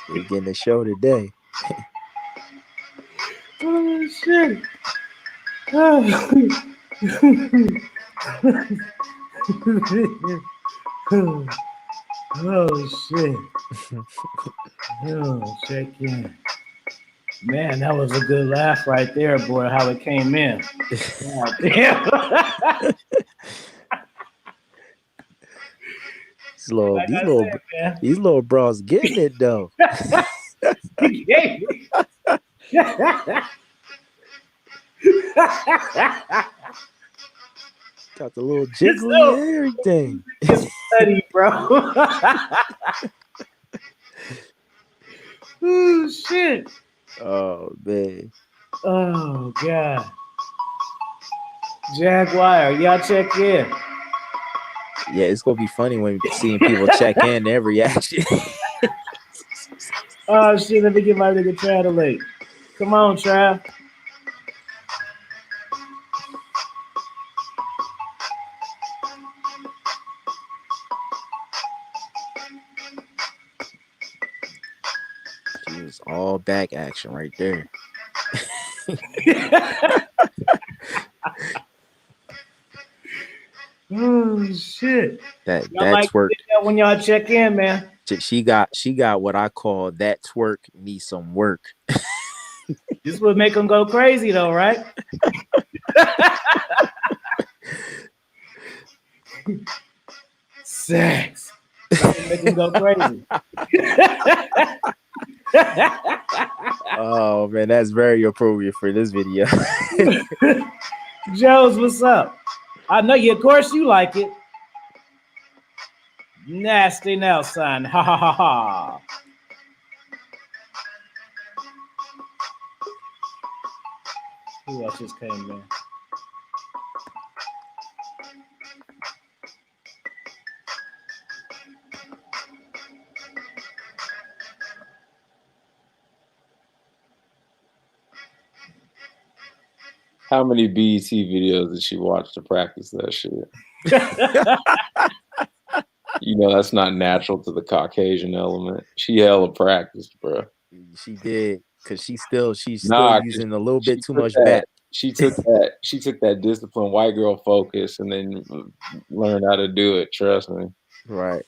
They getting a show today. Oh shit! Oh, oh shit! Oh, check in. Man, that was a good laugh right there, boy. How it came in. God damn. Like These little bras getting it though. Got the little jiggly and everything. It's funny, bro. Oh shit. Oh man. Oh god. Jaguar, y'all check in. Yeah, it's gonna be funny when seeing people check in their reaction. Oh shit, let me get my nigga Trav to late. Come on, Trav. She was all back action right there. Oh shit. That twerk when y'all check in, man. She got what I call that twerk needs some work. This would make them go crazy though, right? Sex. Make them go crazy. Oh man, that's very appropriate for this video. Joes, what's up? I know you, of course you like it. Nasty now, son. Ha ha ha ha. Who else just came in? How many BET videos did she watch to practice that shit? You know, that's not natural to the Caucasian element. She hella practiced, bro. She did, because she's still using a little bit too much back. She took that disciplined white girl focus and then learned how to do it. Trust me. Right.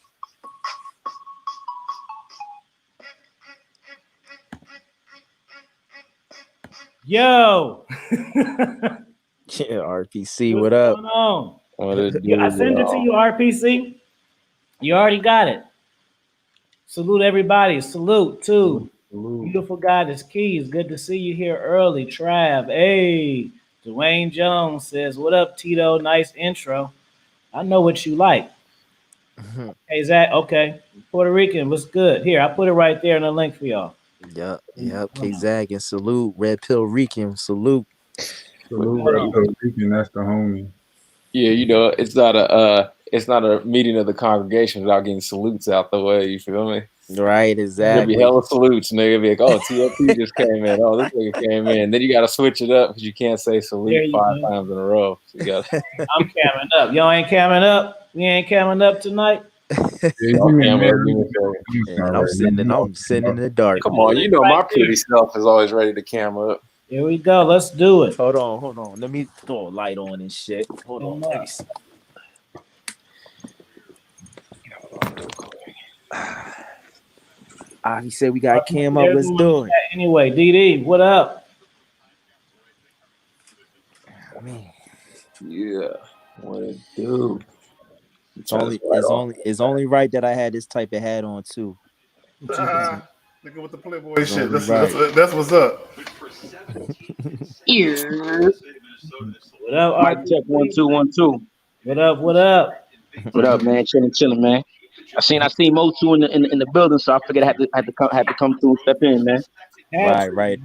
Yo. Yeah, RPC, what up? What's going on? What I sent it to you, RPC. You already got it. Salute everybody. Salute too. Beautiful Goddess Keys. Good to see you here early. Trav. Hey. Dwayne Jones says, what up, Tito? Nice intro. I know what you like. Hey, Zach. Okay. Puerto Rican. What's good? Here, I put it right there in the link for y'all. Yep. K-Zag and salute. Red Pill Rican. Salute. Salute Red Pill Rican. That's the homie. Yeah, you know, it's not a meeting of the congregation without getting salutes out the way. You feel me? Right, exactly. There'll be hella salutes, nigga. Be like, oh, TLP just came in. Oh, this nigga came in. Then you got to switch it up because you can't say salute 5 times in a row. So you gotta... I'm camming up. Y'all ain't camming up? We ain't camming up tonight? I'm sitting in the dark. Come on, you know my pretty self is always ready to camera up. Here we go. Let's do it. Hold on. Let me throw a light on and shit. Hold on. Let me see. He said we got cam up. Let's do it. Anyway, DD, what up? Man. Yeah, what it do? It's only right that I had this type of hat on too. Look at what the Playboy shit. That's what's up. What up, Mic check 1 2 1 2. What up? What up? What up, man? Chilling, man. I seen Motu in the building, so I figured I had to come through and step in, man. Right.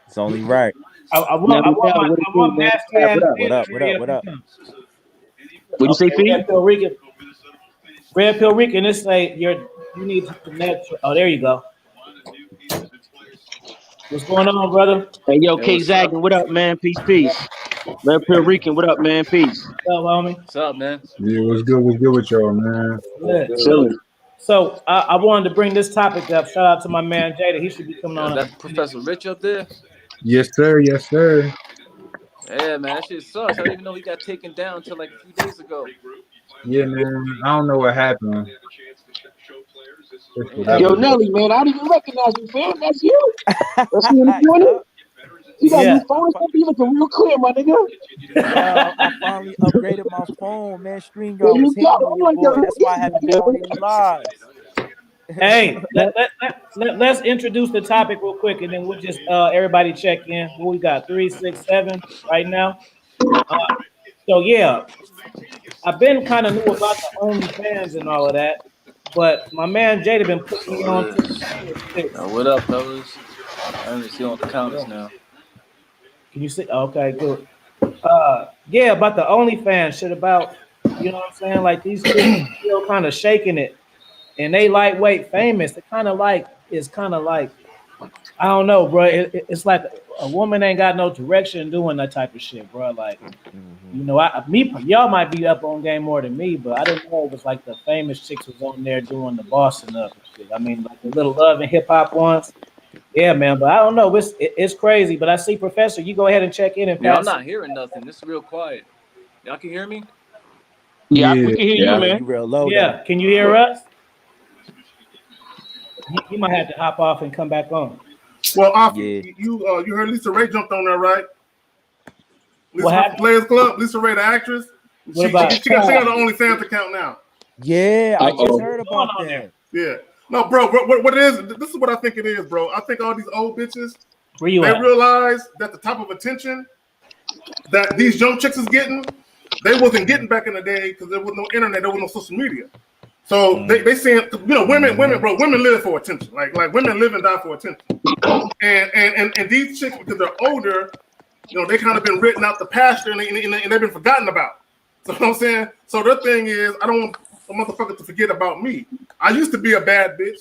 It's only right. I want nasty ass. What up? What'd you say, Fee? Red Pill Rican. It's like you need to connect. Oh, there you go. What's going on, brother? Hey, yo, Hey, K what's up? Zaggin, what up, man? Peace, peace. Red Puerto Rican, what up, man? Peace. What's up, homie? What's up, man? Yeah, what's good? What's good with y'all, man? Good. Chilling. So I wanted to bring this topic up. Shout out to my man Jada. He should be coming Yo, on. that Professor Rich up there? Yes, sir. Yes, sir. Yeah, man, that shit sucks. I didn't even know he got taken down until like a few days ago. Yeah, man. I don't know what happened. Yo, Nelly, man, I don't even recognize you, fam. That's you. That's you in the corner. You got a Yeah. new phone or something? You looking real clear, my nigga. Yo, I finally upgraded my phone, man. Stream There y'all you was go. hitting on I'm your like, yo, boy. That's why I haven't been on any lives. Hey, let's introduce the topic real quick, and then we'll just everybody check in. What we got? 3, 6, 7 right now. So yeah, I've been kind of new about the OnlyFans and all of that, but my man Jada been putting me on to some shit. What up, fellas? I only see on the comments now. Can you see? Okay, good. Yeah, about the OnlyFans shit about, you know what I'm saying? Like these chicks still kind of shaking it, and they lightweight famous. It kind of like I don't know, bro. It's like a woman ain't got no direction doing that type of shit, bro. Like, you know, y'all might be up on game more than me, but I didn't know it was like the famous chicks was on there doing the bossing up and shit. I mean, like the little love and hip hop ones. Yeah, man, but I don't know. It's crazy. But I see, Professor, you go ahead and check in and Yeah, pass. I'm not hearing nothing. This is real quiet. Y'all can hear me? Yeah, Yeah. we can hear Yeah. you, man. You real low, Yeah, can you hear us? You might have to hop off and come back on. Well, Yeah. you heard Lisa Ray jumped on there, right? Lisa What Ray from happened? Players Club. Lisa Ray, the actress. What She about? got an OnlyFans account now. Yeah, I Uh-oh. just heard about What's going on that. Yeah. No, bro. What it is? This is what I think it is, bro. I think all these old bitches, Where you they at? realize that the type of attention that these young chicks is getting, they wasn't getting back in the day because there was no internet, there was no social media. So they saying, you know, women, bro, women live for attention. Like women live and die for attention. And these chicks, because they're older, you know, they kind of been written out the pasture and they've been forgotten about. So you know what I'm saying? So their thing is, I don't want a motherfucker to forget about me. I used to be a bad bitch.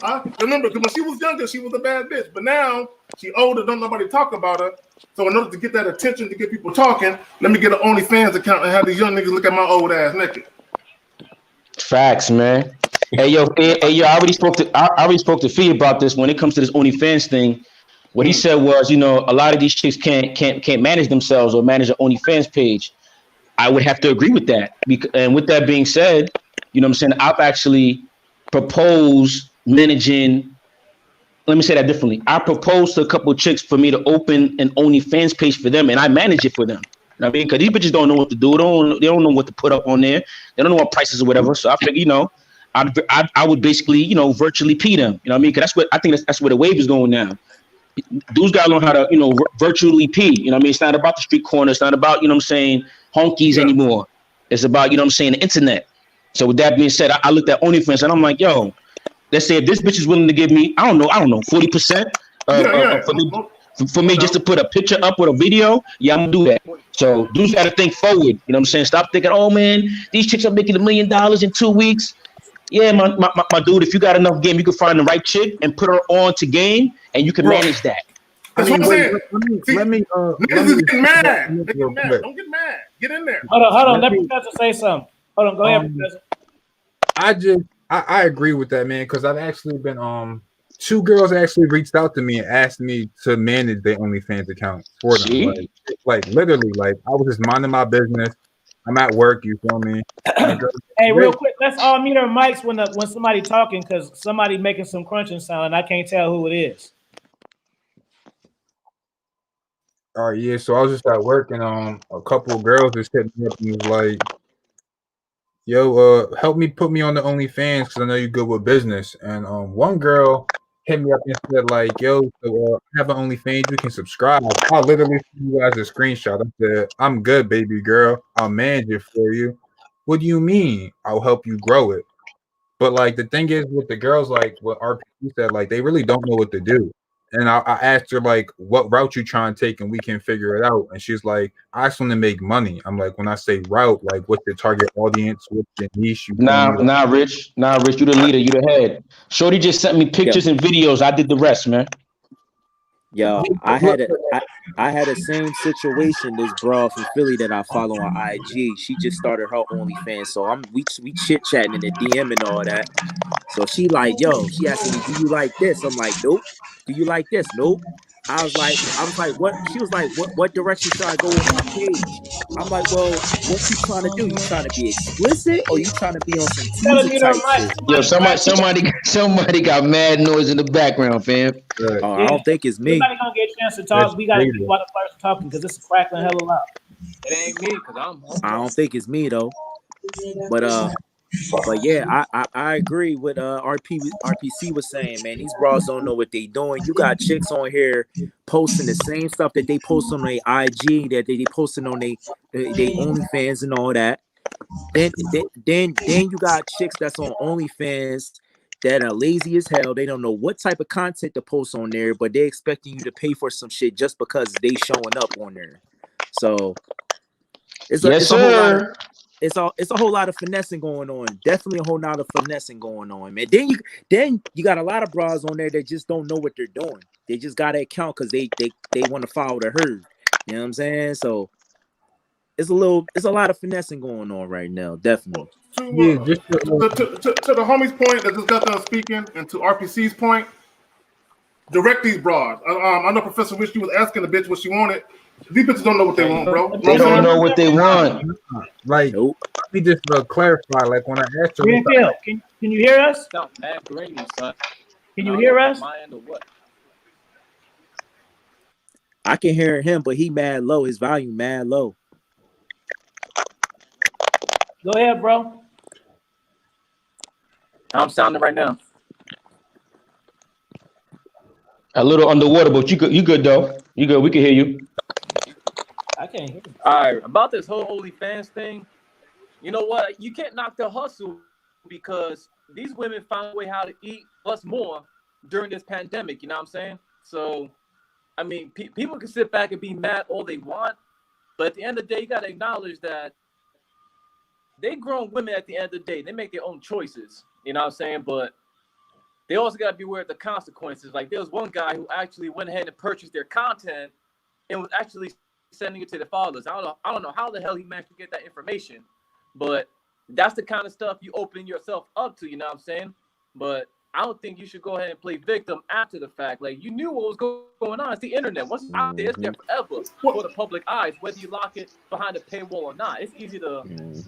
I remember, because when she was younger, she was a bad bitch. But now she older, don't nobody talk about her. So in order to get that attention, to get people talking, let me get an OnlyFans account and have these young niggas look at my old ass naked. Facts, man. Hey, yo, I already spoke to Fee about this. When it comes to this OnlyFans thing, what he said was, you know, a lot of these chicks can't manage themselves or manage an OnlyFans page. I would have to agree with that. And with that being said, you know what I'm saying, I've actually proposed managing. Let me say that differently. I proposed to a couple of chicks for me to open an OnlyFans page for them, and I manage it for them. You know what I mean? Because these bitches don't know what to do. They don't know what to put up on there. They don't know what prices or whatever. So I figure, you know, I would basically, you know, virtually pee them. You know what I mean? Because that's where the wave is going now. Dudes gotta learn how to, you know, virtually pee. You know what I mean? It's not about the street corner. It's not about, you know what I'm saying, honkies anymore. It's about, you know what I'm saying, the internet. So with that being said, I looked at OnlyFans and I'm like, yo, let's say if this bitch is willing to give me, I don't know, 40% for me just to put a picture up with a video, yeah, I'm gonna do that. So dudes gotta think forward. You know what I'm saying? Stop thinking, oh man, these chicks are making $1 million in 2 weeks. Yeah, my dude, if you got enough game, you can find the right chick and put her on to game, and you can manage that. That's what I'm saying. Let me Niggas is getting mad. They get mad. Don't get mad. Get in there. Hold on. Let Professor say something. Hold on, go ahead, Professor. I agree with that, man, because I've actually been 2 girls actually reached out to me and asked me to manage their OnlyFans account for them. Like literally, like I was just minding my business. I'm at work, you feel me? Hey, real quick, let's all mute our mics when somebody talking, because somebody making some crunching sound and I can't tell who it is. All right, yeah. So I was just at work and a couple of girls just hit me up and was like, "Yo, help me put me on the OnlyFans because I know you're good with business." And one girl hit me up and said like, "Yo, so, I have an OnlyFans. You can subscribe." I literally sent you guys a screenshot. I said, "I'm good, baby girl. I'll manage it for you." What do you mean? I'll help you grow it. But like the thing is with the girls, like what RP said, like they really don't know what to do. And I asked her like, "What route you trying to take, and we can figure it out." And she's like, "I just want to make money." I'm like, when I say route, like what's your target audience? What's your niche? Nah, Rich. You the leader. You the head. Shorty just sent me pictures and videos. I did the rest, man. Yo, I had the same situation. This broad from Philly that I follow on IG, she just started her OnlyFans, so we chit chatting in the DM and all that. So she like, yo, she asking me, do you like this? I'm like, nope. Do you like this? Nope. I was like, what? She was like, what direction should I go with my page? I'm like, well, what you trying to do? You trying to be explicit or you trying to be on some teaser type shit? Yo, somebody got mad noise in the background, fam. I don't think it's me. Everybody gonna get a chance to talk. We gotta be one of the first talking because it's crackling hella loud. It ain't me because I don't think it's me though. But yeah, I agree with RPC was saying, man. These bras don't know what they doing. You got chicks on here posting the same stuff that they post on their IG, that they posting on they OnlyFans and all that. Then you got chicks that's on OnlyFans that are lazy as hell. They don't know what type of content to post on there, but they expecting you to pay for some shit just because they showing up on there. So it's a whole lot of finessing going on. Definitely a whole lot of finessing going on, man. Then you got a lot of bras on there that just don't know what they're doing. They just got an account because they want to follow the herd. You know what I'm saying? So it's a lot of finessing going on right now. Definitely. To the homie's point that just got done speaking, and to RPC's point, direct these bras. I know Professor Wish was asking the bitch what she wanted. These bitches don't know what they want, bro. They don't know what they want. Like, let me just clarify. Like when I asked her, can you hear us? Can you hear us? I can hear him, but he mad low. His volume mad low. Go ahead, bro. I'm sounding right now. A little underwater, but you good though. You good. We can hear you. I can't hear you. All right, about this whole OnlyFans thing, you know what? You can't knock the hustle because these women found a way how to eat plus more during this pandemic. You know what I'm saying? So, I mean, people can sit back and be mad all they want, but at the end of the day, you got to acknowledge that they grown women at the end of the day. They make their own choices. You know what I'm saying? But they also got to be aware of the consequences. Like there was one guy who actually went ahead and purchased their content and was actually sending it to the fathers. I don't know how the hell he managed to get that information, but that's the kind of stuff you open yourself up to, you know what I'm saying? But I don't think you should go ahead and play victim after the fact. Like you knew what was going on. It's the internet. Once it's out there, it's there forever for the public eyes, whether you lock it behind a paywall or not. It's easy to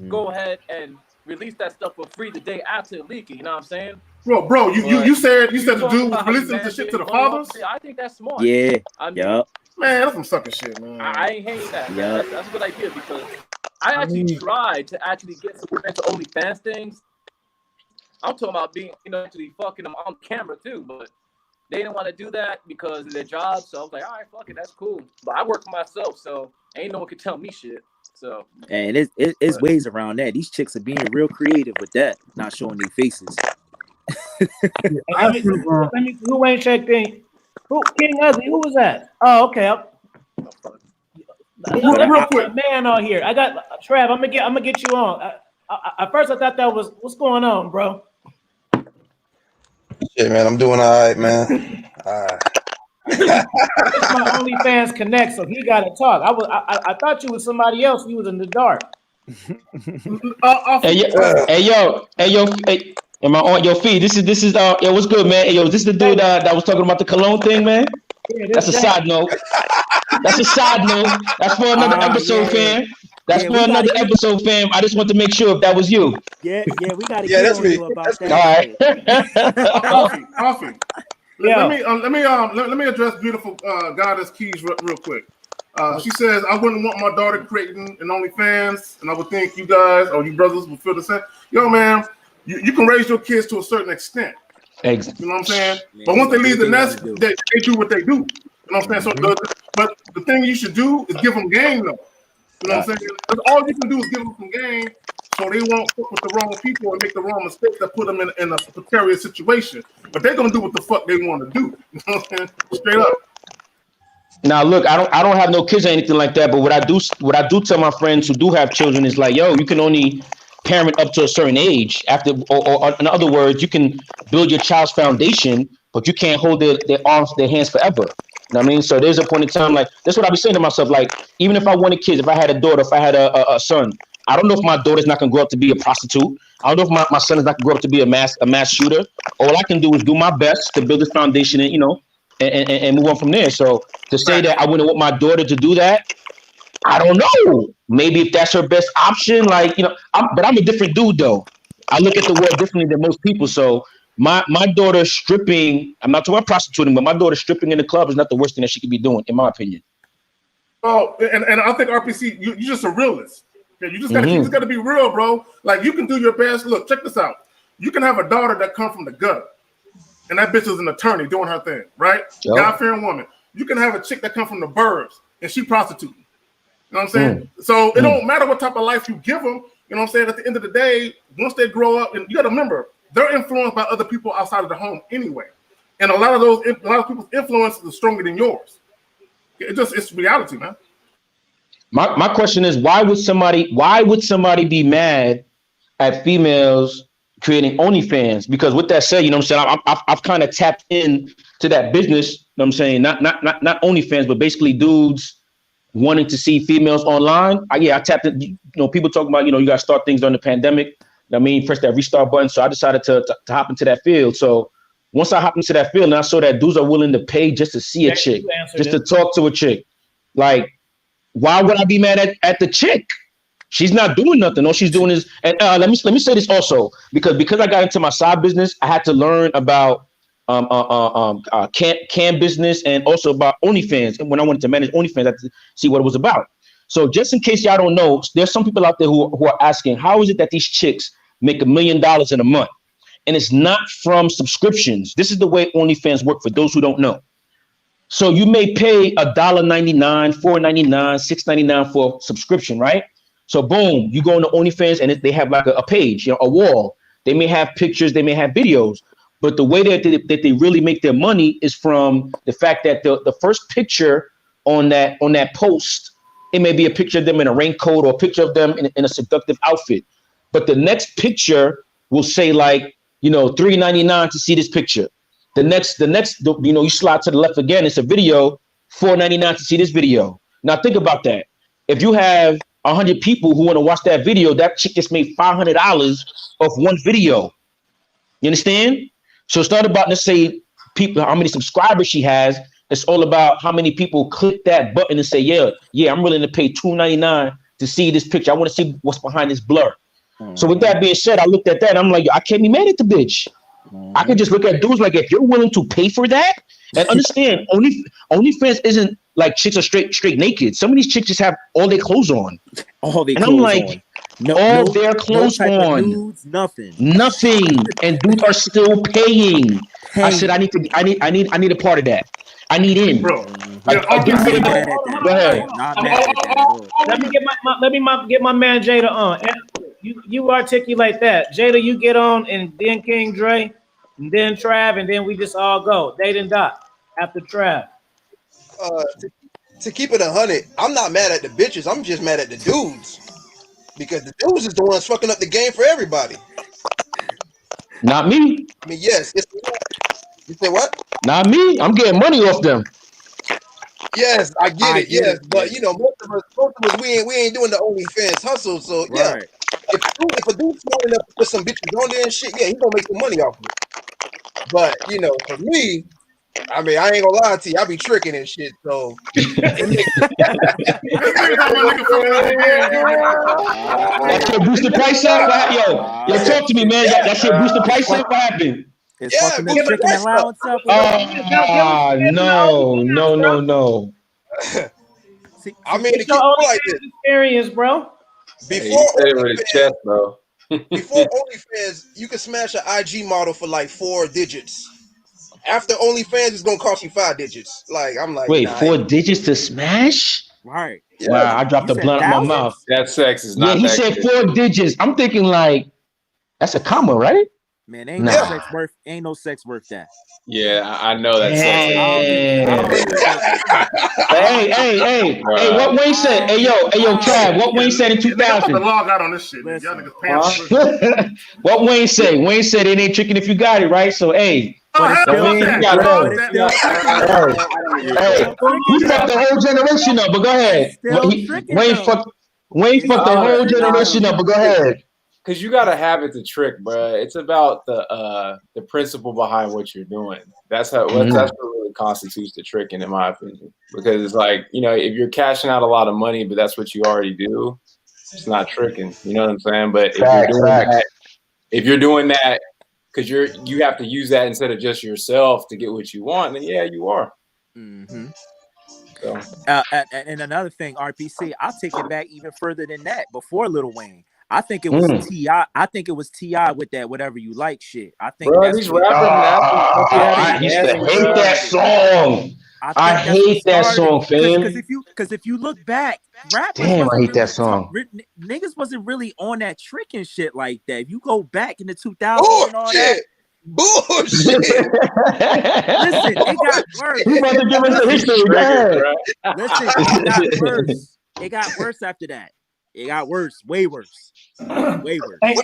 go ahead and release that stuff for free the day after it leaking, you know what I'm saying? Bro, you said the dude was releasing the shit to the fathers? I think that's smart. Yeah. I mean, yep. Man, that's some sucker shit, man. I ain't hating that. Yep. That's a good idea because I actually tried to actually get some into OnlyFans things. I'm talking about being, actually fucking them on camera too, but they didn't want to do that because of their job. So I was like, all right, fuck it, that's cool. But I work for myself, so ain't no one can tell me shit. So and it's ways around that. These chicks are being real creative with that, not showing their faces. Who ain't checked in? Who King Ugly? Who was that? Oh, okay. Real quick, man on here. I got Trav. I'm gonna get you on. At first, I thought that was what's going on, bro. Shit, man, I'm doing all right, man. All right. It's my OnlyFans Connect, so he got to talk. I thought you was somebody else. You was in the dark. Hey, am I on your feed? This is yo, what's good, man? Hey, yo, this is the dude that was talking about the cologne thing, man. Yeah, that's a side note. That's a side note. That's for another episode, fam. That's for another episode, fam. I just want to make sure if that was you. Yeah, we gotta get on you about that. All right. Coffee. Let me address beautiful Goddess Keys real quick. She says, I wouldn't want my daughter creating an OnlyFans, and I would think you guys or you brothers would feel the same. Yo, man, you can raise your kids to a certain extent. Exactly. You know what I'm saying? But once they leave the nest, they do what they do. You know what I'm saying? So, but the thing you should do is give them game, though. You know what I'm saying? Because all you can do is give them some game so they won't fuck with the wrong people and make the wrong mistakes that put them in a precarious situation. But they're going to do what the fuck they want to do. You know what I'm saying? Straight up. Now, look, I don't have no kids or anything like that, but what I do tell my friends who do have children is like, yo, you can only parent up to a certain age. After, or in other words, you can build your child's foundation, but you can't hold their hands forever. know what I mean? So there's a point in time, like, that's what I be saying to myself. Like, even if I wanted kids, if I had a daughter, if I had a son, I don't know if my daughter's not gonna grow up to be a prostitute. I don't know if my son is not gonna grow up to be a mass shooter. All I can do is do my best to build this foundation and, you know, and move on from there. So to say that I wouldn't want my daughter to do that, I don't know. Maybe if that's her best option, like, you know, but I'm a different dude though. I look at the world differently than most people. So my daughter stripping, I'm not talking about prostituting, but my daughter stripping in the club is not the worst thing that she could be doing, in my opinion. Oh, and I think RPC, you're just a realist. Okay, you just gotta be real, bro. Like, you can do your best. Look, check this out. You can have a daughter that comes from the gutter, and that bitch is an attorney doing her thing, right? Yep. God-fearing woman. You can have a chick that comes from the burbs, and she prostituting. You know what I'm saying? So it don't matter what type of life you give them. You know what I'm saying? At the end of the day, once they grow up, and you got to remember, they're influenced by other people outside of the home anyway. And a lot of people's influence is stronger than yours. It's reality, man. My question is, why would somebody be mad at females creating OnlyFans? Because with that said, you know what I'm saying, I've kind of tapped in to that business. You know what I'm saying, not OnlyFans, but basically dudes wanting to see females online. I tapped in. You know, people talking about, you know, you got to start things during the pandemic. I mean, press that restart button. So I decided to hop into that field. So once I hopped into that field, and I saw that dudes are willing to pay just to see a chick, just to talk to a chick. Like, why would I be mad at the chick? She's not doing nothing. All she's doing is, and let me say this also, because I got into my side business, I had to learn about cam business and also about OnlyFans. And when I wanted to manage OnlyFans, I had to see what it was about. So just in case y'all don't know, there's some people out there who are asking, how is it that these chicks make $1 million in a month? And it's not from subscriptions. This is the way OnlyFans work for those who don't know. So you may pay $1.99, $4.99, $6.99 for subscription, right? So boom, you go on the OnlyFans and they have like a page, you know, a wall. They may have pictures, they may have videos, but the way that they really make their money is from the fact that the first picture on that post, it may be a picture of them in a raincoat or a picture of them in a seductive outfit. But the next picture will say, like, you know, $3.99 to see this picture. The next, you know, you slide to the left again, it's a video, $4.99 to see this video. Now think about that. If you have 100 people who want to watch that video, that chick just made $500 off one video. You understand? So it's not about, let's say, people, how many subscribers she has. It's all about how many people click that button and say, yeah, I'm willing to pay $2.99 to see this picture. I want to see what's behind this blur. So with that being said, I looked at that and I'm like, I can't be mad at the bitch. I can just look at dudes like, if you're willing to pay for that, and understand, OnlyFans isn't like chicks are straight naked. Some of these chicks just have all their clothes on. All their and clothes I'm like, on. all their clothes on. Nudes, nothing. And dudes are still paying. I said, I need a part of that. I need in. Bro. Go ahead. Let me get my man Jada on. You articulate that. Jada, you get on, and then King Dre, and then Trav, and then we just all go. Date and Dot after Trav. To keep it 100, I'm not mad at the bitches. I'm just mad at the dudes. Because the dudes is the ones fucking up the game for everybody. Not me. I mean, yes. You say what? Not me. I'm getting money off them. Yes, I get it. Yes, but you know, most of us, we ain't doing the OnlyFans hustle. So yeah, right. if a dude's smart enough to put some bitches on there and shit, yeah, he gonna make some money off of it. But you know, for me, I mean, I ain't gonna lie to you, I be tricking and shit. So that shit boost the price up. Yo, talk to me, man. That shit boost the price up. What happened? It's fucking the chicken allowance up. No. See, I mean, it's your like experience, bro. Before OnlyFans, you can smash an IG model for like 4 digits. After OnlyFans, it's gonna cost you 5 digits. Like, I'm like, wait, 4 digits to smash? Right. Yeah. Wow, I dropped a blunt in my mouth. That sex is not. Yeah, he said 4 digits. I'm thinking like that's a comma, right? Man, ain't no sex worth that. Yeah, I know that. Hey, what Wayne said? Hey, yo, Trav, what Wayne said in 2000? The log out on this shit, man. Y'all niggas paying. What Wayne said? Wayne said it ain't tricking if you got it, right? So, hey, But it's hell still was tricking. that? But Dog, it's that- still tricking though. It's Hey, still you tricking fucked the though. whole generation up, but go It's ahead. still tricking Wayne though. It's fucked the still whole tricking generation though. up, but go ahead. Because you gotta have it to trick, bro. It's about the principle behind what you're doing. That's what really constitutes the tricking, in my opinion. Because it's like, you know, if you're cashing out a lot of money, but that's what you already do, it's not tricking. You know what I'm saying? But if you're doing that because you have to use that instead of just yourself to get what you want, then yeah, you are. Mm-hmm. So. And another thing, RPC, I'll take it back even further than that. Before Lil Wayne, I think it was T.I. I think it was T.I. with that whatever you like shit. I think Bro, that's these what. rappers I used to hate that song. I hate that song, fam. Because if you look back, rappers Damn, I wasn't hate that really song. niggas wasn't really on that trick and shit like that. If you go back in the 2000s and all that. Bullshit. Bullshit. Listen, it got worse. You about to give us the history, go ahead. Listen, it got worse. It got worse after that. It got worse, way worse. Way worse. Hey,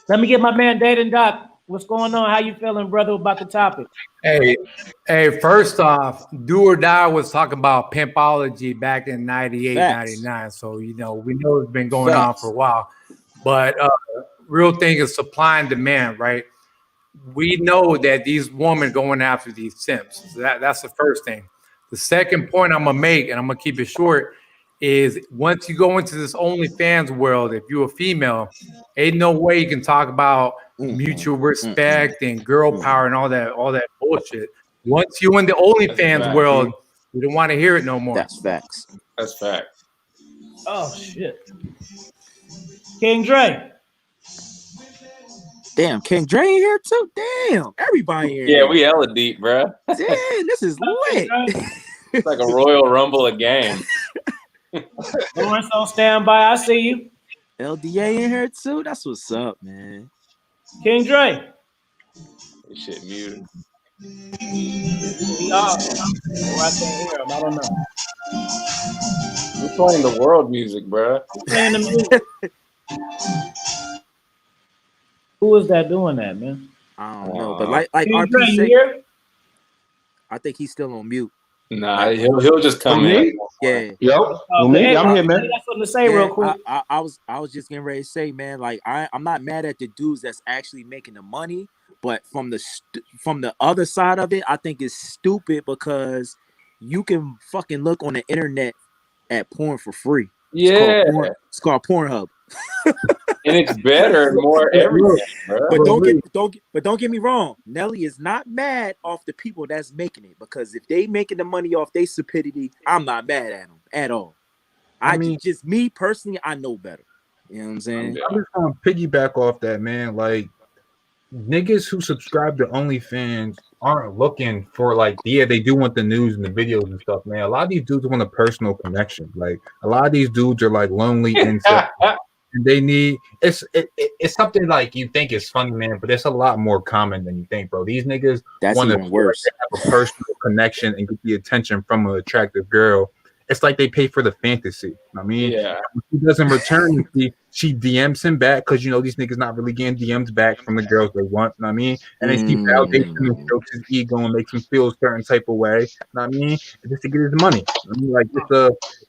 let me get my man Dayton Doc. What's going on? How you feeling, brother, about the topic? Hey, first off, Do or Die was talking about pimpology back in 98, Facts. 99. So, you know, we know it's been going on for a while. But real thing is supply and demand, right? We know that these women going after these simps. So that's the first thing. The second point I'm going to make, and I'm going to keep it short, is once you go into this OnlyFans world, if you're a female, ain't no way you can talk about mutual respect and girl power and all that bullshit. Once you in the OnlyFans world, you don't want to hear it no more. That's facts. That's facts. Oh shit. King Dre. Damn, King Dre in here too? Damn, everybody in Yeah, here. we hella deep, bro. Damn, this is lit. It's like a Royal Rumble of game. Lawrence on standby. I see you. LDA in here too? That's what's up, man. King Dre. This shit muted. He off. Or I can't hear him. I don't know. We're playing the world music, bro. Playing the music. Who is that doing that, man? I don't know, but like King RP Dre, you said, here? I think he's still on mute. Nah, he'll just come in. Yeah. Yo, I'm here, man. I got something to say real quick. I was just getting ready to say, man, like I'm not mad at the dudes that's actually making the money, but from the other side of it, I think it's stupid because you can fucking look on the internet at porn for free. Yeah, it's called Pornhub. And it's better and more everything, bro. But don't get me wrong. Nelly is not mad off the people that's making it, because if they making the money off their stupidity, I'm not mad at them at all. I mean, just me personally, I know better. You know what I'm saying? I'm just gonna piggyback off that, man. Like, niggas who subscribe to OnlyFans aren't looking for, like, yeah, they do want the news and the videos and stuff, man. A lot of these dudes want a personal connection. Like, a lot of these dudes are like lonely and and they need it's something like you think is funny, man, but it's a lot more common than you think, bro. These niggas want to have a personal connection and get the attention from an attractive girl. It's like they pay for the fantasy. I mean, he doesn't return. She DMs him back because, you know, these niggas not really getting DMs back from the girls they want. You know what I mean? And then he validates him and strokes his ego and makes him feel a certain type of way. You know what I mean? Just to get his money. I mean, like,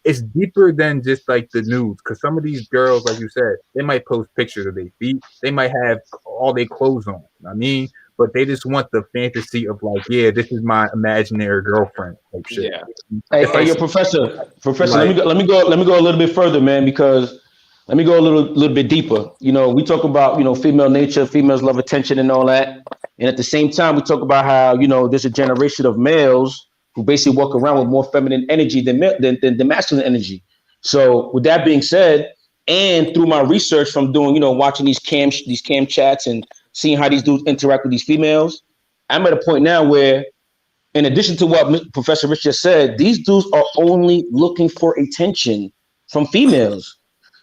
it's deeper than just like the news. Because some of these girls, like you said, they might post pictures of their feet. They might have all their clothes on. You know what I mean? But they just want the fantasy of, like, yeah, this is my imaginary girlfriend type shit. Yeah. Hey, yo, Professor, like, let me go a little bit further, man, because let me go a little bit deeper. You know, we talk about, you know, female nature, females love attention and all that. And at the same time, we talk about how, you know, there's a generation of males who basically walk around with more feminine energy than masculine energy. So with that being said, and through my research from doing, you know, watching these cam chats and seeing how these dudes interact with these females, I'm at a point now where, in addition to what Professor Rich just said, these dudes are only looking for attention from females.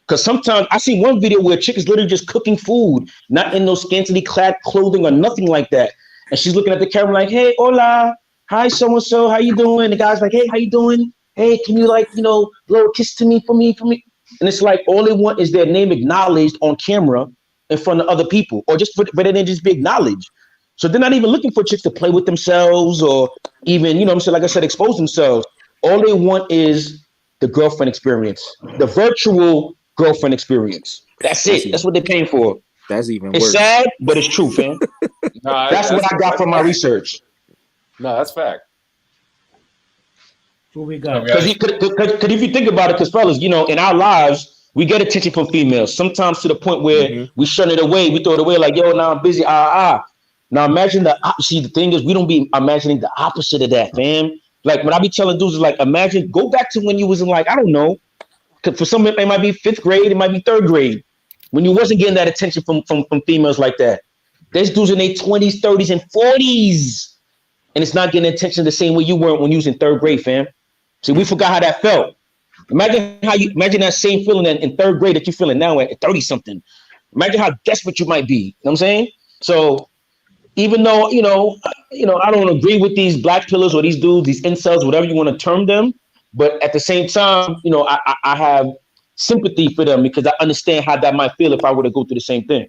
Because sometimes I see one video where a chick is literally just cooking food, not in no scantily clad clothing or nothing like that. And she's looking at the camera like, hey, hola, hi, so-and-so, how you doing? The guy's like, hey, how you doing? Hey, can you, like, you know, blow a kiss to me for me? And it's like all they want is their name acknowledged on camera in front of other people, or just for them to just be acknowledged. So they're not even looking for chicks to play with themselves or even, you know what I'm saying, like I said, expose themselves. All they want is the girlfriend experience, the virtual girlfriend experience. That's it. That's what they're paying for. That's even It's worse. sad, but it's true, fam. That's what I got from my research. No, that's fact. Who we got? Because if you think about it, because fellas, you know, in our lives, we get attention from females. Sometimes to the point where we shun it away, we throw it away, like, yo, now I'm busy. Now imagine the thing is, we don't be imagining the opposite of that, fam. Like when I be telling dudes, like, imagine, go back to when you was in, like, I don't know, for some it might be 5th grade, it might be 3rd grade, when you wasn't getting that attention from females like that. There's dudes in their 20s, 30s, and 40s, and it's not getting attention the same way you weren't when you was in 3rd grade, fam. See, we forgot how that felt. Imagine that same feeling in 3rd grade that you're feeling now at 30 something. Imagine how desperate you might be. You know what I'm saying? So even though, you know, I don't agree with these black pillars or these dudes, these incels, whatever you want to term them, but at the same time, you know, I have sympathy for them because I understand how that might feel if I were to go through the same thing.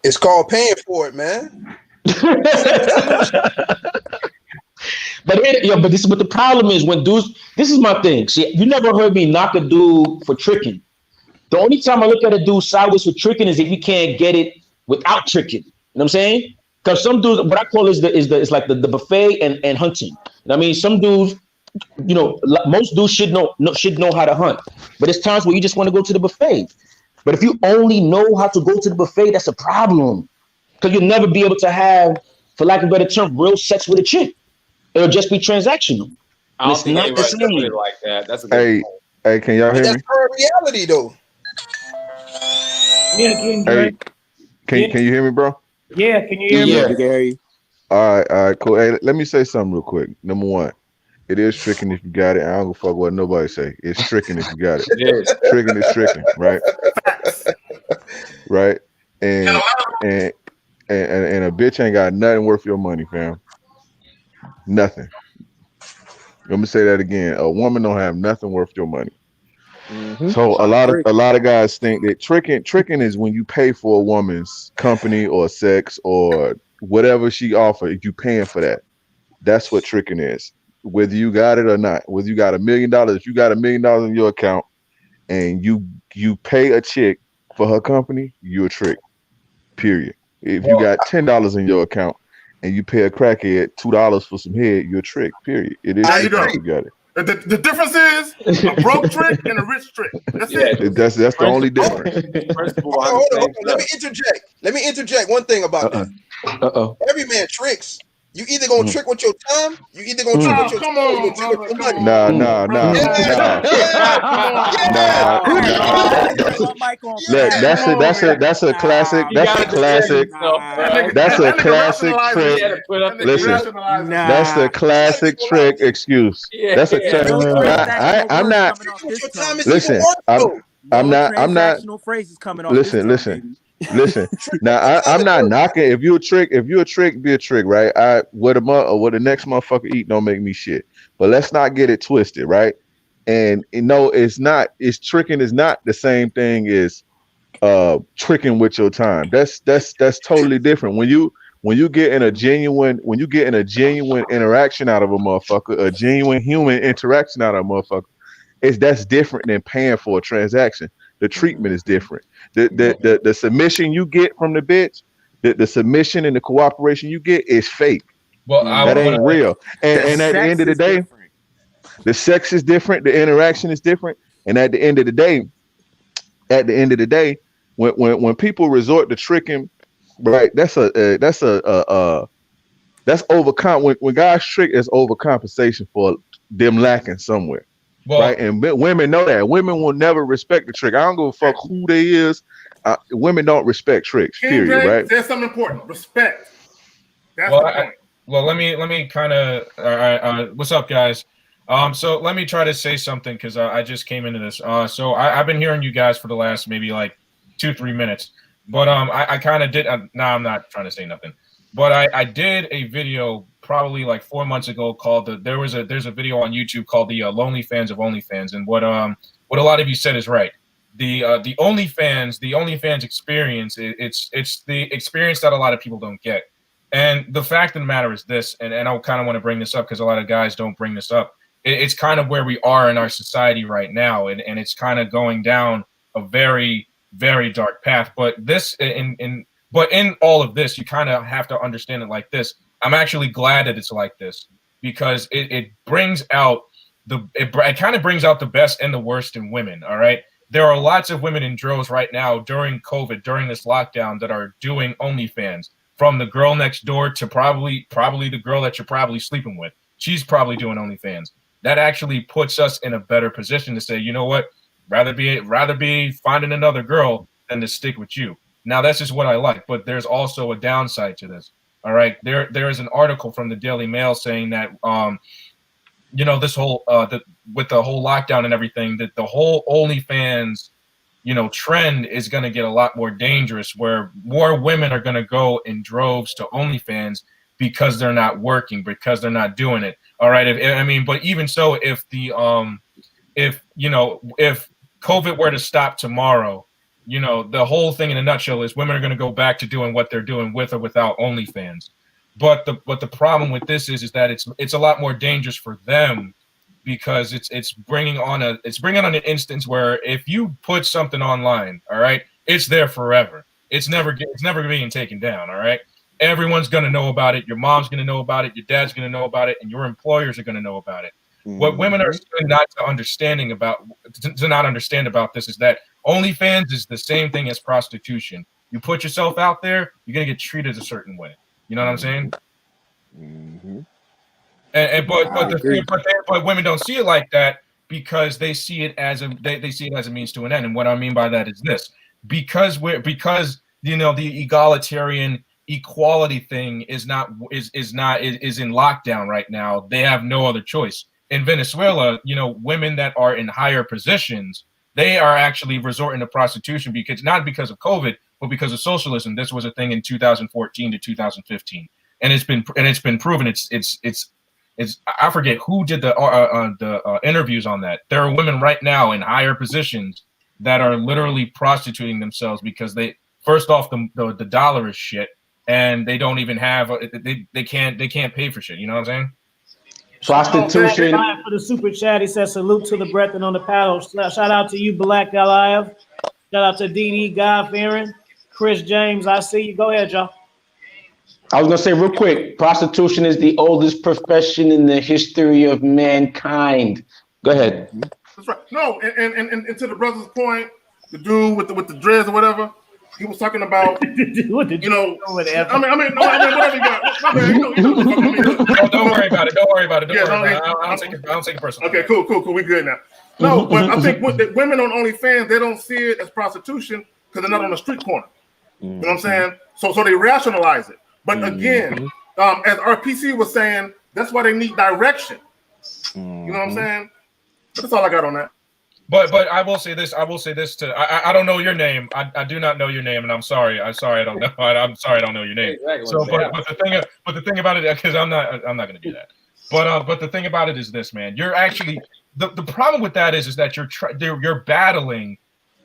It's called paying for it, man. But this is what the problem is when dudes. This is my thing. See, you never heard me knock a dude for tricking. The only time I look at a dude sideways for tricking is if you can't get it without tricking. You know what I'm saying? Because some dudes, what I call is like the buffet and hunting. You know what I mean? Some dudes, you know, most dudes should know how to hunt, but it's times where you just want to go to the buffet. But if you only know how to go to the buffet, that's a problem because you'll never be able to have, for lack of a better term, real sex with a chick. It'll just be transactional. I don't think anybody's gonna put it like that. That's a good point. Hey, can y'all hear me? That's her reality, though. Yeah, Can you hear me, bro? Yeah, can you hear me? Yeah, we can hear you. All right, cool. Hey, let me say something real quick. Number one, it is tricking if you got it. I don't give a fuck what nobody say. It's tricking if you got it. Tricking is tricking, right? Right? And a bitch ain't got nothing worth your money, fam. Nothing. Let me say that again. A woman don't have nothing worth your money. So a lot of guys think that tricking is when you pay for a woman's company or sex or whatever she offers. You paying for that. That's what tricking is. Whether you got it or not. Whether you got $1 million, if you got $1 million in your account and you pay a chick for her company, you're a trick. Period. If you got $10 in your account and you pay a crackhead $2 for some head, you're a trick. Period. It is. You got it. The difference is a broke trick and a rich trick. That's it. That's the only difference. Hold on. Let me interject one thing about that. Every man tricks. You either gonna trick with your time, you either gonna trick with your time, or you gonna trick with your money. Nah. Look, that's a classic. That's a classic. That's a classic trick. Listen, that's a classic trick excuse. That's a. I'm not. Listen, I'm not. Phrases coming off. Listen. Now I'm not knocking. If you're a trick, be a trick, right? What the next motherfucker eat don't make me shit. But let's not get it twisted, right? And it's not. It's tricking is not the same thing as tricking with your time. That's totally different. When you get in a genuine interaction out of a motherfucker, a genuine human interaction out of a motherfucker, that's different than paying for a transaction. The treatment is different. The submission you get from the bitch, the submission and the cooperation you get is fake. Well, that ain't real. And at the end of the day, the sex is different, the interaction is different, and at the end of the day, when people resort to tricking, right? That's overcome. When guys trick, it's overcompensation for them lacking somewhere. Well, right, and women know that. Women will never respect the trick. I don't give a fuck who they is. Women don't respect tricks. Period. Right. There's something important. Respect. That's the point. Let me kind of. What's up, guys? So let me try to say something because I just came into this. So I've been hearing you guys for the last maybe like 2-3 minutes, but I kind of did. Nah, I'm not trying to say nothing. But I did a video probably like 4 months ago called there's a video on YouTube called the Lonely Fans of OnlyFans, and what a lot of you said is right. the OnlyFans experience, it's the experience that a lot of people don't get. And the fact of the matter is this, and I kind of want to bring this up because a lot of guys don't bring this up. It's kind of where we are in our society right now, and it's kind of going down a very, very dark path. But this, but in all of this, you kind of have to understand it like this. I'm actually glad that it's like this because it brings out it kind of brings out the best and the worst in women. All right. There are lots of women in droves right now during COVID, during this lockdown, that are doing OnlyFans. From the girl next door to probably the girl that you're probably sleeping with. She's probably doing OnlyFans. That actually puts us in a better position to say, you know what, rather be finding another girl than to stick with you. Now that's just what I like, but there's also a downside to this. All right, there is an article from the Daily Mail saying that this whole with the whole lockdown and everything, that the whole OnlyFans trend is going to get a lot more dangerous, where more women are going to go in droves to OnlyFans because they're not working, because they're not doing it. All right. But even so, if if COVID were to stop tomorrow, the whole thing in a nutshell is women are going to go back to doing what they're doing with or without OnlyFans. But the problem with this is that it's a lot more dangerous for them, because it's bringing on an instance where if you put something online, all right, it's there forever. It's never being taken down. All right, everyone's gonna know about it. Your mom's gonna know about it. Your dad's gonna know about it, and your employers are gonna know about it. What women are not understand about this is that OnlyFans is the same thing as prostitution. You put yourself out there, you're gonna get treated a certain way. You know what I'm saying? But women don't see it like that because they see it as they see it as a means to an end. And what I mean by that is this: because the egalitarian equality thing is in lockdown right now. They have no other choice. In Venezuela, women that are in higher positions, they are actually resorting to prostitution not because of COVID, but because of socialism. This was a thing in 2014 to 2015, and it's been proven. It's I forget who did the interviews on that. There are women right now in higher positions that are literally prostituting themselves because first off the dollar is shit, and they don't even have they can't pay for shit. You know what I'm saying? Prostitution. For the super chat, he says salute to the brethren on the panel. Shout out to you, Black Goliath. Shout out to DD God-fearing, Chris James. I see you. Go ahead, y'all. I was gonna say real quick, prostitution is the oldest profession in the history of mankind. Go ahead. That's right. No, and to the brother's point, the dude with the dreads or whatever, he was talking about whatever you got. Don't worry about it. Don't worry about it. I don't take it personally. Okay, cool. We good now. No, but I think the women on OnlyFans, they don't see it as prostitution because they're not on the street corner. You know what I'm saying? So they rationalize it. But again, as RPC was saying, that's why they need direction. You know what I'm saying? But that's all I got on that. But I will say this. I don't know your name. I do not know your name, and I'm sorry. I don't know. I'm sorry I don't know your name. Exactly. So, but the thing about it, because I'm not going to do that. But the thing about it is this, man. You're actually the problem with that is that you're battling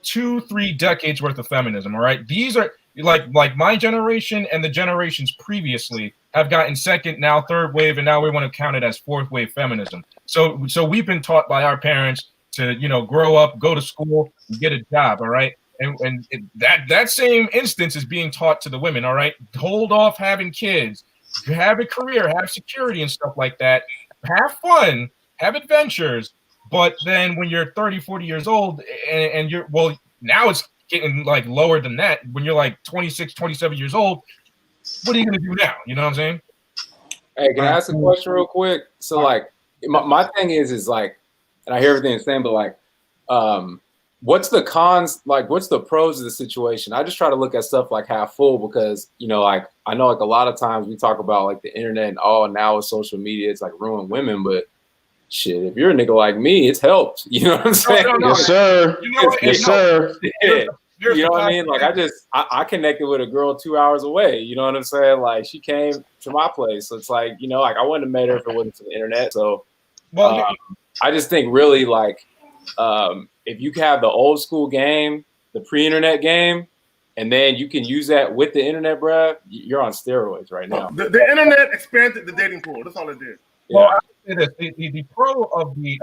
2-3 decades worth of feminism. All right, these are like my generation and the generations previously have gotten second, now third wave, and now we want to count it as fourth wave feminism. So we've been taught by our parents to grow up, go to school, and get a job. All right, and that same instance is being taught to the women. All right, hold off having kids, have a career, have security and stuff like that. Have fun, have adventures. But then when you're 30, 40 years old and you're now it's getting like lower than that. When you're like 26, 27 years old, what are you going to do now? You know what I'm saying? Hey, can I ask a question real quick? So like my thing is like, and I hear everything you're saying, but like, what's the cons? Like, what's the pros of the situation? I just try to look at stuff like half full because, like, I know like a lot of times we talk about like the internet and now with social media, it's like ruined women, but shit, if you're a nigga like me, it's helped. You know what I'm saying? No. Yes, sir. Yes, sir. Yeah. You know what I mean? Like I connected with a girl 2 hours away. You know what I'm saying? Like she came to my place. So it's like, like I wouldn't have met her if it wasn't for the internet. So I just think really like if you have the old school game, the pre-internet game, and then you can use that with the internet, bruh, you're on steroids right now. The internet expanded the dating pool. That's all it did. Yeah. Well, I would say this: the pro of the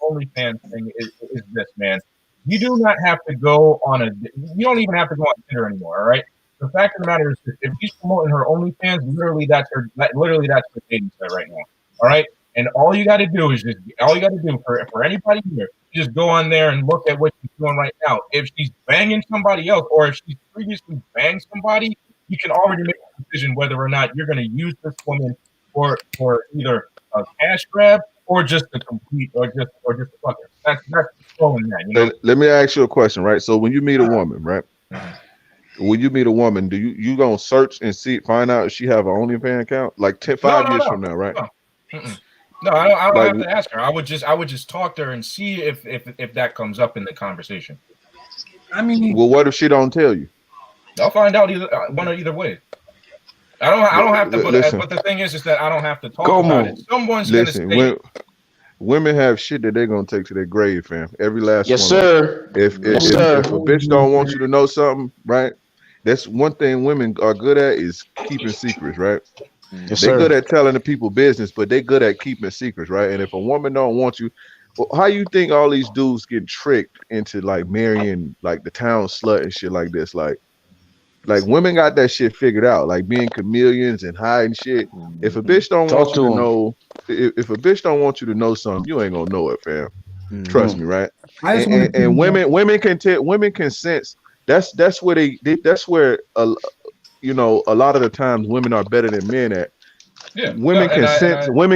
OnlyFans thing is this, man. You do not have to go on you don't even have to go on Tinder anymore. All right. The fact of the matter is, if she's promoting her OnlyFans, literally that's her dating site right now. All right. And all you got to do for anybody here, just go on there and look at what she's doing right now. If she's banging somebody else, or if she's previously banged somebody, you can already make a decision whether or not you're going to use this woman for either a cash grab or just a complete or just a fucker. That's throwing that. You know? Let me ask you a question, right? So when you meet a woman, right? When you meet a woman, do you gonna search and find out if she have an OnlyFans account? Like 5 years from now, right? No, I don't have to ask her. I would just talk to her and see if that comes up in the conversation. I mean, well, what if she don't tell you? I'll find out either way. I don't have to. But the thing is that I don't have to talk about it. Someone's gonna say. Women have shit that they're gonna take to their grave, fam. Every last one. Sir. If a bitch don't want you to know something, right? That's one thing women are good at is keeping secrets, right? They're good at telling the people business, but they're good at keeping secrets, right? And if a woman don't want you, well, how you think all these dudes get tricked into like marrying like the town slut and shit like this? Like women got that shit figured out, like being chameleons and hiding shit. If a bitch don't want you to know, if a bitch don't want you to know something, you ain't gonna know it, fam. Trust me, right? And women can sense. That's where you know, a lot of the times women are better than men at. Yeah, women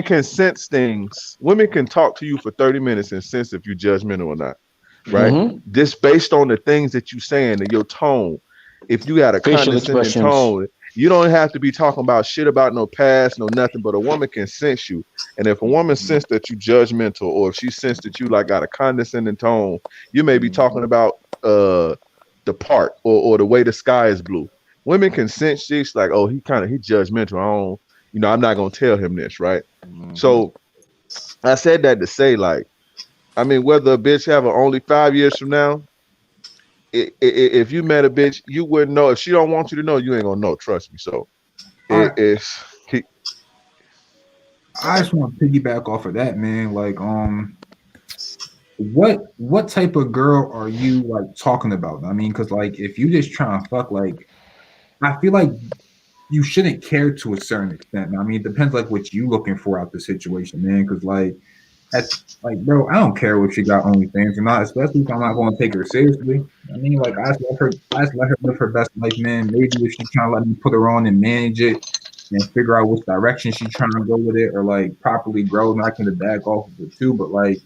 can sense things. Women can talk to you for 30 minutes and sense if you're judgmental or not, right? Just based on the things that you're saying and your tone. If you got a condescending tone, you don't have to be talking about shit about no past, no nothing, but a woman can sense you. And if a woman sense that you judgmental, or if she sense that you like got a condescending tone, you may be talking about the part or the way the sky is blue. Women can sense this, like, oh, he judgmental. I'm not gonna tell him this, right? So I said that to say, like, I mean, whether a bitch have an only 5 years from now, if you met a bitch, you wouldn't know. If she don't want you to know, you ain't gonna know. Trust me. So I just want to piggyback off of that, man. Like, what type of girl are you like talking about? I mean, because like if you just trying to fuck, like, I feel like you shouldn't care to a certain extent. I mean, it depends like what you looking for out the situation, man. Because like, bro, I don't care if she got OnlyFans or not, especially if I'm not going to take her seriously. I mean, like, I just let her live her best life, man. Maybe if she trying to let me put her on and manage it and figure out which direction she's trying to go with it, or like properly grow, and I can back off of it too. But like,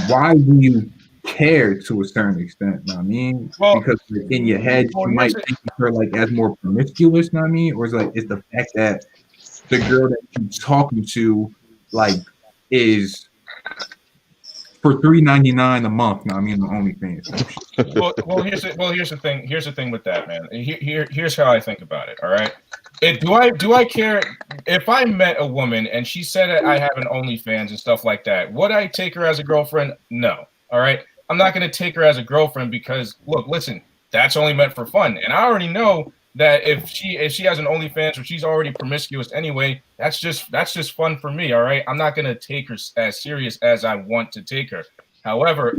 why do you care to a certain extent? You know what I mean? Well, because in your head you might think of her like as more promiscuous, you know what I mean? Or it's the fact that the girl that you're talking to, like, is for $3.99 a month. No, I mean, the OnlyFans. Here's the thing. Here's the thing with that, man. Here's how I think about it. All right. Do I care if I met a woman and she said I have an OnlyFans and stuff like that? Would I take her as a girlfriend? No. All right. I'm not going to take her as a girlfriend because listen, that's only meant for fun, and I already know that if she has an OnlyFans or she's already promiscuous anyway, that's just fun for me. All right. I'm not going to take her as serious as I want to take her. However,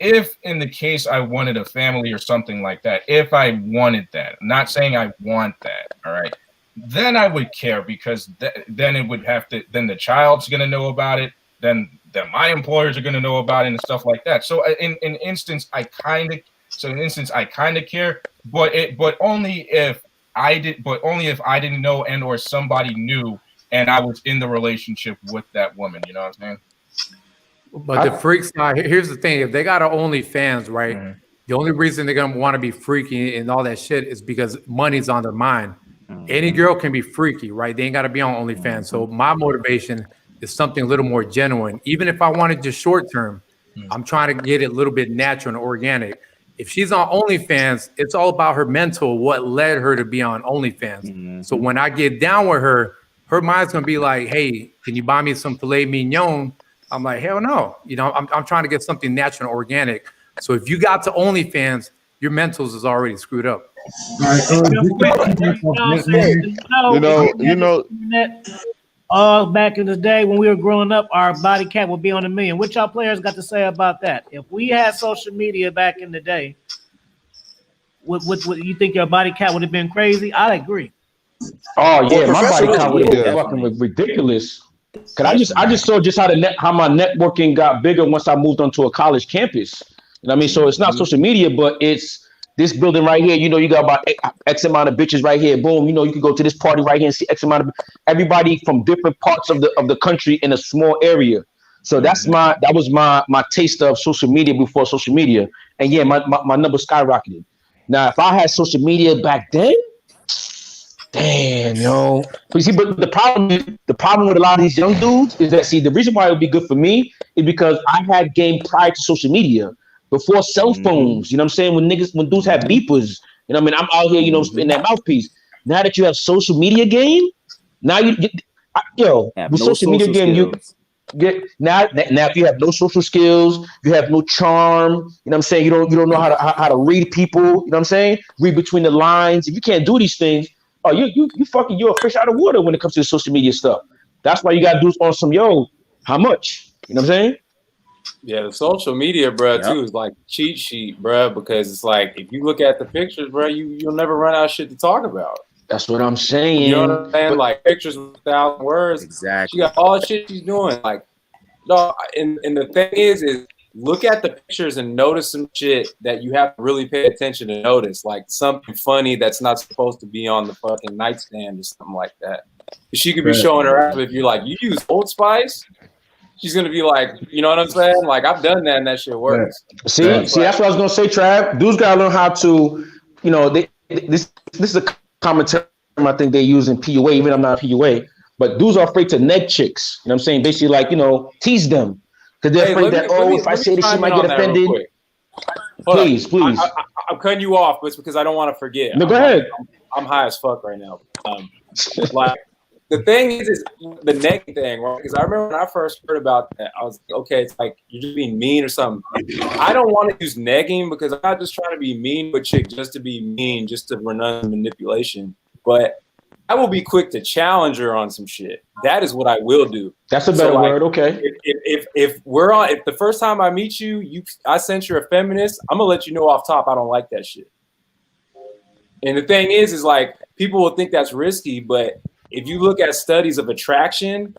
if in the case I wanted a family or something like that, if I wanted that, I'm not saying I want that. All right. Then I would care because then it would have to, then the child's going to know about it. Then my employers are going to know about it and stuff like that. So in instance, I kind of care, but only if I didn't know and or somebody knew and I was in the relationship with that woman. You know what I'm saying? But the freak side, here's the thing: if they got an OnlyFans, right? The only reason they're gonna want to be freaky and all that shit is because money's on their mind. Any girl can be freaky, right? They ain't got to be on OnlyFans. So my motivation is something a little more genuine. Even if I wanted just short term, I'm trying to get it a little bit natural and organic. If she's on OnlyFans, it's all about her mental, what led her to be on OnlyFans. So when I get down with her her mind's gonna be like, hey, can you buy me some filet mignon? I'm like, hell no. You know, I'm trying to get something natural and organic. So if you got to OnlyFans, your mentals is already screwed up. Back in the day when we were growing up, our body count would be on 1 million. What y'all players got to say about that? If we had social media back in the day, what you think your body count would have been crazy? I agree. Oh yeah, my body count would have been fucking ridiculous. Cause I just saw just how my networking got bigger once I moved onto a college campus. You know what I mean? So it's not social media, but it's this building right here. You know, you got about X amount of bitches right here. Boom. You know, you can go to this party right here and see X amount of everybody from different parts of the country in a small area. So that was my taste of social media before social media. And yeah, my number skyrocketed. Now, if I had social media back then, damn, yo. But see, but the problem with a lot of these young dudes is that, see, the reason why it would be good for me is because I had game prior to social media, before cell phones. You know what I'm saying? When dudes had beepers, you know what I mean? I'm out here, you know, in that mouthpiece. Now that you have social media game, now with social media game, you get now if you have no social skills, you have no charm. You know what I'm saying? You don't know how to read people. You know what I'm saying? Read between the lines. If you can't do these things, you're a fish out of water when it comes to the social media stuff. That's why you got dudes on some how much? You know what I'm saying? Yeah, the social media, bro, too, is like cheat sheet, bro, because it's like if you look at the pictures, bro, you'll never run out of shit to talk about. That's what I'm saying. You know what I'm saying? Like pictures with 1,000 words. Exactly. She got all the shit she's doing. Like, no, and the thing is look at the pictures and notice some shit that you have to really pay attention to notice, like something funny that's not supposed to be on the fucking nightstand or something like that. She could be showing her ass if you're like, you use Old Spice? She's gonna be like, you know what I'm saying? Like, I've done that and that shit works. See, that's what I was gonna say, Trav. Dudes gotta learn how to, you know, this is a common term I think they use in PUA, even I'm not a PUA, but dudes are afraid to neg chicks. You know what I'm saying? Basically, like, you know, tease them. Because they're afraid that, if I say this, she might get offended. Please. I'm cutting you off, but it's because I don't want to forget. No, go ahead. I'm high as fuck right now. Like, the thing is the negging thing, right? Because I remember when I first heard about that, I was like, okay, it's like you're just being mean or something. I don't want to use negging because I'm not just trying to be mean with chick just to be mean, just to run on manipulation. But I will be quick to challenge her on some shit. That is what I will do. That's a better word, okay. If the first time I meet you, I sense you're a feminist, I'm gonna let you know off top I don't like that shit. And the thing is like people will think that's risky, but if you look at studies of attraction,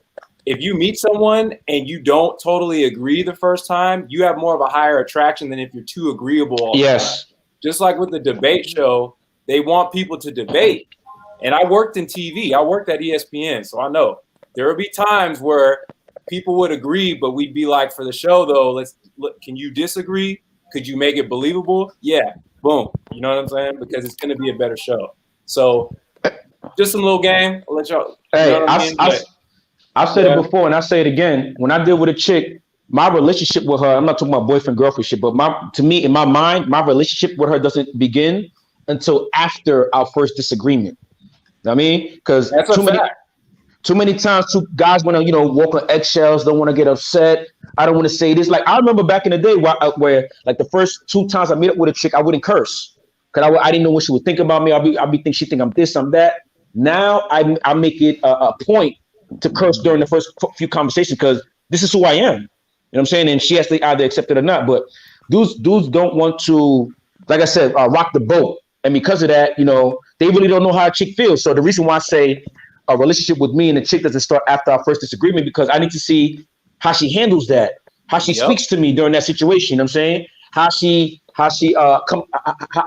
if you meet someone and you don't totally agree the first time, you have more of a higher attraction than if you're too agreeable all the time. Just like with the debate show, they want people to debate. And I worked in TV. I worked at ESPN, so I know there would be times where people would agree, but we'd be like, for the show though, can you disagree? Could you make it believable? Yeah, boom. You know what I'm saying? Because it's going to be a better show. So just some little game. I'll let y'all. Hey, I've said it before and I say it again. When I deal with a chick, my relationship with her, I'm not talking about boyfriend, girlfriend shit, but to me, in my mind, my relationship with her doesn't begin until after our first disagreement. You know what I mean? Because too many times guys want to, walk on eggshells, don't want to get upset. I don't want to say this. Like, I remember back in the day where like the first 2 times I meet up with a chick, I wouldn't curse. Because I didn't know what she would think about me. I'll be thinking she think I'm this, I'm that. Now I make it a point to curse during the first few conversations because this is who I am. You know what I'm saying? And she has to either accept it or not. But dudes don't want to, like I said, rock the boat. And because of that, they really don't know how a chick feels. So the reason why I say a relationship with me and a chick doesn't start after our first disagreement, because I need to see how she handles that, how she speaks to me during that situation. You know what I'm saying?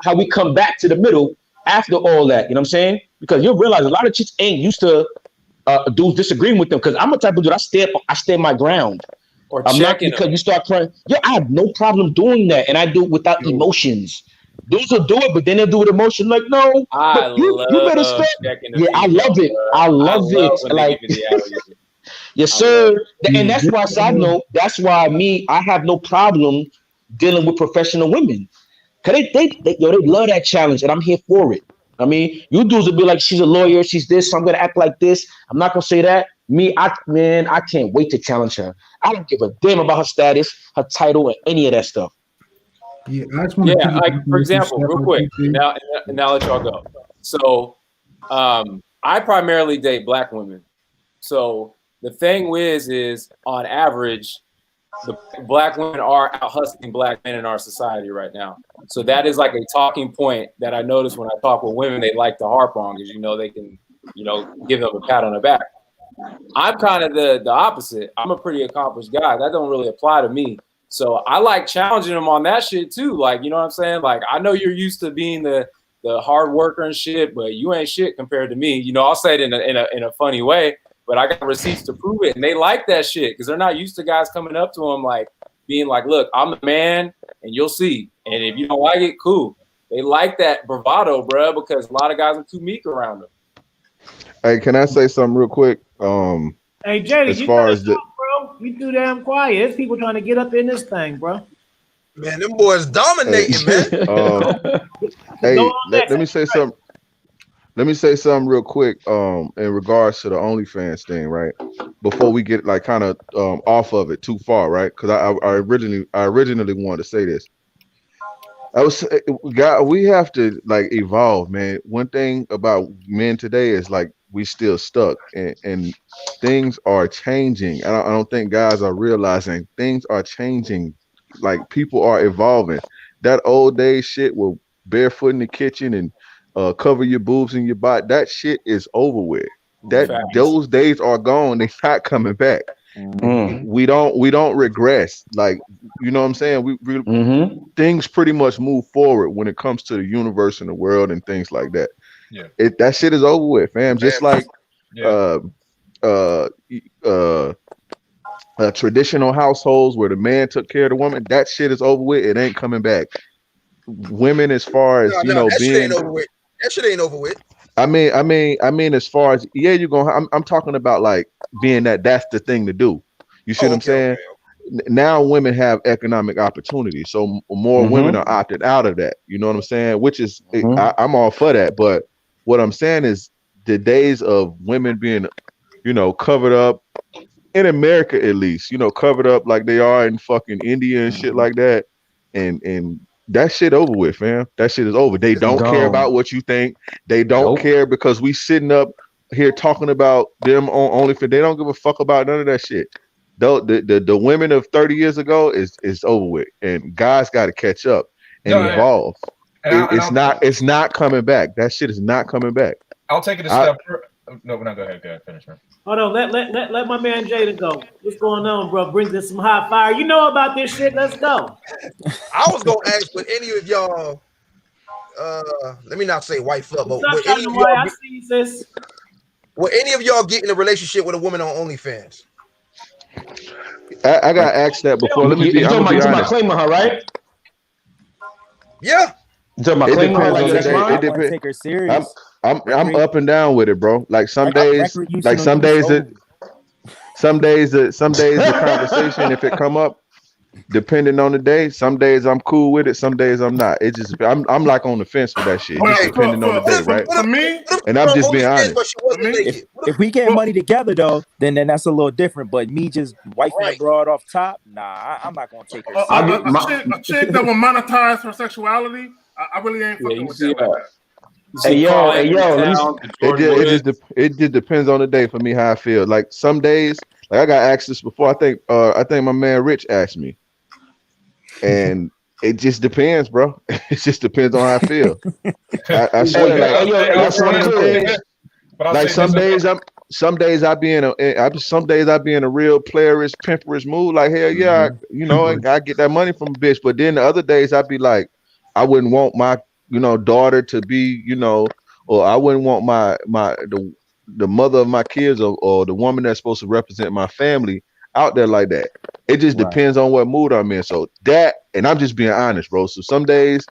How we come back to the middle after all that. You know what I'm saying? Because you'll realize a lot of chicks ain't used to dudes disagreeing with them. Because I'm a type of dude, I stand my ground. Or I'm not because you start crying. Yeah, I have no problem doing that, and I do it without emotions. Dudes will do it, but then they'll do it with emotion. Like, no, you better stop. Yeah, I love it. I love it. Like, yes, sir. And that's why, side note, that's why I have no problem dealing with professional women. Cause they love that challenge, and I'm here for it. I mean, you dudes would be like, she's a lawyer, she's this, so I'm gonna act like this. I'm not gonna say that. Me, I can't wait to challenge her. I don't give a damn about her status, her title, and any of that stuff. Yeah, I just want to like for example, real quick. Now let y'all go. So, I primarily date black women. So the thing is on average, the black women are out hustling black men in our society right now. So that is like a talking point that I notice when I talk with women. They like to harp on because they can give them a pat on the back. I'm kind of the opposite. I'm a pretty accomplished guy. That don't really apply to me. So I like challenging them on that shit too. Like, you know what I'm saying? Like, I know you're used to being the hard worker and shit, but you ain't shit compared to me. I'll say it in a funny way, but I got receipts to prove it. And they like that shit because they're not used to guys coming up to them like being like, look, I'm the man and you'll see. And if you don't like it, cool. They like that bravado, bro, because a lot of guys are too meek around them. Hey, can I say something real quick? Hey, Jada, as far as bro, you too damn quiet. There's people trying to get up in this thing, bro. Man, them boys dominating, man. Hey, let me say something. Let me say something real quick. In regards to the OnlyFans thing, right? Before we get like kind of off of it too far, right? Because I originally wanted to say this. We have to like evolve, man. One thing about men today is like we still stuck, and things are changing. I don't think guys are realizing things are changing. Like people are evolving. That old day shit with barefoot in the kitchen and cover your boobs and your body. That shit is over with. Those days are gone. They're not coming back. We don't regress. Like, you know what I'm saying? We things pretty much move forward when it comes to the universe and the world and things like that. Yeah. That shit is over with, fam. Just like traditional households where the man took care of the woman, that shit is over with. It ain't coming back. Women, as far as that being, shit ain't over with. That shit ain't over with. I mean, as far as you're going. I'm talking about like being that's the thing to do. You see what I'm saying? Okay. Now women have economic opportunity, so more women are opted out of that. You know what I'm saying? Which is I'm all for that. But what I'm saying is the days of women being, covered up in America, at least, covered up like they are in fucking India and shit like that, and that shit over with, fam. That shit is over. They don't care about what you think. They don't care because we sitting up here talking about them on OnlyFans. They don't give a fuck about none of that shit. The women of 30 years ago is over with, and guys got to catch up and evolve. It's not coming back. That shit is not coming back. I'll take it a step. No, go ahead. Finish, man. Hold on, let my man Jada go. What's going on, bro? Brings us some hot fire. You know about this shit. Let's go. I was gonna ask, would any of y'all, let me not say white fuck, but would any of y'all would any of y'all get in a relationship with a woman on OnlyFans? I got asked that before. Let me be honest. You're talking about claiming her, right? Yeah. You're talking about claiming her like that's mine? It depends. Take her serious. I'm up and down with it, bro. Like some days the conversation, if it come up, depending on the day, some days I'm cool with it, some days I'm not. It just I'm like on the fence with that shit. Just depending on the day, right? For me, and I'm just being honest. If we get money together though, then that's a little different. But me just wiping that broad off top, nah, I'm not gonna take her. A chick that will monetize her sexuality, I really ain't fucking with that. Hey yo, it just depends on the day for me how I feel. Like some days, like I got asked this before. I think my man Rich asked me, and it just depends, bro. It just depends on how I feel. I swear, like some days I be in a real playerish, pimperish mood. Like hell yeah, I get that money from a bitch. But then the other days I be like, I wouldn't want my daughter to be, or I wouldn't want the mother of my kids or the woman that's supposed to represent my family out there like that. It just depends on what mood I'm in. So and I'm just being honest, bro. So some days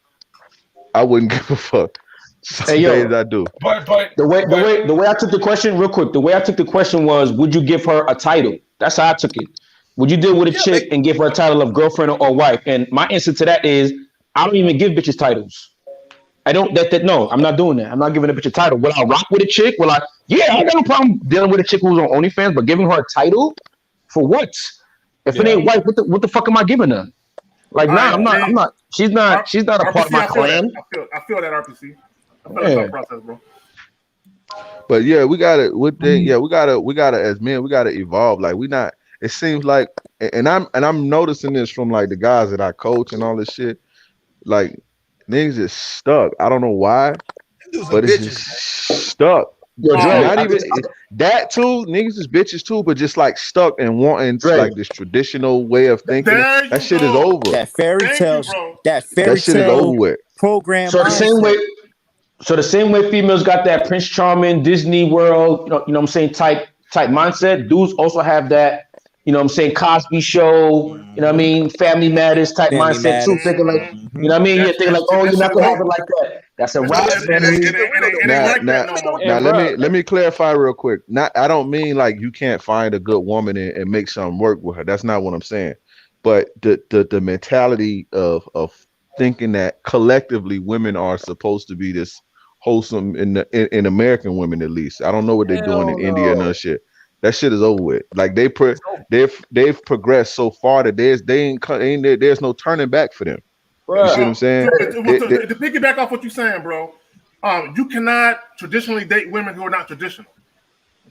I wouldn't give a fuck. Some days I do. But the way I took the question, real quick, the way I took the question was, would you give her a title? That's how I took it. Would you deal with a chick and give her a title of girlfriend or wife? And my answer to that is, I don't even give bitches titles. I don't. No, I'm not doing that. I'm not giving a bitch a title. Will I rock with a chick? Will I? Yeah, I got no problem dealing with a chick who's on OnlyFans, but giving her a title for what? If it ain't white, what the fuck am I giving her? Like, nah, I'm not. She's not a part of my clan. I feel that, RPC. I feel that thought process, bro. But yeah, we gotta as men, we gotta evolve. Like it seems like, and I'm noticing this from like the guys that I coach and all this shit. Like niggas is stuck. I don't know why, but it's just stuck. Not even that too. Niggas is bitches too, but just like stuck and wanting like this traditional way of thinking. That shit is over. That fairy tale. That shit is over with. Program. So the same way females got that Prince Charming, Disney World, you know what I'm saying, type mindset. Dudes also have that, you know what I'm saying, Cosby Show, you know what I mean, Family Matters type mindset too. Thinking like, you know what I mean, you're thinking like, oh, you're not gonna have it like that. That's a wrap. Now let me clarify real quick. I don't mean like you can't find a good woman and make something work with her. That's not what I'm saying. But the mentality of thinking that collectively women are supposed to be this wholesome in American women, at least. I don't know what they're doing in India and that shit. That shit is over with. Like they've progressed so far that there's no turning back for them. You see what I'm saying? To piggyback off what you're saying, bro, you cannot traditionally date women who are not traditional.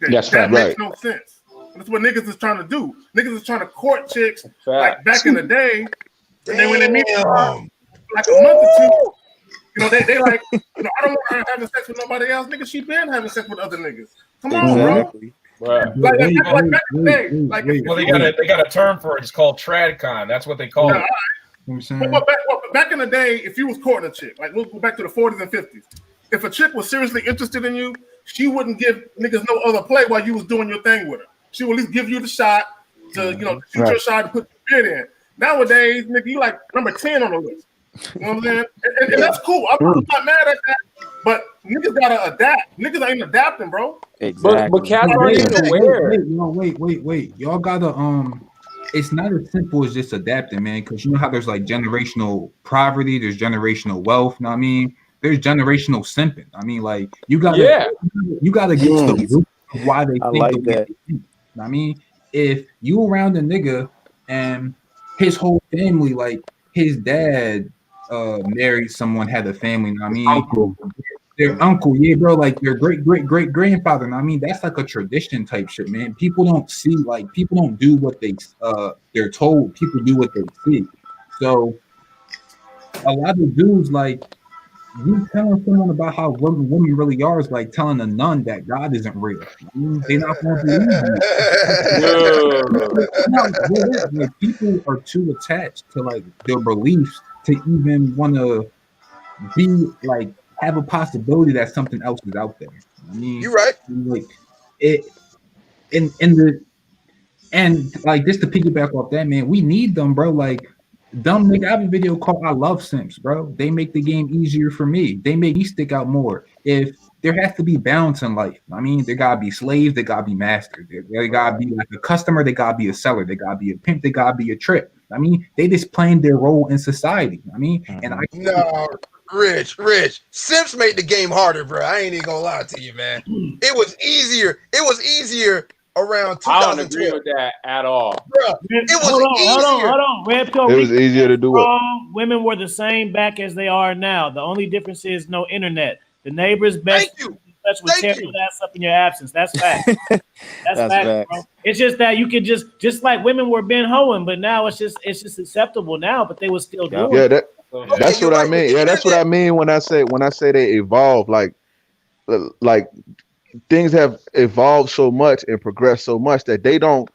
Okay? That makes no sense. That's what niggas is trying to do. Niggas is trying to court chicks like back in the day, and then when they meet like a month or two, you know, they like, you know, I don't want her having sex with nobody else, nigga. She been having sex with other niggas. Come on, bro. Right. Like back in the day, like well, they got a term for it. It's called tradcon. That's what they call it. Back in the day, if you was courting a chick, like we'll go back to the 40s and 50s. If a chick was seriously interested in you, she wouldn't give niggas no other play while you was doing your thing with her. She would at least give you the shot to, you know, shoot your shot and put your bid in. Nowadays, nigga, you like number 10 on the list. You know what I'm saying? And that's cool. I'm not mad at that. But niggas gotta adapt. Niggas ain't adapting, bro. Exactly. But cats aren't even aware. Wait. Y'all gotta it's not as simple as just adapting, man. Because you know how there's like generational poverty, there's generational wealth. You know what I mean? There's generational simping. I mean, like you gotta get to the root of why they think like the way that. they think. You know what I mean, if you around a nigga and his whole family, like his dad married someone, had a family, you know what I mean? Uncle. Their uncle, yeah, bro, like their great grandfather. I mean, that's like a tradition type shit, man. People don't see, like, people don't do what they're told. People do what they see. So a lot of dudes, like, you telling someone about how women really are is like telling a nun that God isn't real. I mean, they're not going to believe you. Like, people are too attached to like their beliefs to even want to be like have a possibility that something else is out there. I mean, you're right. Like it, and like just to piggyback off that, man, we need them, bro. Like dumb nigga, I have a video called "I Love Simps," bro. They make the game easier for me. They make me stick out more. If there has to be balance in life, I mean, there gotta be slaves, they gotta be masters. They gotta be like a customer, they gotta be a seller, they gotta be a pimp, they gotta be a trick. I mean, they just playing their role in society. I mean, and Rich, simps made the game harder, bro. I ain't even gonna lie to you, man. It was easier around 2012. I don't agree with that at all, bro. It was easier. Hold on. It was easier to do it. Women were the same back as they are now. The only difference is no internet. The neighbor's best touch would tear your ass up in your absence. That's fact. That's fact, bro. It's just that you could just like women were been hoeing, but now it's just acceptable now. But they were still doing. Yeah, that's what I mean. Yeah, that's what I mean when I say they evolve. Like things have evolved so much and progressed so much that they don't.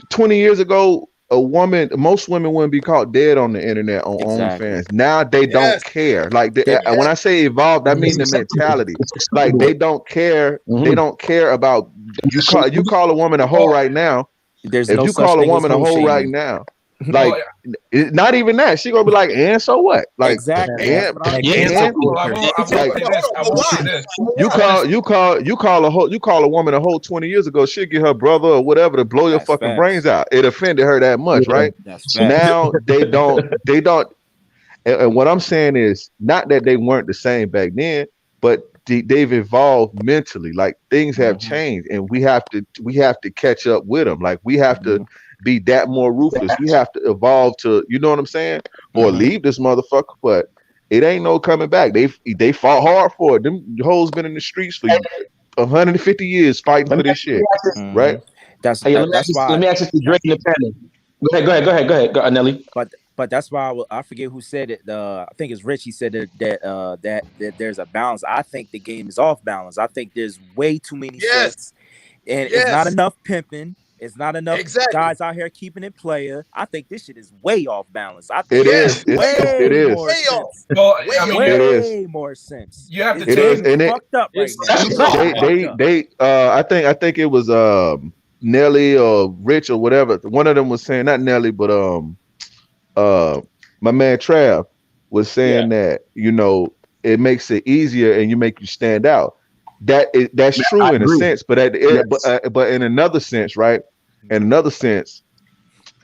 20 years ago, most women wouldn't be caught dead on the internet on OnlyFans. Now they don't care. Like when I say evolved, I mean the mentality. Like they don't care. They don't care about you call a woman a hoe right now. If you call a woman a hoe right now, like not even that, she gonna be like, and so what? Like you call a woman a hoe 20 years ago, she'll get her brother or whatever to blow your fucking brains out. It offended her that much, right? Now they don't. And what I'm saying is not that they weren't the same back then, but they've evolved mentally. Like things have changed, and we have to catch up with them. Like we have to be that more ruthless. We have to evolve to, you know what I'm saying, or leave this motherfucker. But it ain't no coming back. They fought hard for it. Them hoes been in the streets for 150 years fighting for this shit, right? That's Hey, that's why. let me ask this to Drake in the panel. Go ahead, Nelly. But that's why I forget who said it. I think it's Rich. He said that there's a balance. I think the game is off balance. I think there's way too many sets, and it's not enough pimping. It's not enough guys out here keeping it player. I think this shit is way off balance. I think it is. Way it is. more sense. Well, I mean, way more sense. You have to it is, and fucked up right now. They I think it was Nelly or Rich or whatever. One of them was saying, not Nelly, but my man Trav was saying that, you know, it makes it easier and you make you stand out. That's true in a sense, but but in another sense, right? In another sense,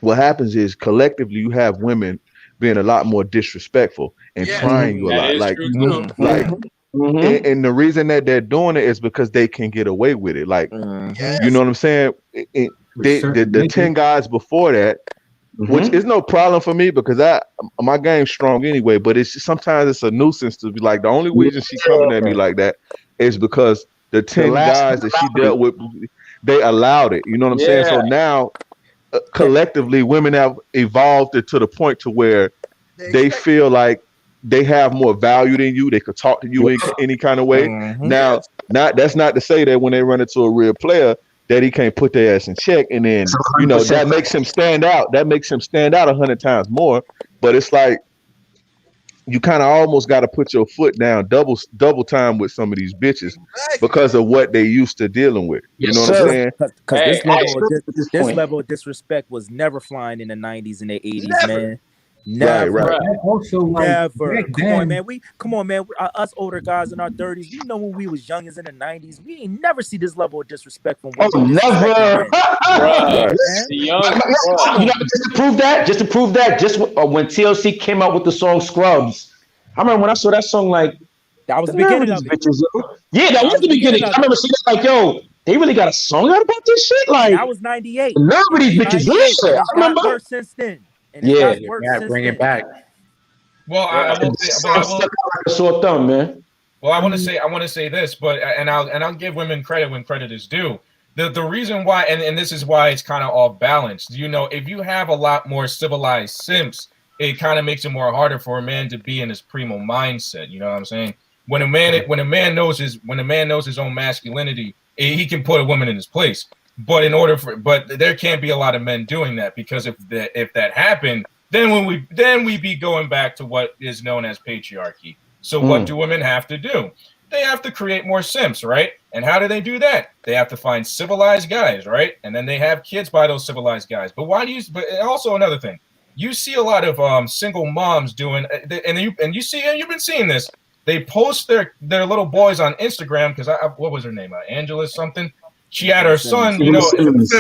what happens is collectively you have women being a lot more disrespectful and trying you a lot. And the reason that they're doing it is because they can get away with it. Like, you know what I'm saying? The 10 guys before that, which is no problem for me because my game's strong anyway, but it's just, sometimes it's a nuisance to be like, the only reason she coming at me like that is because the 10 guys that she dealt with, they allowed it. You know what I'm saying? So now collectively women have evolved it to the point to where they feel like they have more value than you. They could talk to you in any kind of way. Now, that's not to say that when they run into a real player that he can't put their ass in check, and then, you know, that makes him stand out. That makes him stand out 100 times more. But it's like you kind of almost got to put your foot down double time with some of these bitches because of what they used to dealing with. You know what I'm saying? Because this level of disrespect was never flying in the 90s and the 80s, man. Never. Right. Also, never. Come on, man. Us older guys in our 30s, we know when we was young as in the 90s, we ain't never see this level of disrespect from women. Never. Just to prove that, when TLC came out with the song Scrubs, I remember when I saw that song, like, that was the beginning of it. Yeah, that was the beginning. I remember seeing it like, yo, they really got a song out about this shit? Like, that was 98. None of these bitches do shit. I remember. Since then. And bring it back. Well, I will say, sore thumb, man. Well, I want to say this, but I'll give women credit when credit is due. The reason why, and this is why it's kind of off balance. You know, if you have a lot more civilized simps, it kind of makes it more harder for a man to be in his primo mindset. You know what I'm saying? When a man knows his own masculinity, he can put a woman in his place. But there can't be a lot of men doing that, because if that happened, then we be going back to what is known as patriarchy. So what do women have to do? They have to create more simps, right? And how do they do that? They have to find civilized guys, right? And then they have kids by those civilized guys. But but also another thing, you see a lot of single moms doing, and you've been seeing this. They post their little boys on Instagram because what was her name? Angela something. She had her son, you know. Simmons.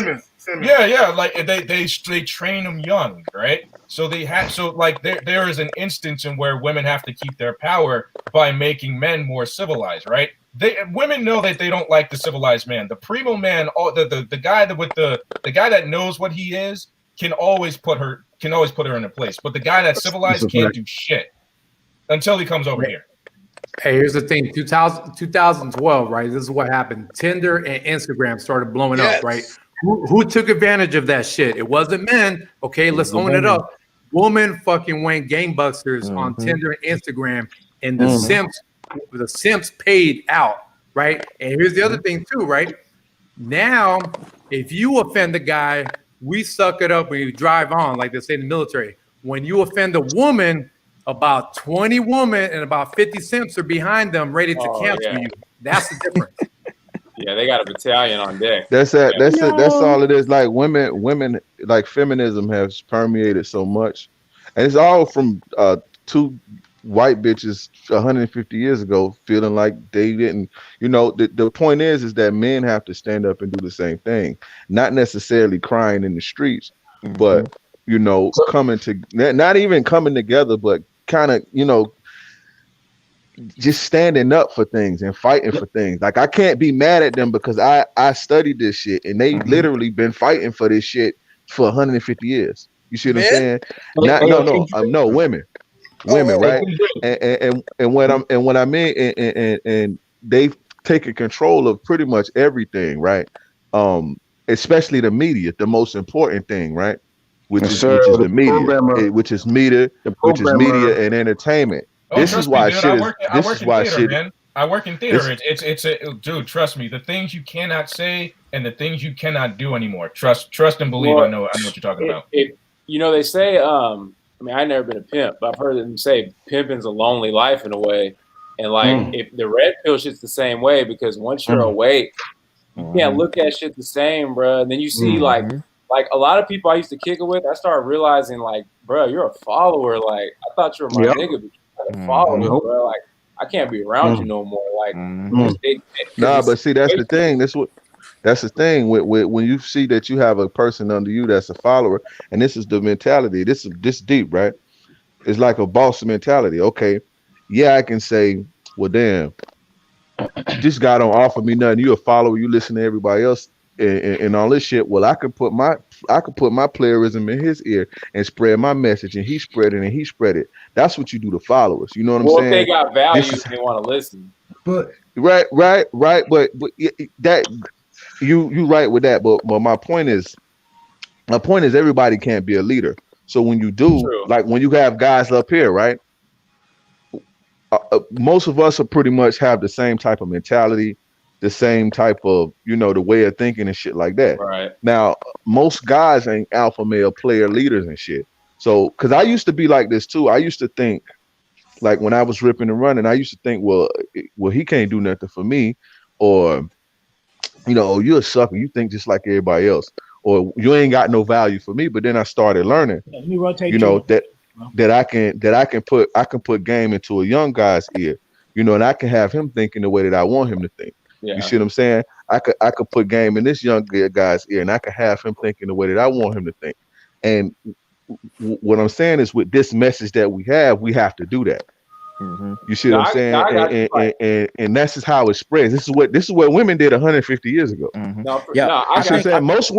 Yeah, like they train them young, right? So there is an instance in where women have to keep their power by making men more civilized, right? Women know that they don't like the civilized man. The primo man, the guy that knows what he is can always put her in a place. But the guy that's civilized can't do shit until he comes over here. Hey, here's the thing. 2012, right? This is what happened. Tinder and Instagram started blowing up, right? Who took advantage of that shit? It wasn't men. Okay, let's own it up. Women fucking went gangbusters on Tinder and Instagram, and the simps paid out, right? And here's the other thing too, right? Now, if you offend a guy, we suck it up when you drive on, like they say in the military. When you offend a woman, about 20 women and about 50 simps are behind them ready to cancel you. That's the difference. Yeah, they got a battalion on deck. That's it. That's all it is. Like women, like feminism has permeated so much, and it's all from two white bitches 150 years ago feeling like they didn't. You know, the point is that men have to stand up and do the same thing, not necessarily crying in the streets, but you know, not even coming together, but kind of, you know, just standing up for things and fighting for things. Like I can't be mad at them because I studied this shit and they literally been fighting for this shit for 150 years. You see what I'm saying? Not no women, right? And what I mean and they've taken control of pretty much everything, right? Especially the media, the most important thing, right? Which is the media, which is media and entertainment. Oh, This is why shit is. This is why shit. Man. I work in theater. It's a dude. Trust me. The things you cannot say and the things you cannot do anymore. Trust and believe. Well, I know what you're talking about. You know, they say. I mean, I've never been a pimp, but I've heard them say pimping's a lonely life in a way. And like, if the red pill shit's the same way, because once you're awake, you can't look at shit the same, bro. And then you see like a lot of people I used to kick it with. I started realizing like, bro, you're a follower. Like I thought you were my nigga, but you're a follower, bro. Like I can't be around you no more. Like, but see, that's the thing. That's the thing when you see that you have a person under you that's a follower, and this is the mentality. This deep, right? It's like a boss mentality. Okay, yeah, I can say, well, damn, this guy don't offer me nothing. You a follower. You listen to everybody else and all this shit. Well, I could put my playerism in his ear and spread my message, and he spread it and he spread it. That's what you do to followers. You know what I'm saying? Well, if they got value, they want to listen. But right. But that you right with that. But my point is everybody can't be a leader. So when you do, like when you have guys up here, right? Most of us are pretty much have the same type of mentality, the same type of, you know, the way of thinking and shit like that. Right. Now, most guys ain't alpha male player leaders and shit. So, because I used to be like this too. I used to think, like when I was ripping and running, I used to think, well, he can't do nothing for me, or, you know, you're a sucker. You think just like everybody else, or you ain't got no value for me. But then I started learning, you know, that I can put game into a young guy's ear, you know, and I can have him thinking the way that I want him to think. Yeah. You see what I'm saying? I could put game in this young guy's ear, and I could have him thinking the way that I want him to think. And what I'm saying is, with this message that we have to do that. You see what I'm saying? And that's just how it spreads. This is what women did 150 years ago. Most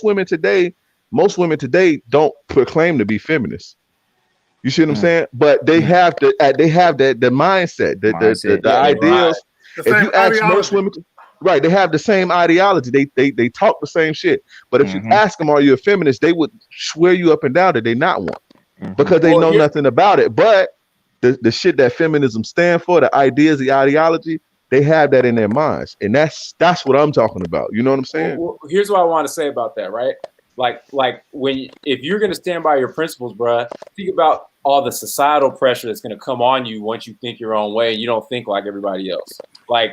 women today don't proclaim to be feminists. You see what I'm saying? But they have the mindset, the ideals. If you ask most women, right, they have the same ideology. They talk the same shit. But if you ask them, are you a feminist? They would swear you up and down that they not one, because they know nothing about it. But the shit that feminism stand for, the ideas, the ideology, they have that in their minds, and that's what I'm talking about. You know what I'm saying? Well, here's what I want to say about that, right? Like if you're gonna stand by your principles, bruh, think about all the societal pressure that's gonna come on you once you think your own way and you don't think like everybody else. Like,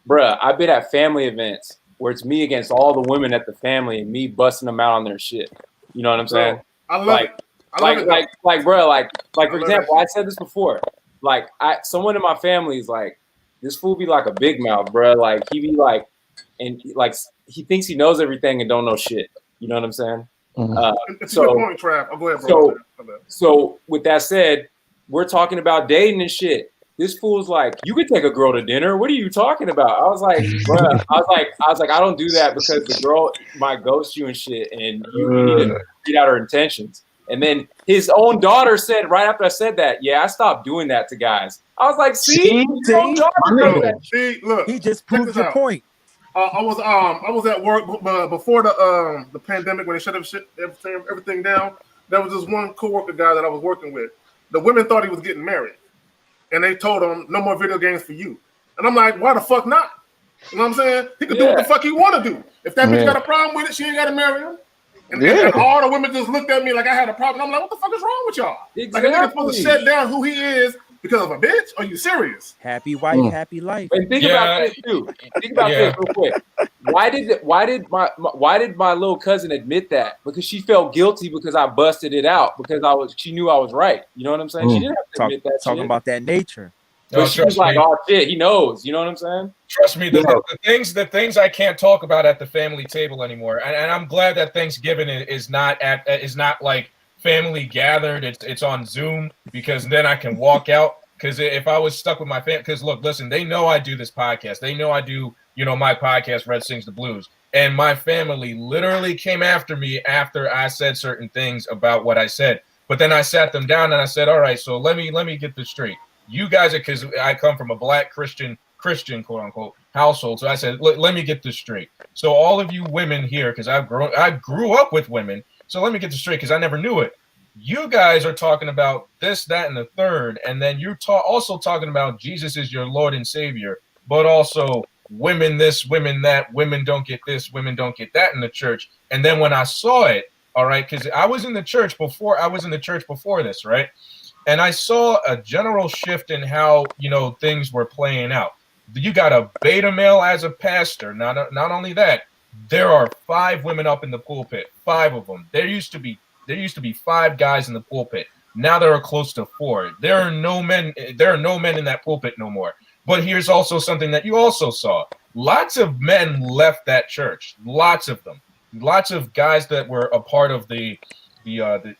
bruh, I've been at family events where it's me against all the women at the family and me busting them out on their shit. You know what I'm saying? I love it. Bruh, for example, I said this before. Like, someone in my family is like, this fool be like a big mouth, bruh. Like, he be like, and like he thinks he knows everything and don't know shit. You know what I'm saying? It's a good point, Trav. I'll go ahead, bro. So with that said, we're talking about dating and shit. This fool's like, you could take a girl to dinner. What are you talking about? I was like, bruh, I was like, I don't do that because the girl might ghost you and shit, and you need to read out her intentions. And then his own daughter said right after I said that, yeah, I stopped doing that to guys. I was like, see, look, he just proved your point. I was at work before the pandemic when they shut everything down. There was this one coworker guy that I was working with. The women thought he was getting married, and they told him no more video games for you. And I'm like, why the fuck not? You know what I'm saying? He could do what the fuck he want to do. If that bitch got a problem with it, she ain't got to marry him. And all the women just looked at me like I had a problem. I'm like, what the fuck is wrong with y'all? Exactly. Like, a nigga supposed to shut down who he is because of a bitch? Are you serious? Happy wife, happy life. And think about this too. Think about this real quick. Why did my little cousin admit that? Because she felt guilty because I busted it out because she knew I was right. You know what I'm saying? She didn't have to admit that. Talking about that nature. But she was like, oh shit, he knows. You know what I'm saying? Trust me, the things I can't talk about at the family table anymore. And I'm glad that Thanksgiving is not like family gathered, it's on Zoom, because then I can walk out. Because if I was stuck with my family, because look, listen, they know I do this podcast. They know I do, my podcast, Red Sings the Blues. And my family literally came after me after I said certain things about what I said. But then I sat them down and I said, all right, so let me get this straight. You guys are, because I come from a black Christian, quote unquote, household. So I said, let me get this straight. So all of you women here, because I grew up with women. So let me get this straight, because I never knew it. You guys are talking about this, that, and the third, and then you're also talking about Jesus is your Lord and Savior, but also women this, women that, women don't get this, women don't get that in the church. And then when I saw it, all right, because I was in the church before this, right? And I saw a general shift in how, things were playing out. You got a beta male as a pastor. Not only that, there are 5 women up in the pulpit, 5 of them. There used to be 5 guys in the pulpit. Now there are close to 4. There are no men in that pulpit no more. But here's also something that you also saw. Lots of men left that church. Lots of them. Lots of guys that were a part of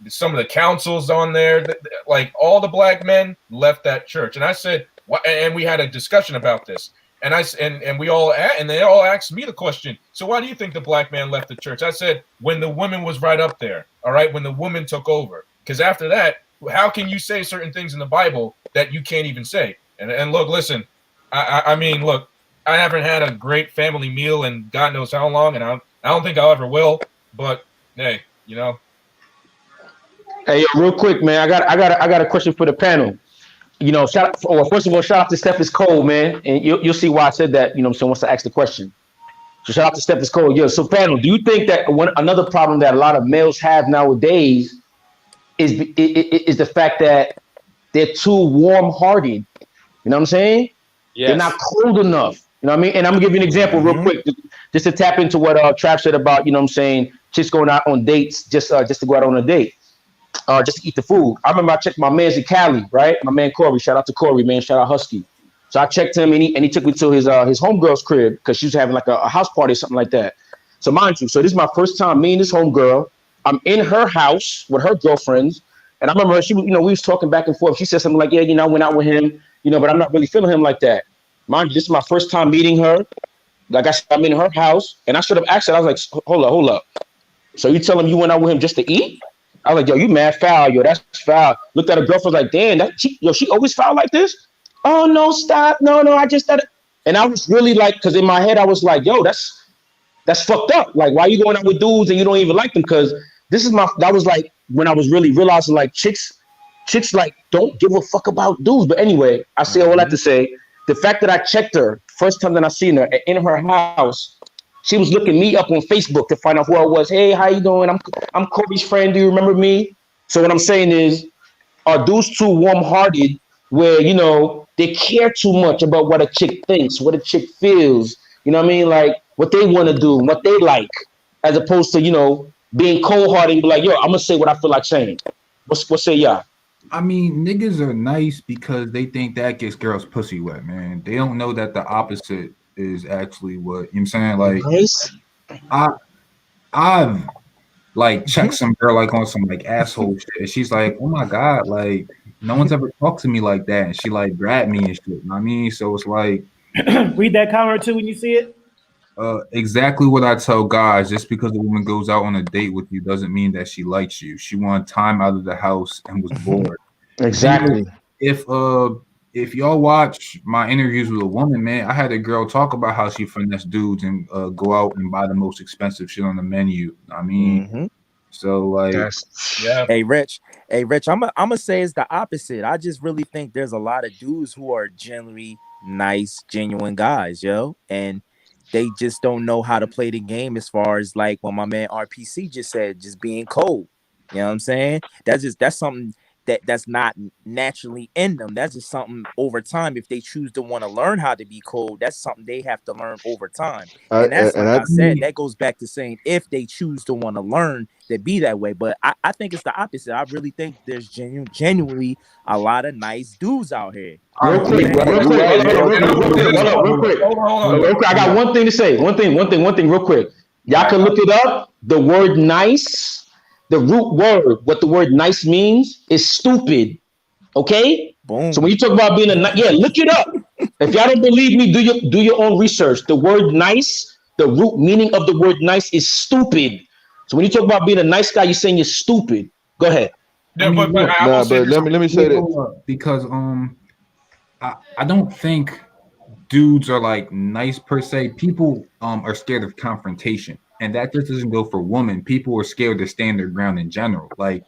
some of the councils on there. Like all the black men left that church. And I said, and we had a discussion about this. And they all asked me the question. So why do you think the black man left the church? I said, when the woman was right up there. All right, when the woman took over. Because after that, how can you say certain things in the Bible that you can't even say? And look, listen, I mean, look, I haven't had a great family meal in God knows how long, and I don't think I'll ever will. But hey, Hey, real quick, man, I got a question for the panel. First of all, shout out to Steph is cold, man, and you'll see why I said that. So once I ask the question, so shout out to Steph is cold. Yeah. So panel, do you think that another problem that a lot of males have nowadays is the fact that they're too warm-hearted? You know what I'm saying? Yes. They're not cold enough. You know what I mean? And I'm gonna give you an example real quick, just to tap into what Trav said about, chicks going out on dates just to go out on a date. Just to eat the food. I remember I checked my man's in Cali, right? My man Corey. Shout out to Corey, man. Shout out Husky. So I checked him, and he took me to his homegirl's crib because she was having like a house party or something like that. So mind you, this is my first time meeting this homegirl. I'm in her house with her girlfriends, and I remember she, we was talking back and forth. She said something like, "Yeah, I went out with him, but I'm not really feeling him like that." Mind you, this is my first time meeting her. Like I said, I'm in her house, and I should have asked her. I was like, "Hold up. So you telling me you went out with him just to eat?" I was like, "Yo, you mad foul, yo, that's foul." Looked at her girlfriend like, "Damn, she always foul like this?" "Oh, no, stop. No, I just thought." And I was really like, because in my head, I was like, "Yo, that's fucked up. Like, why you going out with dudes and you don't even like them?" Because that was like when I was really realizing like chicks like don't give a fuck about dudes. But anyway, I say all that to say, the fact that I checked her, first time that I seen her in her house, she was looking me up on Facebook to find out who I was. "Hey, how you doing? I'm Corey's friend. Do you remember me?" So what I'm saying is, are dudes too warm-hearted where, they care too much about what a chick thinks, what a chick feels, you know what I mean? Like what they want to do, what they like, as opposed to, being cold-hearted and be like, "Yo, I'm going to say what I feel like saying." What say y'all? I mean, niggas are nice because they think that gets girls' pussy wet, man. They don't know that the opposite is actually what, you know what I'm saying? Like, nice. I've like checked some girl like on some like asshole shit. And she's like, "Oh my God, like no one's ever talked to me like that." And she like grabbed me and shit. You know what I mean? So it's like read that comment too when you see it. Exactly what I tell guys. Just because a woman goes out on a date with you doesn't mean that she likes you. She wanted time out of the house and was bored. Exactly. If y'all watch my interviews with a woman, man, I had a girl talk about how she finesse dudes and go out and buy the most expensive shit on the menu. I mean, so like, yeah. Hey, Rich, I'm gonna say it's the opposite. I just really think there's a lot of dudes who are genuinely nice, genuine guys, yo, and they just don't know how to play the game. As far as like what my man RPC just said, just being cold. You know what I'm saying? That's something that's not naturally in them. That's just something over time. If they choose to want to learn how to be cold, that's something they have to learn over time. And that's like I said, that goes back to saying if they choose to want to learn to be that way. But I think it's the opposite. I really think there's genuinely a lot of nice dudes out here. Real quick. I got one thing to say. One thing real quick. Y'all can look it up. The word nice the root word, what the word nice means, is stupid. Okay? Boom. So when you talk about being look it up. If y'all don't believe me, do your own research. The word nice, the root meaning of the word nice is stupid. So when you talk about being a nice guy, you're saying you're stupid. Go ahead. Yeah, but I will say this. let me say that because I don't think dudes are like nice per se. People are scared of confrontation, and that just doesn't go for women. People are scared to stand their ground in general. Like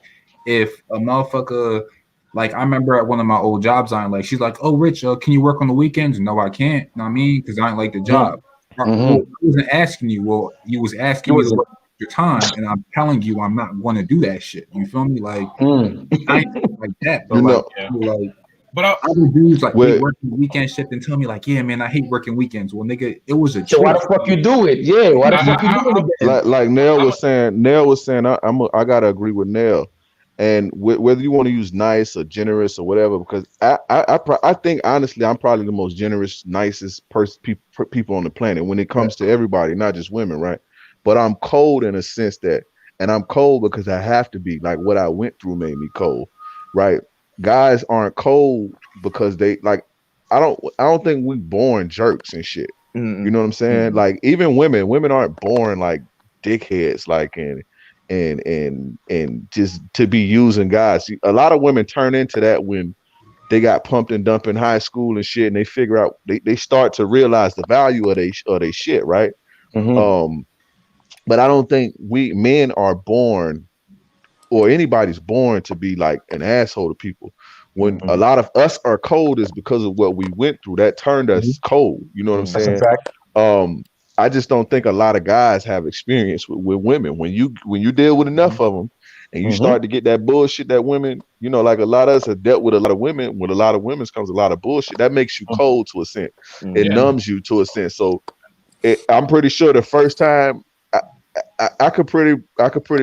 if a motherfucker, like I remember at one of my old jobs, she's like, "Oh, Rich, can you work on the weekends?" No, I can't. You know what I mean? Because I ain't like the job. Well, I wasn't asking you. Well, you was asking me to work your time, and I'm telling you I'm not going to do that shit. You feel me? Like I ain't like that, but but other dudes like they work the weekend shift and tell me like, yeah, man, I hate working weekends. Well, nigga, it was a choice. So why the fuck you do it? Yeah, why the fuck you do it? Like Nell was saying, I gotta agree with Nell. And whether you want to use nice or generous or whatever, because I think honestly I'm probably the most generous, nicest people on the planet when it comes to everybody, not just women, right? But I'm cold in a sense that, and I'm cold because I have to be. Like what I went through made me cold, right? Guys aren't cold because they like. I don't think we born jerks and shit. You know what I'm saying? Like even women aren't born like dickheads, like and just to be using guys. A lot of women turn into that when they got pumped and dumped in high school and shit, and they figure out they start to realize the value of they shit, right? But I don't think we men are born or anybody's born to be like an asshole to people. When a lot of us are cold is because of what we went through. That turned us cold. You know what I'm saying? I just don't think a lot of guys have experience with women. When you deal with enough of them and you start to get that bullshit that women, you know, like a lot of us have dealt with a lot of women. With a lot of women comes a lot of bullshit. That makes you cold to a sense. It numbs you to a sense. So I'm pretty sure the first time I could pretty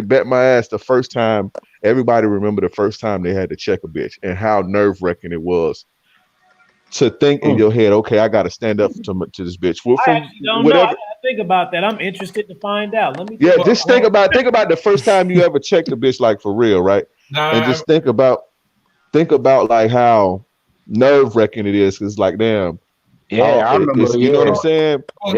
bet my ass the first time everybody remember the first time they had to check a bitch and how nerve-wracking it was to think in your head, okay, I got to stand up to this bitch. Well, I actually don't know. I gotta think about that. I'm interested to find out. Let me. Just think about the first time you ever checked a bitch, like for real, right? And just think about like how nerve-wracking it is. Cause like, damn. Yeah, I remember. You know what I'm saying? Well,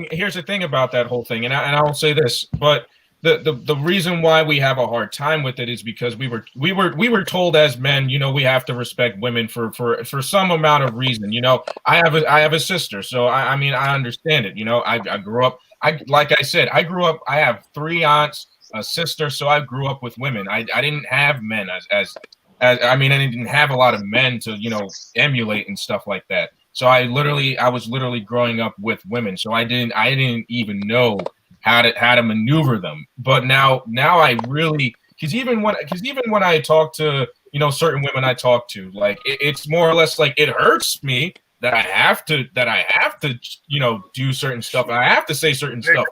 here's the thing about that whole thing, and I'll say this, but the reason why we have a hard time with it is because we were told as men, you know, we have to respect women for some amount of reason. You know, I have a sister, so I mean I understand it. You know, I grew up. Like I said, I grew up. I have 3 aunts, a sister, so I grew up with women. I didn't have men as I mean I didn't have a lot of men to, you know, emulate and stuff like that. So I was literally growing up with women. So I didn't even know how to maneuver them. But now I really, because even when I talk to, you know, certain women I talk to, like it's more or less like it hurts me that I have to, you know, do certain stuff. I have to say certain stuff.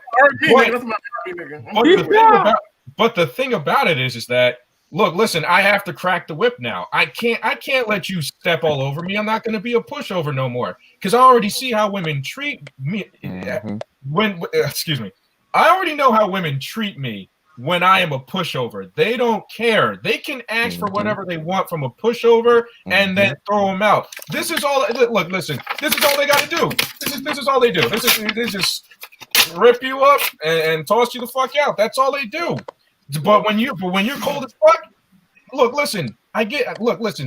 But the thing about it is that, look, listen, I have to crack the whip now. I can't let you step all over me. I'm not going to be a pushover no more, because I already see how women treat me. Excuse me. I already know how women treat me when I am a pushover. They don't care. They can ask for whatever they want from a pushover and then throw them out. This is all. Look, listen. This is all they got to do. This is all they do. They just rip you up and toss you the fuck out. That's all they do. But when you're cold as fuck, look, listen. I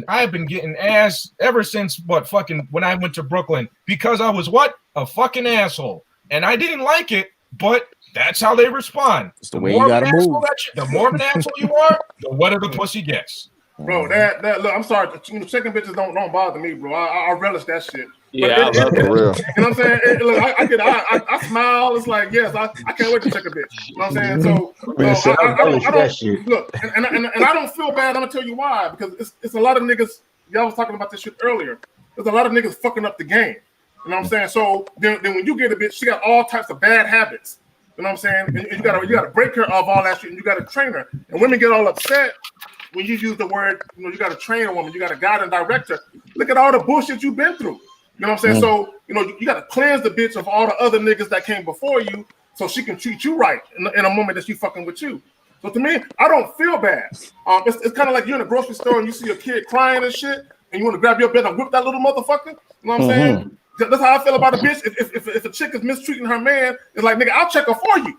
have been getting ass ever since when I went to Brooklyn, because I was a fucking asshole, and I didn't like it, but that's how they respond. It's the way you gotta move. The more of an asshole you are, the wetter the pussy gets. Bro, that look, I'm sorry, you know, checking bitches don't bother me, bro. I relish that shit. Yeah, I love it. You know what I'm saying? Look, I smile. It's like, yes, I can't wait to check a bitch. You know what I'm saying? So look, and I don't feel bad. I'm gonna tell you why, because it's a lot of niggas. Y'all was talking about this shit earlier. There's a lot of niggas fucking up the game. You know what I'm saying? So then when you get a bitch, she got all types of bad habits. You know what I'm saying? And you gotta break her of all that shit, and you gotta train her. And women get all upset when you use the word, you know, you gotta train a woman, you gotta guide and direct her. Look at all the bullshit you've been through. You know what I'm saying? So, you know, you gotta cleanse the bitch of all the other niggas that came before you, so she can treat you right in a moment that she fucking with you. So to me, I don't feel bad. It's kind of like you're in a grocery store and you see a kid crying and shit, and you want to grab your bed and whip that little motherfucker. You know what I'm saying? That's how I feel about a bitch. If a chick is mistreating her man, it's like, nigga, I'll check her for you.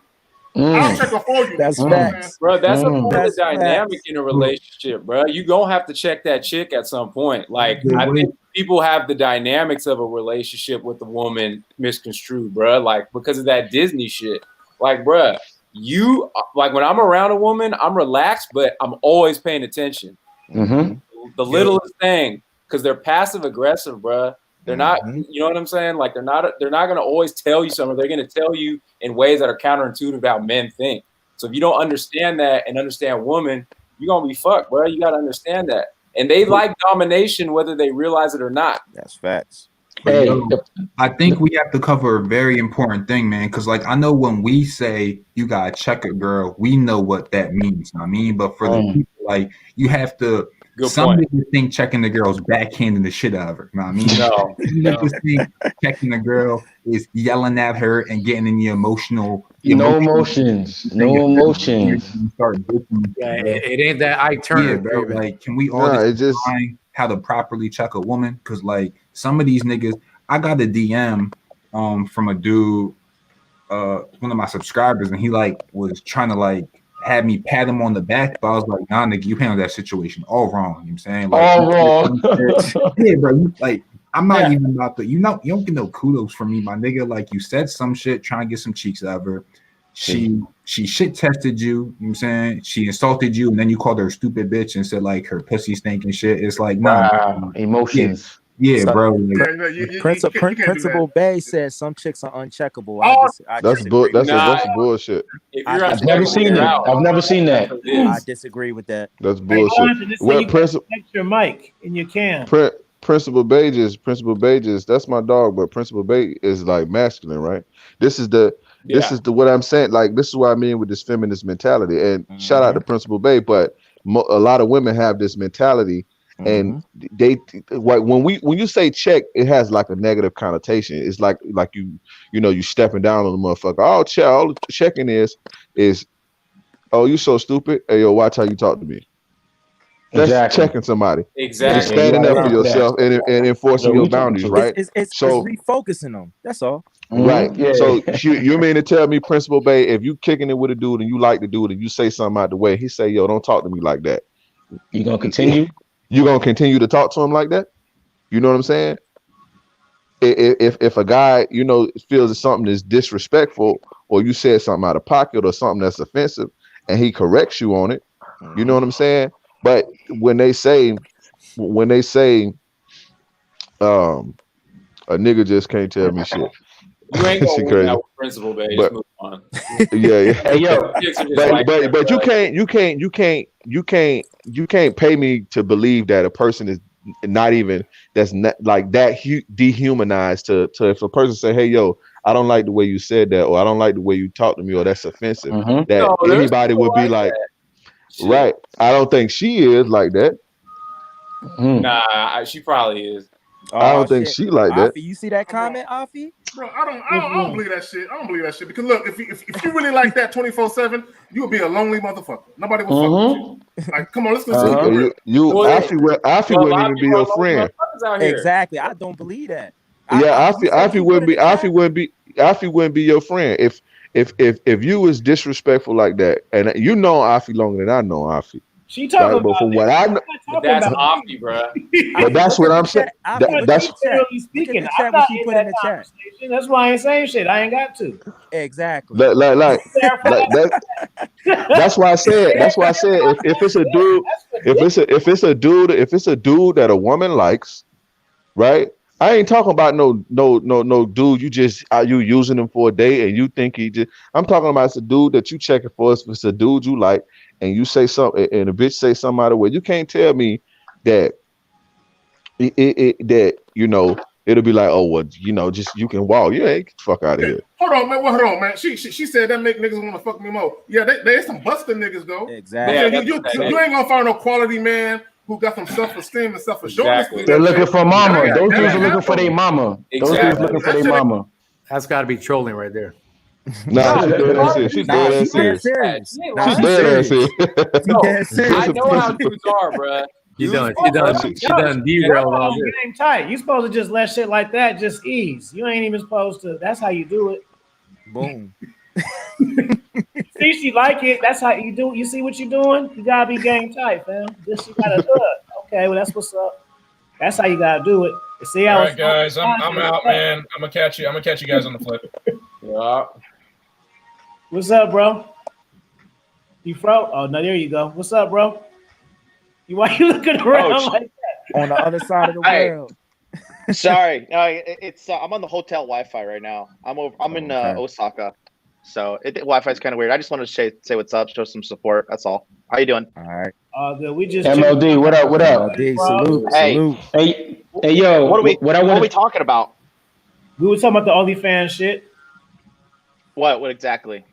I'll check her for you. That's facts, bro. That's a part of the That's dynamic facts. in a relationship, bro. You gonna have to check that chick at some point. Like I think people have the dynamics of a relationship with a woman misconstrued, bro. Like because of that Disney shit. Like, bro, you like when I'm around a woman, I'm relaxed, but I'm always paying attention. The littlest thing, because they're passive aggressive, bro. They're not, you know what I'm saying? Like they're not gonna always tell you something. They're gonna tell you in ways that are counterintuitive how men think. So if you don't understand that and understand women, you're gonna be fucked, bro. You gotta understand that. And they like domination whether they realize it or not. That's facts. Hey, I think we have to cover a very important thing, man. Because like I know when we say you gotta check a girl, we know what that means. I mean, but for the people, like you have to. Some niggas think checking the girl's backhanding the shit out of her. You know what I mean? No. Niggas think checking the girl is yelling at her and getting in the emotional. No emotions. Start it ain't that I turn it, bro. Like, can we all just define how to properly check a woman? Because like some of these niggas, I got a DM from a dude, one of my subscribers, and he like was trying to like had me pat him on the back, but I was like, nah, nigga, you handled that situation all wrong. You know what I'm saying? Like, all wrong. Yeah, bro. Like, I'm not even about to, you don't get no kudos from me, my nigga. Like, you said some shit, trying to get some cheeks out of her. She shit tested you, you know what I'm saying? She insulted you, and then you called her a stupid bitch and said, like, her pussy stinking shit. It's like, nah. Emotions. Yeah, so, bro. Principal Bay says some chicks are uncheckable. That's bullshit. I've never seen that. I've never seen that. I disagree with that. That's bullshit. What your mic and you can. Principal Bages, that's my dog, but Principal Bay is like masculine, right? This is the what I'm saying. Like, this is what I mean with this feminist mentality. And shout out to Principal Bay, but a lot of women have this mentality. And they when you say check, it has like a negative connotation. It's like you stepping down on the motherfucker. All checking is oh, you so stupid. Hey, yo, watch how you talk to me. That's checking somebody. Exactly. Just standing up for yourself and enforcing your boundaries, right? It's refocusing them. That's all. Right. Yeah. So you mean to tell me, Principal Bay, if you kicking it with a dude and you like the dude and you say something out the way, he say, yo, don't talk to me like that. You gonna continue? You gonna continue to talk to him like that? You know what I'm saying? If a guy, feels that something is disrespectful, or you said something out of pocket or something that's offensive, and he corrects you on it, you know what I'm saying? But when they say, a nigga just can't tell me shit. You ain't gonna win that with Principal Bay. Just move on. Yeah. Hey, yo, but you can't pay me to believe that a person is that's not like that dehumanized to if a person say, hey, yo, I don't like the way you said that, or I don't like the way you talk to me, or that's offensive, that anybody would be like, right. I don't think she is like that. Nah, she probably is. I don't think she like that. Afi, you see that comment, Afi? Bro, I don't believe that shit. I don't believe that shit because look, if you really like that 24/7, you would be a lonely motherfucker. Nobody would fuck with you. Like, come on, let's go. Afi wouldn't even be your friend. Exactly. I don't believe that. Afi wouldn't be your friend if you was disrespectful like that, and you know Afi longer than I know Afi. She talking about from what I know, that's Afi, bro. But that's what I'm saying. That's literally speaking. I'm not in that conversation. That's why I ain't saying shit. I ain't got to. Exactly. Like that's why I said. That's why I said if it's a dude, if it's a dude that a woman likes, right? I ain't talking about no dude. You using him for a day and you think he just. I'm talking about it's a dude that you checking for. If it's a dude you like and you say something and a bitch say something out of the way, you can't tell me that it'll be like, oh well, just you can walk. Yeah, get the fuck out of here. Hold on, man. She said that make niggas want to fuck me more. Yeah, there's some busted niggas though. Exactly. You ain't gonna find no quality man who got some self-esteem and self-assurance. Exactly. They're looking for mama. Those dudes are looking for their mama. Exactly. Those dudes looking for their mama. That's got to be trolling right there. Nah, she's dead ass serious. She's dead ass She dead serious. serious. You ain't Nah, lying. She's she dead ass serious. serious. She dead serious. I know how dudes are, bro. She done derailed all this. Game tight. You supposed to just let shit like that just ease. You ain't even supposed to. That's how you do it. Boom. See, she like it. That's how you do. You see what you doing? You gotta be game tight, fam. This you gotta do it. Okay, well that's what's up. That's how you gotta do it. You see how All it's right, guys, I'm out, man. I'm gonna catch you guys on the flip. Yeah. What's up, bro? You fro? Oh no, there you go. What's up, bro? Why you looking around like that? On the other side of the world. Sorry, no, it's I'm on the hotel Wi-Fi right now. I'm in Osaka, so Wi-Fi is kind of weird. I just wanted to say what's up, show some support. That's all. How you doing? All right. Good. We just MLD, what up? What up? MLD, salute, Hey. salute. Hey, yo, What are we talking about? We were talking about the OnlyFans shit. What exactly?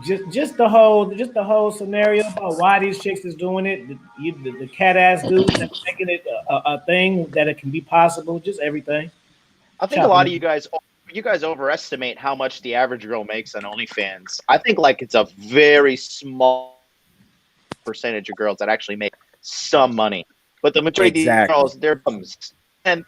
Just the whole scenario about why these chicks is doing it. The cat ass dudes that's making it a thing that it can be possible. Just everything. I think a lot of you guys overestimate how much the average girl makes on OnlyFans. I think like it's a very small percentage of girls that actually make some money, but the majority of these girls, they're bums and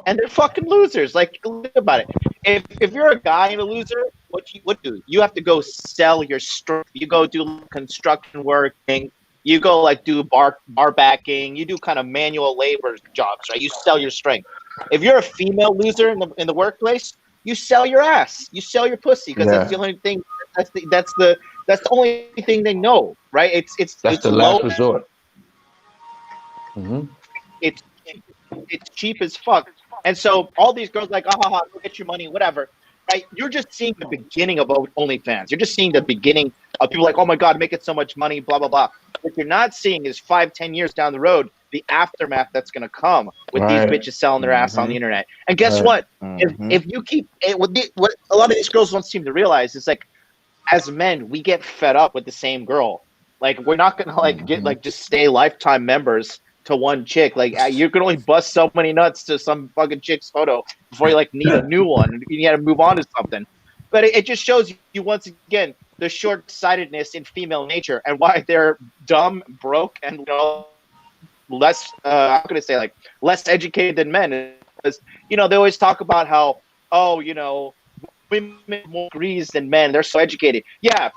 they're fucking losers. Like, think about it. If you're a guy and a loser, what do you have to go sell your strength? You go do construction working. You go like do bar backing. You do kind of manual labor jobs, right? You sell your strength. If you're a female loser in the workplace, you sell your ass. You sell your pussy because that's the only thing. That's the only thing they know, right? It's the last resort. Mm-hmm. It's cheap as fuck. And so all these girls like, go get your money, whatever. Right? You're just seeing the beginning of OnlyFans. You're just seeing the beginning of people like, oh my God, making so much money, blah, blah, blah. What you're not seeing is 5-10 years down the road, the aftermath that's going to come with these bitches selling their ass on the internet. And guess what? If you keep what a lot of these girls don't seem to realize is like, as men, we get fed up with the same girl. Like, we're not going to get just stay lifetime members to one chick. Like, you can only bust so many nuts to some fucking chick's photo before you need a new one. You got to move on to something. But it just shows you once again the short-sightedness in female nature and why they're dumb, broke, and less. I'm gonna say less educated than men. Because they always talk about how women have more degrees than men. They're so educated. Yeah,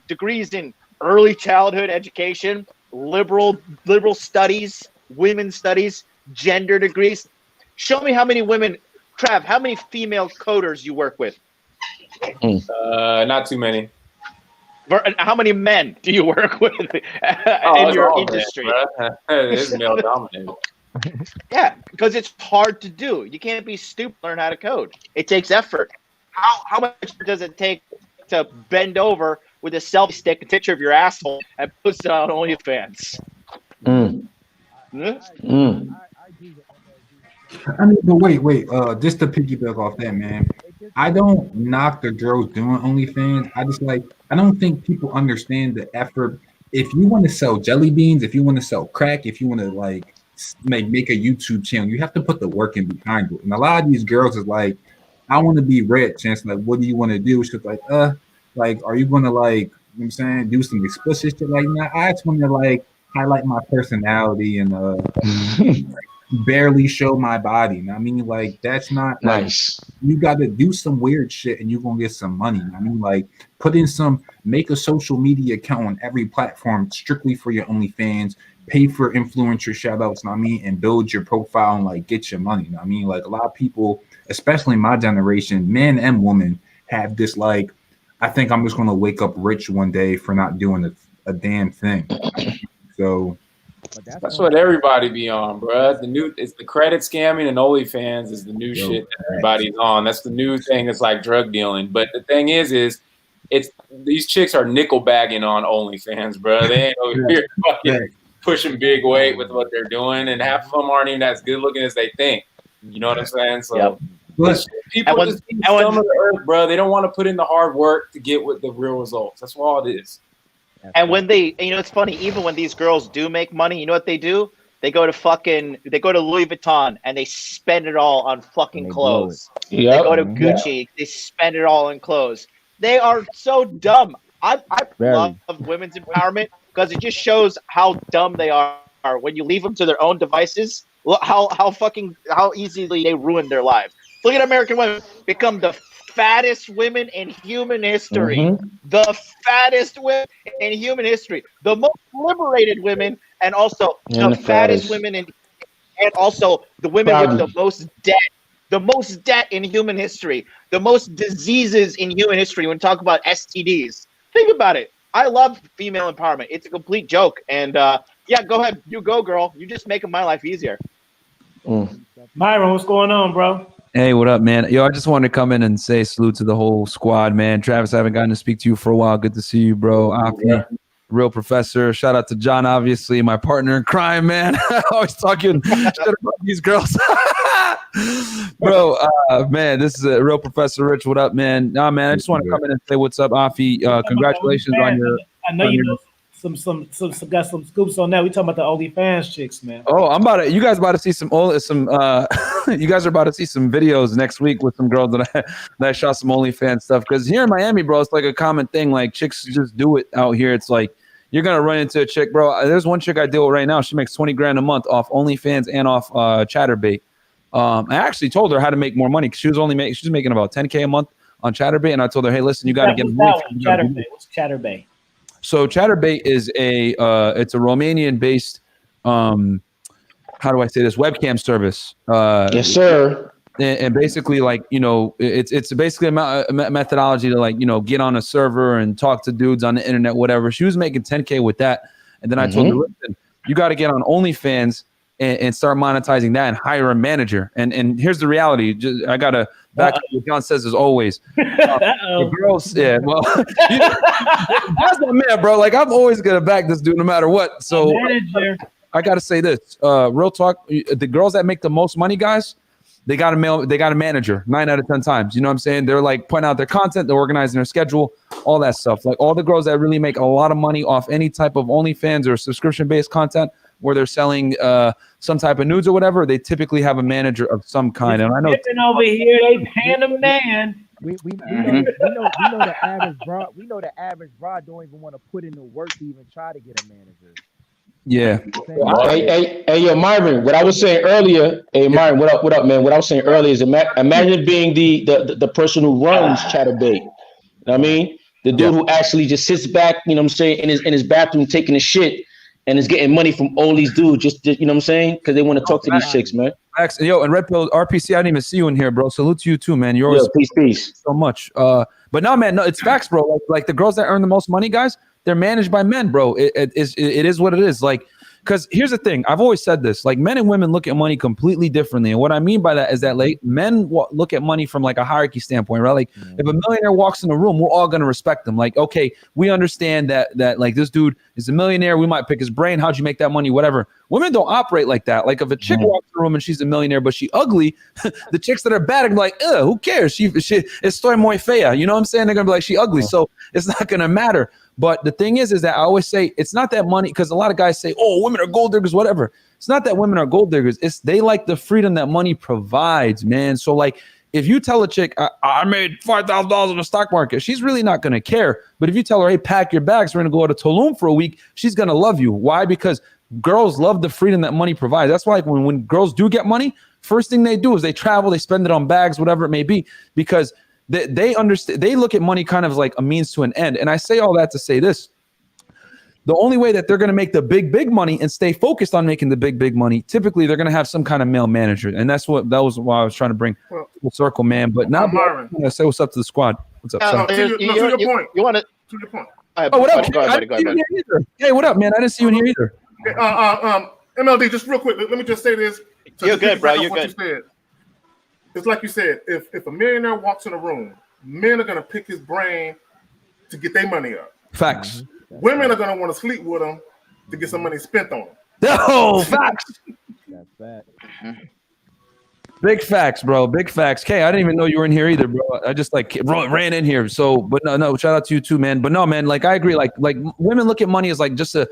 degrees in early childhood education. Liberal studies, women's studies, gender degrees. Show me how many women, Trav, how many female coders you work with? Not too many. How many men do you work with in your industry? It's male dominated. Yeah, because it's hard to do. You can't be stupid to learn how to code. It takes effort. How much does it take to bend over with a selfie stick, a picture of your asshole, and post it on OnlyFans? I mean, but wait. Just to piggyback off that, man. I don't knock the girls doing OnlyFans. I don't think people understand the effort. If you want to sell jelly beans, if you want to sell crack, if you want to make a YouTube channel, you have to put the work in behind it. And a lot of these girls is like, I want to be rich. And it's like, what do you want to do? It's just like, are you going to you know what I'm saying, do some explicit shit like that? I just want to highlight my personality and barely show my body. I mean, that's not nice. You got to do some weird shit and you're gonna get some money. I mean, make a social media account on every platform strictly for your OnlyFans, pay for influencer shout outs, and build your profile and get your money. I mean, a lot of people, especially my generation, men and women, have this I think I'm just gonna wake up rich one day for not doing a damn thing. So that's what everybody be on, bro. It's the credit scamming, and OnlyFans is the new shit that everybody's on. That's the new thing. It's like drug dealing. But the thing is it's these chicks are nickel bagging on OnlyFans, bro. They ain't over here fucking pushing big weight with what they're doing, and half of them aren't even as good looking as they think. You know what I'm saying? So people just scum of the earth, bro. They don't want to put in the hard work to get with the real results. That's all it is. And when it's funny, even when these girls do make money, you know what they do? They go to Louis Vuitton and they spend it all on fucking clothes. They go to Gucci, they spend it all on clothes. They are so dumb. I love women's empowerment because it just shows how dumb they are when you leave them to their own devices. How easily they ruin their lives. Look at American women become the fattest women in human history. The fattest women in human history. The most liberated women, and also the fattest women and also the women with the most debt. The most debt in human history. The most diseases in human history when we talk about STDs. Think about it. I love female empowerment. It's a complete joke. And yeah, go ahead. You go, girl. You're just making my life easier. Myron, what's going on, bro? Hey, what up, man? Yo, I just wanted to come in and say salute to the whole squad, man. Travis, I haven't gotten to speak to you for a while. Good to see you, bro. Afi, real professor. Shout out to John, obviously, my partner in crime, man. Always talking shit about these girls. Bro, man, this is a real Professor Rich. What up, man? Nah, man, I just want to come in and say what's up, Afi. Congratulations on your... I know you know some got some scoops on that. We talking about the OnlyFans chicks, man. Oh, you guys about to see some you guys are about to see some videos next week with some girls that I shot some OnlyFans stuff. Because here in Miami, bro, it's like a common thing. Like chicks just do it out here. It's like you're gonna run into a chick, bro. There's one chick I deal with right now. She makes $20,000 a month off OnlyFans and off Chatterbait. I actually told her how to make more money because she was making about $10K a month on Chatterbait, and I told her, hey, listen, you got to get Chatterbait. What's Chatterbait? So Chatterbait is it's a Romanian based how do I say this, webcam service. Yes, sir. And basically, like, you know, it's basically a methodology to, like, you know, get on a server and talk to dudes on the internet, whatever. She was making $10K with that, and then I told her, listen, you got to get on OnlyFans and start monetizing that and hire a manager. And here's the reality. I got to back up what John says as always. The girls, yeah, well, that's my man, bro. Like, I'm always going to back this dude no matter what. So I got to say this. Real talk, the girls that make the most money, guys, they got a manager 9 out of 10 times. You know what I'm saying? They're like putting out their content, they're organizing their schedule, all that stuff. Like all the girls that really make a lot of money off any type of OnlyFans or subscription-based content where they're selling some type of nudes or whatever, they typically have a manager of some kind. And I know over here, they paying a man. We know the average broad. We know the average broad don't even want to put in the work to even try to get a manager. Yeah. Hey, yo, Marvin. What I was saying earlier. Hey, Marvin. What up, man? What I was saying earlier is imagine being the person who runs Chatterbait. You know what I mean? The dude who actually just sits back. You know what I'm saying? In his bathroom taking a shit. And is getting money from all these dudes, just you know what I'm saying? Because they want to talk to these chicks, man. Yo, and Red Pill RPC, I didn't even see you in here, bro. Salute to you too, man. You're always peace so much. But no, man, no, it's facts, bro. Like the girls that earn the most money, guys, they're managed by men, bro. It is what it is. Like, because here's the thing. I've always said this. Like, men and women look at money completely differently. And what I mean by that is that, like, men look at money from, like, a hierarchy standpoint, right? Like, if a millionaire walks in the room, we're all going to respect them. Like, okay, we understand that, like, this dude is a millionaire. We might pick his brain. How'd you make that money? Whatever. Women don't operate like that. Like, if a chick walks in the room and she's a millionaire, but she ugly, the chicks that are bad are like, who cares? She estoy muy fea. You know what I'm saying? They're going to be like, she ugly. So it's not going to matter. But the thing is that I always say it's not that money, because a lot of guys say, oh, women are gold diggers, whatever. It's not that women are gold diggers. It's they like the freedom that money provides, man. So, like, if you tell a chick, I made $5,000 in the stock market, she's really not going to care. But if you tell her, hey, pack your bags, we're going to go to Tulum for a week, she's going to love you. Why? Because girls love the freedom that money provides. That's why, like, when girls do get money, first thing they do is they travel, they spend it on bags, whatever it may be, because they understand, they look at money kind of like a means to an end. And I say all that to say this: the only way that they're going to make the big money and stay focused on making the big money, typically they're going to have some kind of male manager. And that was why I was trying to bring full circle, man. But now I'm going to say what's up to the squad. What's up? To your point. You want to? To your point. Oh, what up? Go ahead. Hey, what up, man? I didn't see you in here either. MLD, just real quick, let me just say this. You're good, bro. You're good. It's like you said, if a millionaire walks in a room, men are going to pick his brain to get their money up. Facts. Women are going to want to sleep with him to get some money spent on him. Oh, facts. That's that. Big facts, bro. Big facts. Kay, I didn't even know you were in here either, bro. I just like ran in here. So, but no. Shout out to you too, man. But no, man. Like I agree. Like women look at money as like just a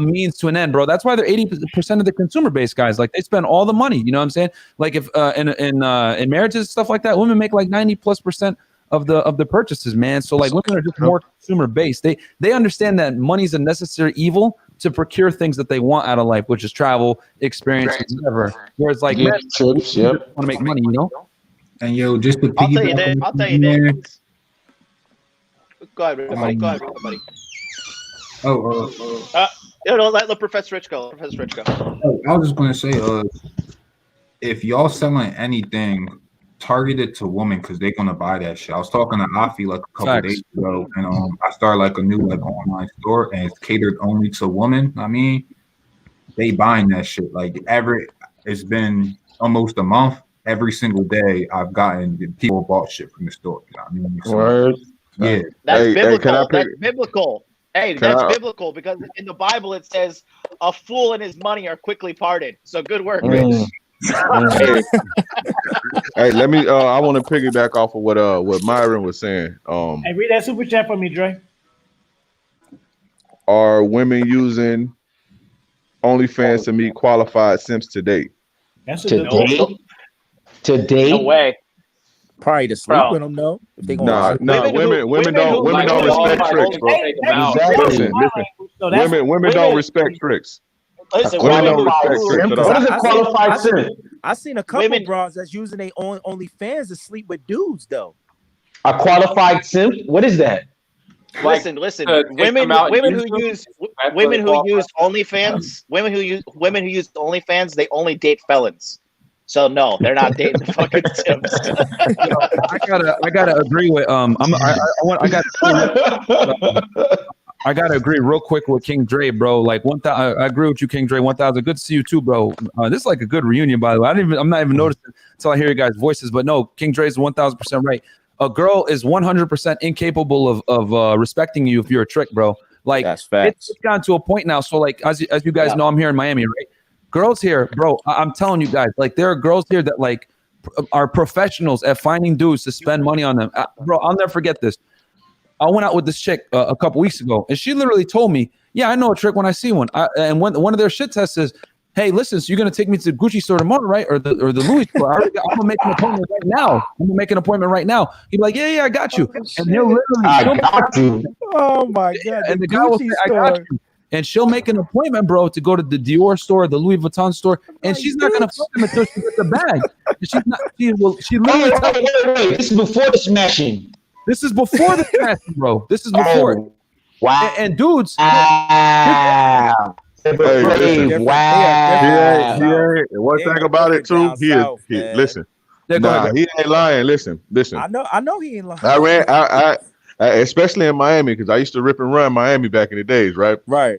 means to an end, bro. That's why they're 80% of the consumer base guys. Like they spend all the money. You know what I'm saying? Like if in marriages and stuff like that, women make like 90+% of the purchases, man. So like women are just more consumer based. They understand that money's a necessary evil to procure things that they want out of life, which is travel, experience, whatever. Whereas like men trips, want to make money, you know. And yo, just to I'll tell you piggyback that. on I'll tell this, you man, that. Go ahead, buddy. Go ahead, buddy. Let Professor Rich go. Professor Rich go. I was just gonna say, if y'all selling anything, target it to women because they're gonna buy that shit. I was talking to Afi like a couple days ago, and I started like a new like online store, and it's catered only to women. I mean, they buying that shit. Like it's been almost a month. Every single day, I've gotten people bought shit from the store. You know what I mean? So, Word. yeah, That's biblical. That's biblical. Hey, that's biblical because in the Bible it says a fool and his money are quickly parted. So good work, Rich. Hey, let me. I want to piggyback off of what Myron was saying. Hey, read that super chat for me, Dre. Are women using OnlyFans to meet qualified simps to date? That's a good Today? Today? No way. Probably to sleep with them, though. If they Nah, women don't respect tricks, bro. Exactly. Women don't respect tricks. Listen, women don't respect tricks at all. What is a qualified simp? I seen a couple bras that's using their own OnlyFans to sleep with dudes, though. A qualified simp? What is that? Listen. Women who use OnlyFans, women who use OnlyFans, they only date felons. So no, they're not dating the fucking simps. I gotta agree with I gotta agree real quick with King Dre, bro. Like I agree with you, King Dre. 1,000. Good to see you too, bro. This is like a good reunion, by the way. I'm not even noticing until I hear you guys' voices. But no, King Dre is 1,000% right. A girl is 100% incapable of respecting you if you're a trick, bro. Like that's facts. It's gotten to a point now. So like as you guys know, I'm here in Miami, right? Girls here, bro. I'm telling you guys, like there are girls here that like are professionals at finding dudes to spend money on them. Bro, I'll never forget this. I went out with this chick a couple weeks ago, and she literally told me, "Yeah, I know a trick when I see one." And one of their shit tests is, "Hey, listen, so you're gonna take me to the Gucci store tomorrow, right? Or the Louis store? I'm gonna make an appointment right now. I'm gonna make an appointment right now." He'd be like, "Yeah, I got you." And he'll literally, I got you. Oh my god! And the guy will say, "I got you." And she'll make an appointment, bro, to go to the Dior store, the Louis Vuitton store, and she's not gonna fuck him until she gets the bag. She's not. She literally. Wait. This is before the smashing. This is before the smashing, bro. This is before. Oh, wow. And dudes. Wow. One thing about it too, he listen. Nah, he ain't lying. Listen. I know he ain't lying. I especially in Miami, because I used to rip and run Miami back in the days, right? Right.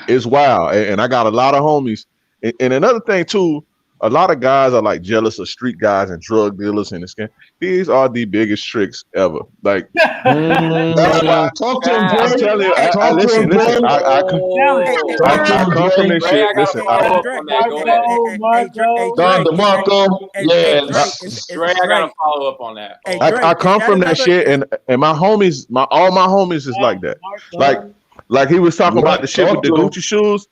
It's wild, and I got a lot of homies. And another thing too, a lot of guys are like jealous of street guys and drug dealers and this. These are the biggest tricks ever. Like, that's why talk to him, bro. I'm telling you. Listen. I come from this shit. Listen, Don DeMarco. Dre, I gotta follow up on that. I come from that shit, and my homies, all my homies is like that. Like he was talking about the shit with the Gucci shoes.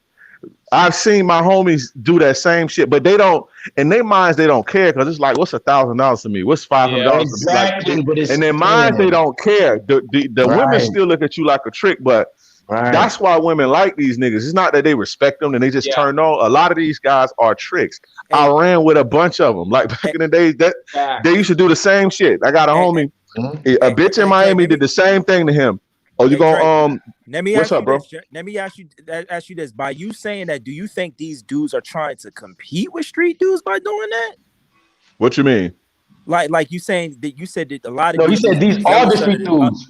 I've seen my homies do that same shit, but they don't. In their minds, they don't care because it's like, what's $1,000 to me? What's $500? Exactly. In their minds, they don't care. The women still look at you like a trick, but that's why women like these niggas. It's not that they respect them and they just turn on. A lot of these guys are tricks. I ran with a bunch of them. Like back in the days, they used to do the same shit. I got a homie, a bitch in Miami did the same thing to him. Oh, you gonna Let me what's ask up, you bro? This, let me ask you this. By you saying that, do you think these dudes are trying to compete with street dudes by doing that? What you mean? Like you saying that you said that a lot of No, you said these are the street dudes.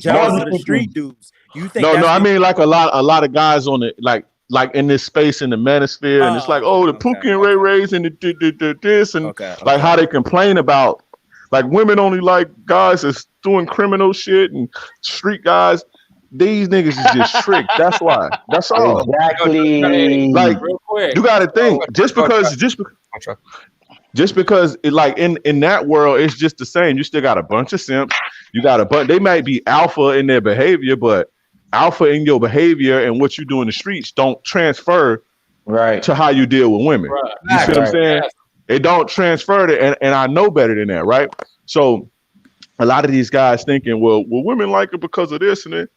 Jealous of the street dudes. You think? No, I mean like a lot of guys on it, like in this space in the manosphere, and it's like, the Pookie and Ray Rays and the this and like how they complain about. Like women only like guys that's doing criminal shit and street guys. These niggas is just tricked. That's why. That's all. Exactly. Like you got to think. Just because just because it, like in that world, it's just the same. You still got a bunch of simps. You got a bunch. They might be alpha in their behavior, but alpha in your behavior and what you do in the streets don't transfer to how you deal with women. Right. You see what I'm saying? It don't transfer to, and I know better than that, right? So a lot of these guys thinking, well, women like it because of this and it.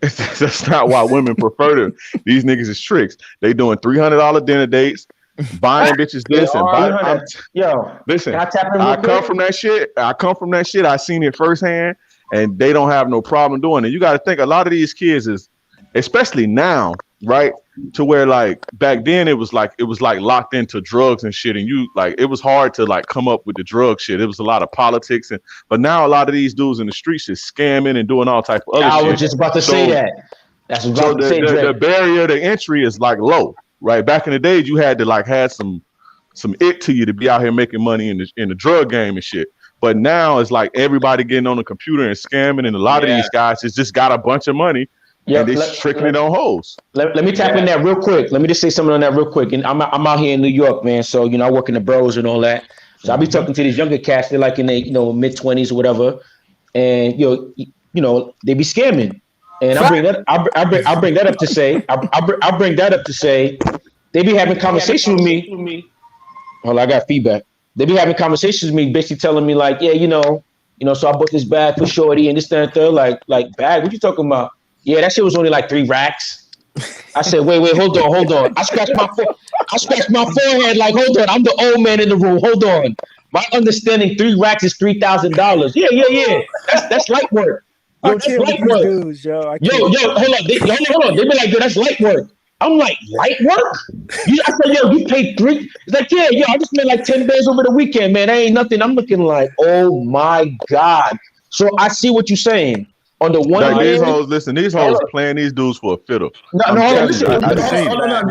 That's not why women prefer them. These niggas is tricks. They doing $300 dinner dates, buying bitches this and buying. Listen, I come from that shit. I seen it firsthand, and they don't have no problem doing it. You got to think a lot of these kids is, especially now, right? To where like back then it was like locked into drugs and shit, and you like it was hard to like come up with the drug shit. It was a lot of politics, but now a lot of these dudes in the streets is scamming and doing all type of other shit. I was just about to say that. That's what I was about to say. The barrier to entry is like low, right? Back in the days, you had to like had some it to you to be out here making money in the drug game and shit. But now it's like everybody getting on the computer and scamming, and a lot of these guys has just got a bunch of money. Yeah, and they tricking it on hoes. Let me tap in that real quick. Let me just say something on that real quick. And I'm out here in New York, man. So I work in the bros and all that. So I be talking to these younger cats. They're like in their mid-20s or whatever, and they be scamming. And I bring that up to say they be having conversations with me. Hold on, I got feedback. They be having conversations with me, basically telling me like, so I bought this bag for shorty and this, that, and third. Like bag? What you talking about? Yeah, that shit was only like 3 racks. I said, wait, hold on. I scratched my forehead like, hold on, I'm the old man in the room. Hold on. My understanding, 3 racks is $3,000. Yeah. That's light work. Yo, that's light work. Dudes, yo, hold on. They be like, yo, that's light work. I'm like, light work? I said, yo, you paid 3. It's like, yeah, I just made like 10 days over the weekend, man. That ain't nothing. I'm looking like, oh my God. So I see what you're saying. On the one hand, these hoes playing these dudes for a fiddle. Listen, hold on,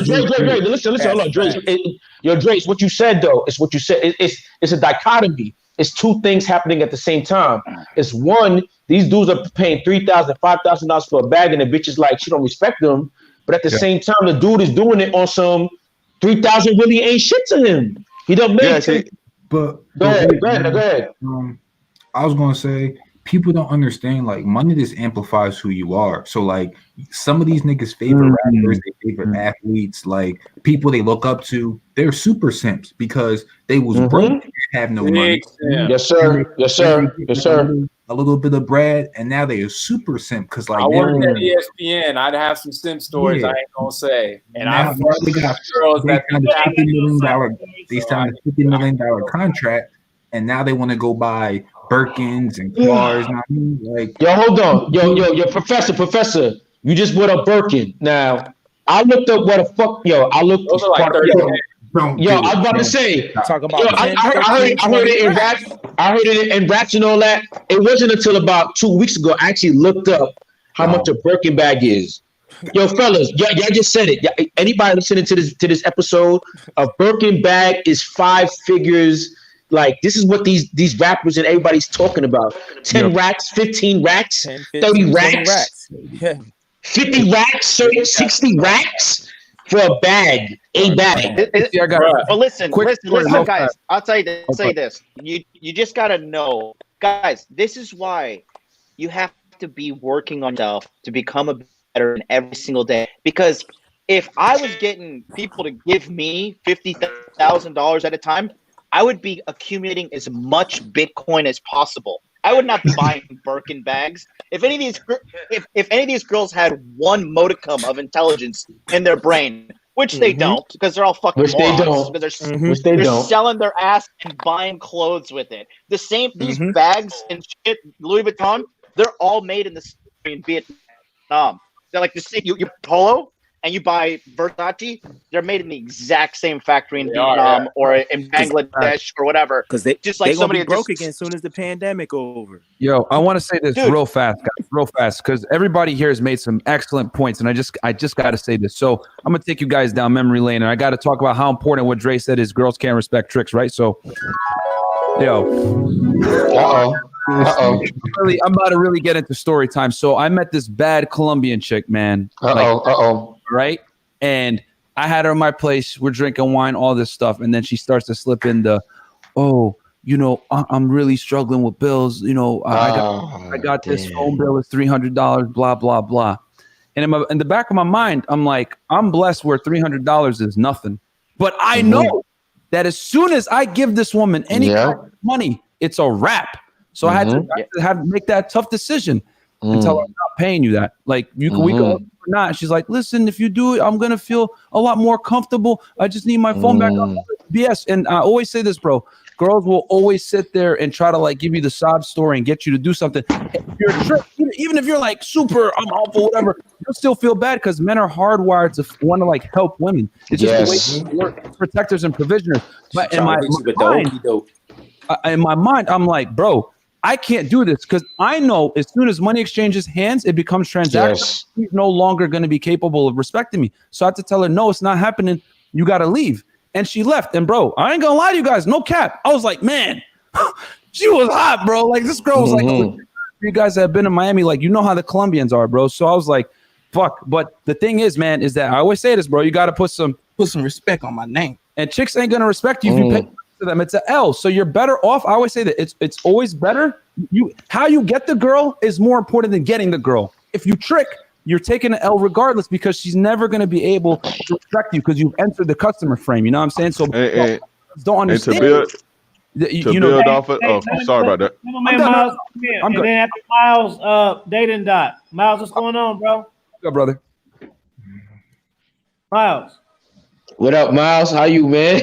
Drace, what you said though, is what you said. It's a dichotomy. It's 2 things happening at the same time. It's one, these dudes are paying $3,000, $5,000 for a bag, and the bitch is like, she don't respect them. But at the same time, the dude is doing it on some $3,000 really ain't shit to him. He don't make it. But go ahead. I was gonna say, people don't understand, like, money just amplifies who you are. So like some of these niggas' favorite rappers, their favorite athletes, like people they look up to, they're super simps because they was broke, have no money. Yes, sir. A little bit of bread, and now they are super simp because like I worked at ESPN. I'd have some simp stories. I ain't gonna say. And now they got girls that they signed a $50 million contract, and now they want to go buy Birkins and cars. Like, yo, hold on, yo, professor, you just brought up Birkin. Now I looked up what the fuck, I looked. Those are like 30. I was about to say. Talk about. I heard it in rap. I heard it in raps and all that. It wasn't until about 2 weeks ago I actually looked up how much a Birkin bag is. Yo, fellas, y'all just said it. Anybody listening to this episode, a Birkin bag is 5 figures. Like, this is what these rappers and everybody's talking about. 10 racks, 15 racks, 10, 15, 30 racks, 50 racks, 60 racks for a bag. But listen, guys. I'll tell you this. You just gotta know, guys. This is why you have to be working on yourself to become a better in every single day. Because if I was getting people to give me $50,000 at a time, I would be accumulating as much Bitcoin as possible. I would not be buying Birkin bags. If any of these girls had one modicum of intelligence in their brain, which they don't, because they're all fucking morons, because they're selling their ass and buying clothes with it. The same, these bags and shit, Louis Vuitton, they're all made in Vietnam. They're like the same. You Polo and you buy Versace, they're made in the exact same factory in Vietnam or in Bangladesh or whatever. Because they just like somebody broke again as soon as the pandemic over. Yo, I want to say this real fast, because everybody here has made some excellent points, and I just got to say this. So I'm gonna take you guys down memory lane, and I got to talk about how important what Dre said is girls can't respect tricks, right? So, I'm about to really get into story time. So I met this bad Colombian chick, man. Right? And I had her in my place. We're drinking wine, all this stuff. And then she starts to slip in the, oh, you know, I'm really struggling with bills. You know, I got this phone bill is $300, blah, blah, blah. And in the back of my mind, I'm like, I'm blessed where $300 is nothing. But I know that as soon as I give this woman any kind of money, it's a wrap. So I had to make that tough decision and tell her, I'm not paying you that. Like, we can or not. She's like, listen, if you do it, I'm going to feel a lot more comfortable. I just need my phone back up. BS. And I always say this, bro. Girls will always sit there and try to like give you the sob story and get you to do something. If you're a trick, even if you're like super, I'm awful, whatever, you'll still feel bad because men are hardwired to want to like help women. It's just the way we're protectors and provisioners. But in my mind, I'm like, bro, I can't do this because I know as soon as money exchanges hands, it becomes transactional. She's no longer going to be capable of respecting me. So I have to tell her, no, it's not happening. You got to leave. And she left. And bro, I ain't gonna lie to you guys, no cap. I was like, man, she was hot, bro. Like this girl was like, you guys have been in Miami, like, you know how the Colombians are, bro. So I was like, fuck. But the thing is, man, is that I always say this, bro. You got to put some respect on my name. And chicks ain't gonna respect you if you pay to them. It's an L. So you're better off. I always say that it's always better. How you get the girl is more important than getting the girl. If you trick, you're taking an L regardless because she's never going to be able to respect you because you've entered the customer frame. You know what I'm saying? So don't understand. To build off of, sorry about that. Miles, and then after Miles, they didn't die. Miles, what's going on, bro? Good, brother. Miles. What up, Miles? How you, man?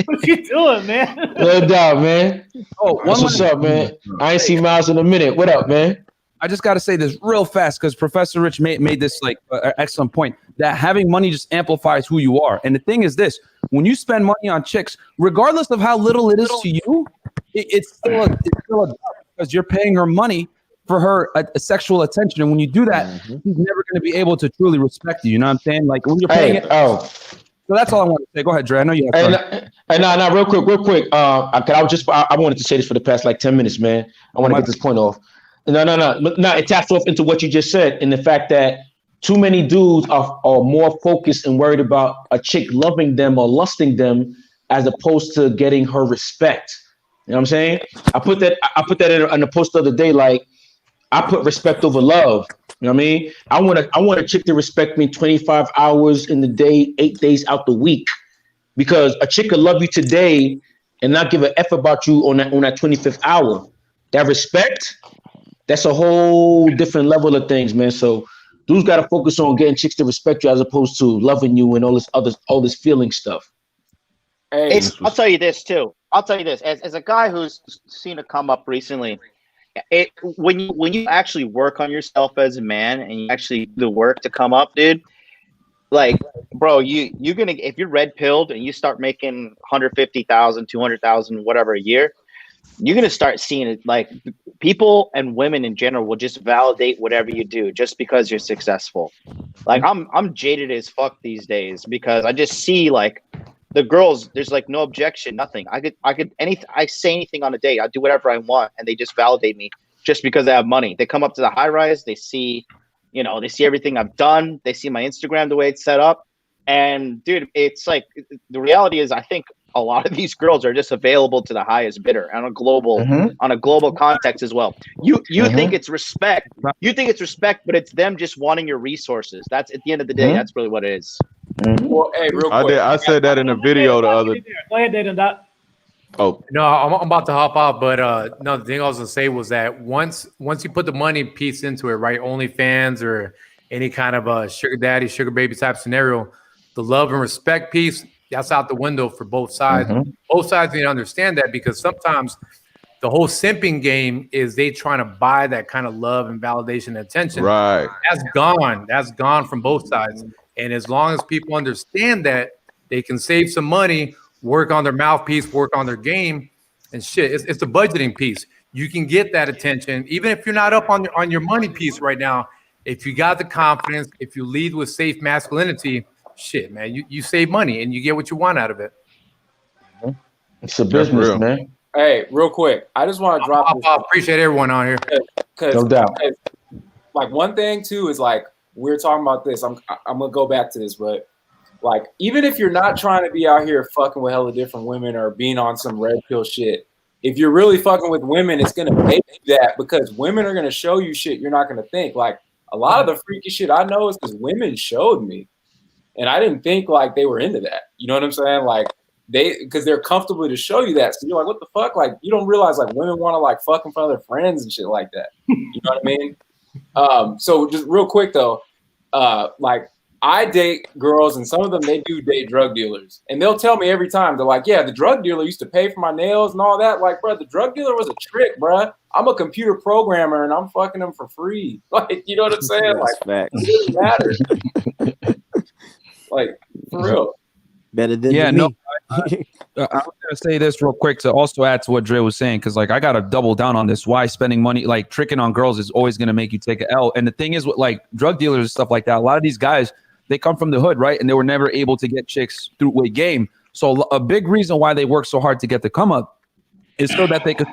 What you doing, man? No doubt, man. What's up, man? I ain't seen Miles in a minute. What up, man? I just got to say this real fast because Professor Rich made this like excellent point that having money just amplifies who you are. And the thing is this, when you spend money on chicks, regardless of how little it is to you, it's still a because you're paying her money for her a sexual attention. And when you do that, she's never going to be able to truly respect you. You know what I'm saying? Like when you're paying So that's all I want to say. Go ahead, Dre. I know you have no, real quick. I wanted to say this for the past like 10 minutes, man. I want to get this point off. No. It taps off into what you just said, and the fact that too many dudes are more focused and worried about a chick loving them or lusting them as opposed to getting her respect. You know what I'm saying? I put that in a post the other day. Like, I put respect over love. You know what I mean? I want a chick to respect me 25 hours in the day, 8 days out the week, because a chick could love you today and not give a F about you on that 25th hour. That respect, that's a whole different level of things, man. So dudes got to focus on getting chicks to respect you as opposed to loving you and all this feeling stuff. Hey, I'll tell you this too. As a guy who's seen it come up recently, when you actually work on yourself as a man and you actually do the work to come up, dude, like, bro, you're gonna, if you're red pilled and you start making 150,000, 200,000, whatever a year, you're gonna start seeing it. Like, people and women in general will just validate whatever you do just because you're successful. Like, I'm jaded as fuck these days because I just see like the girls, there's like no objection, nothing. I say anything on a date, I do whatever I want, and they just validate me just because I have money. They come up to the high rise, they see everything I've done, they see my Instagram, the way it's set up. And dude, it's like, the reality is, I think a lot of these girls are just available to the highest bidder on a global context as well. You think it's respect, but it's them just wanting your resources. That's, at the end of the day, that's really what it is. Well, hey, real quick. I said that in a video the other. Go ahead, Dayton. Dot. Oh no, I'm about to hop off, but no, the thing I was gonna say was that once you put the money piece into it, right? OnlyFans or any kind of sugar daddy, sugar baby type scenario, the love and respect piece, that's out the window for both sides. Both sides need to understand that, because sometimes the whole simping game is they trying to buy that kind of love and validation and attention. Right. That's gone. That's gone from both sides. And as long as people understand that, they can save some money, work on their mouthpiece, work on their game, and shit. It's the budgeting piece. You can get that attention, even if you're not up on your money piece right now. If you got the confidence, if you lead with safe masculinity, shit, man, you save money and you get what you want out of it. It's a business, man. Hey, real quick, I just want to drop this. I appreciate everyone on here. No doubt. Like, one thing too is, like, we're talking about this. I'm gonna go back to this, but Like, even if you're not trying to be out here fucking with hella different women or being on some red pill shit, if you're really fucking with women, it's gonna make you that, because women are gonna show you shit you're not gonna think. Like, a lot of the freaky shit I know is because women showed me, and I didn't think like they were into that. You know what I'm saying? Like, because they're comfortable to show you that. So you're like, what the fuck? Like, you don't realize like women want to like fuck in front of their friends and shit like that. You know what I mean? So just real quick though, like, I date girls, and some of them, they do date drug dealers, and they'll tell me every time, they're like, yeah, the drug dealer used to pay for my nails and all that. Like, bro, the drug dealer was a trick, bro. I'm a computer programmer and I'm fucking them for free. Like, you know what I'm saying? Like, it doesn't matter. Like, for real. Better than Yeah, me. no. I was gonna say this real quick to also add to what Dre was saying, because like I gotta double down on this. Why spending money, like tricking on girls, is always gonna make you take an L. And the thing is, with like drug dealers and stuff like that, a lot of these guys, they come from the hood, right? And they were never able to get chicks through with game. So a big reason why they work so hard to get the come up is so that they could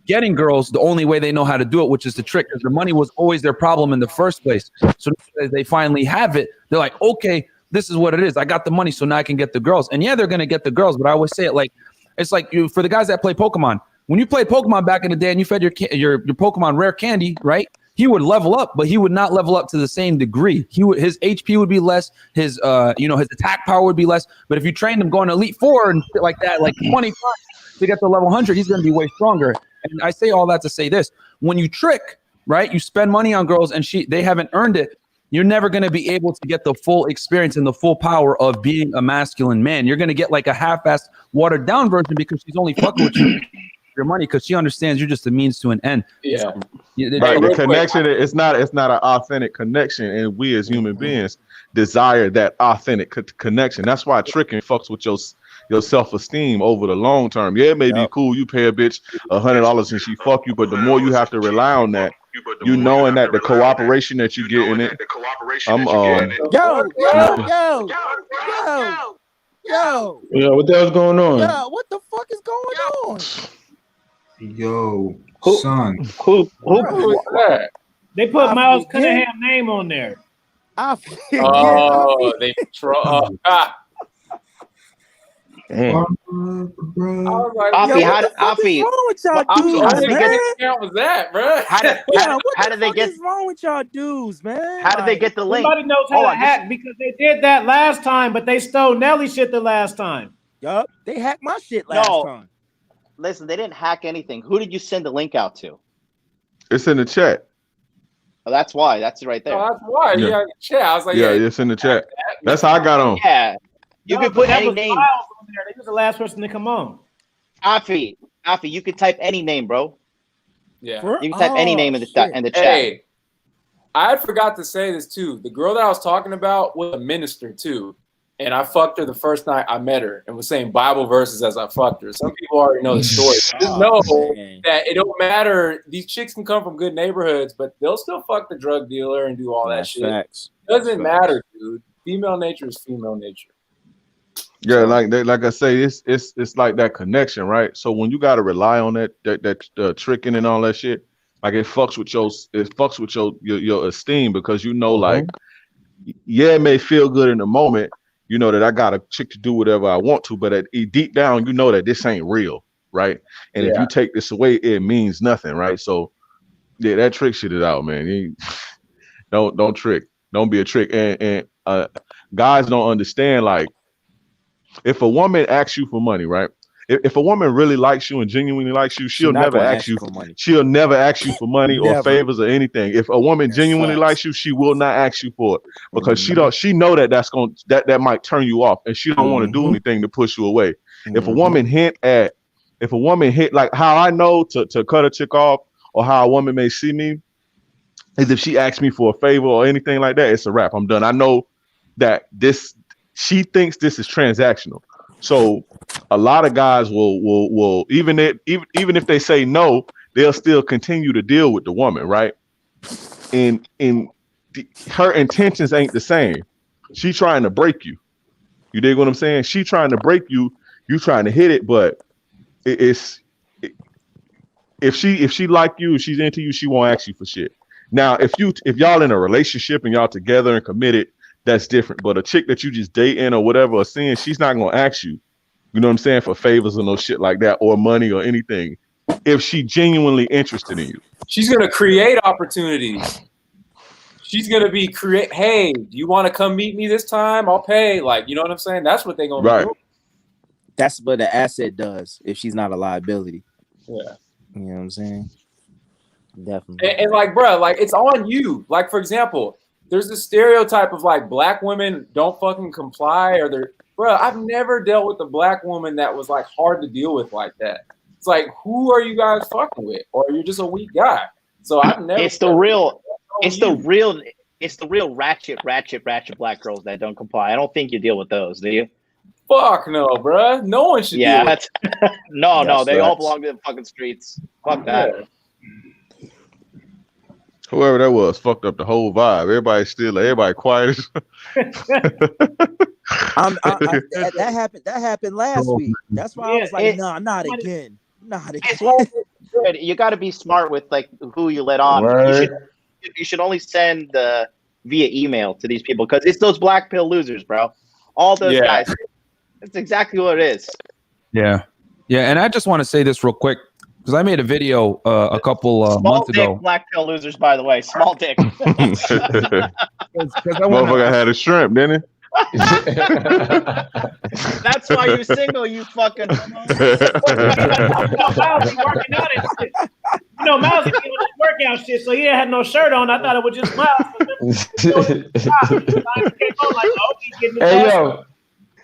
getting girls the only way they know how to do it, which is the trick, because the money was always their problem in the first place. So they finally have it. They're like, okay, this is what it is. I got the money, so now I can get the girls. And yeah, they're gonna get the girls, but I always say it like, it's like for the guys that play Pokemon. When you played Pokemon back in the day and you fed your Pokemon rare candy, right? He would level up, but he would not level up to the same degree. His HP would be less, his his attack power would be less. But if you trained him going to Elite Four and shit like that, like 20 times to get to level 100, he's gonna be way stronger. And I say all that to say this: when you trick, right, you spend money on girls and they haven't earned it. You're never going to be able to get the full experience and the full power of being a masculine man. You're going to get like a half-assed, watered-down version because she's only fucking with you your money because she understands you're just a means to an end. Yeah. Right. The connection, it's not an authentic connection, and we as human beings desire that authentic connection. That's why tricking fucks with your self-esteem over the long term. Yeah, it may be cool. You pay a bitch $100 and she fuck you, but the more you have to rely on that, you knowing that the cooperation that you get in it. Yo, what the hell's going on? Yo, what the fuck is going on? Yo, son. Who was that? They put Miles Cunningham name on there. I they Damn. Afi, wrong with y'all dudes, How was that, bro? How did they get? What's wrong with y'all dudes, man? How did they get the link? Nobody knows how to hack because they did that last time, but they stole Nelly shit the last time. Yup, they hacked my shit last time. Listen, they didn't hack anything. Who did you send the link out to? It's in the chat. Oh, that's why. That's right there. Oh, that's why. Yeah, in the chat. I was like, yeah, it's in the chat. That's how I got on. Yeah. You can put any name. On there. They was the last person to come on. Afi, you can type any name, bro. Yeah. You can type any name in the chat. Hey, I forgot to say this too. The girl that I was talking about was a minister too. And I fucked her the first night I met her and was saying Bible verses as I fucked her. Some people already know the story. Just know that it don't matter. These chicks can come from good neighborhoods, but they'll still fuck the drug dealer and do all that shit. Facts. Doesn't matter, dude. Female nature is female nature. Yeah, like I say, it's like that connection, right? So when you got to rely on that tricking and all that shit, like it fucks with your esteem, because like, yeah, it may feel good in the moment, that I got a chick to do whatever I want to, but deep down, that this ain't real, right? And if you take this away, it means nothing, right? So yeah, that trick shit is out, man. Don't trick, don't be a trick, and guys don't understand, like, if a woman asks you for money, right? If a woman really likes you and genuinely likes you, she'll never ask you for money. She'll never ask you for money or favors or anything. If a woman genuinely likes you, she will not ask you for it, because she know that that might turn you off, and she don't want to do anything to push you away. If a woman hint like how I know to cut a chick off, or how a woman may see me, is if she asks me for a favor or anything like that, it's a wrap. I'm done. I know that she thinks this is transactional. So a lot of guys will even if they say no, they'll still continue to deal with the woman, right? And her intentions ain't the same. She trying to break you. You dig what I'm saying? She trying to break you. You trying to hit it, but if she like you, if she's into you, she won't ask you for shit. Now, if y'all in a relationship and y'all together and committed, that's different. But a chick that you just dating or whatever or seeing, she's not gonna ask you, you know what I'm saying, for favors or no shit like that or money or anything. If she genuinely interested in you, she's gonna create opportunities. She's gonna be hey, do you want to come meet me this time? I'll pay. Like, you know what I'm saying? That's what they're gonna be doing. That's what the asset does if she's not a liability. Yeah. You know what I'm saying? Definitely. And like, bro, like it's on you. Like, for example, there's this stereotype of like black women don't fucking comply, or they're, bro, I've never dealt with a black woman that was like hard to deal with like that. It's like, who are you guys fucking with? Or you're just a weak guy. So I've never. It's the real ratchet black girls that don't comply. I don't think you deal with those, do you? Fuck no, bro. No one should. Yeah, deal with no, they all belong to the fucking streets. Fuck that. Yeah. whoever that was fucked up the whole vibe. Everybody quiet. That happened last week. That's why I was like, nah, not again. You got to be smart with like who you let on. You should only send via email to these people because it's those black pill losers, bro. All those guys. That's exactly what it is. Yeah. And I just want to say this real quick because I made a video a couple months ago. Black pill losers, by the way, small dick. Motherfucker had a shrimp, didn't he? That's why you're single, you fucking. Miles working out and shit. You know, Miles is doing this workout shit, so he had no shirt on. I thought it was just Miles.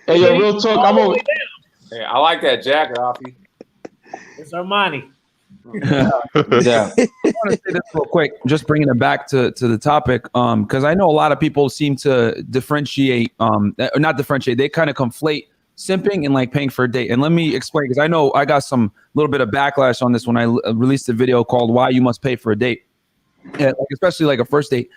Hey yo, real talk. Hey, I like that jacket, Offie. It's Armani. Yeah. I want to say this real quick, just bringing it back to the topic, because I know a lot of people seem to differentiate, not differentiate, they kind of conflate simping and like paying for a date. And let me explain, because I know I got some little bit of backlash on this when I released a video called "Why You Must Pay for a Date," especially like a first date.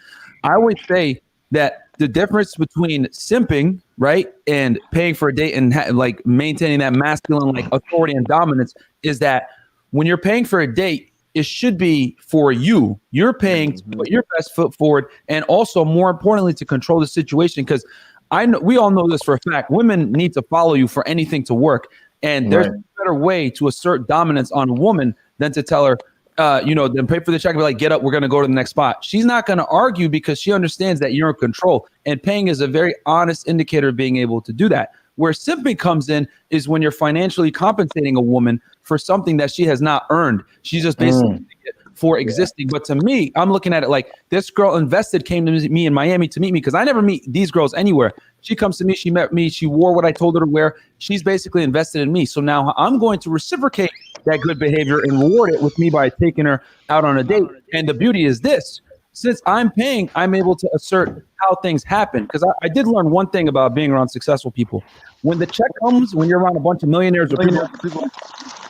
I always say that the difference between simping, right, and paying for a date and like maintaining that masculine like authority and dominance is that when you're paying for a date, it should be for you. You're paying to put your best foot forward, and also more importantly to control the situation. Because I know we all know this for a fact. Women need to follow you for anything to work, and there's a better way to assert dominance on a woman than to tell her, then pay for the check and be like, get up, we're going to go to the next spot. She's not going to argue because she understands that you're in control, and paying is a very honest indicator of being able to do that. Where simping comes in is when you're financially compensating a woman for something that she has not earned. She's just basically for existing. But to me, I'm looking at it like this girl invested, came to me in Miami to meet me because I never meet these girls anywhere. She comes to me, she met me, she wore what I told her to wear. She's basically invested in me. So now I'm going to reciprocate that good behavior and reward it with me by taking her out on a date. And the beauty is this. Since I'm paying, I'm able to assert how things happen. Because I did learn one thing about being around successful people. When the check comes, when you're around a bunch of millionaires or people,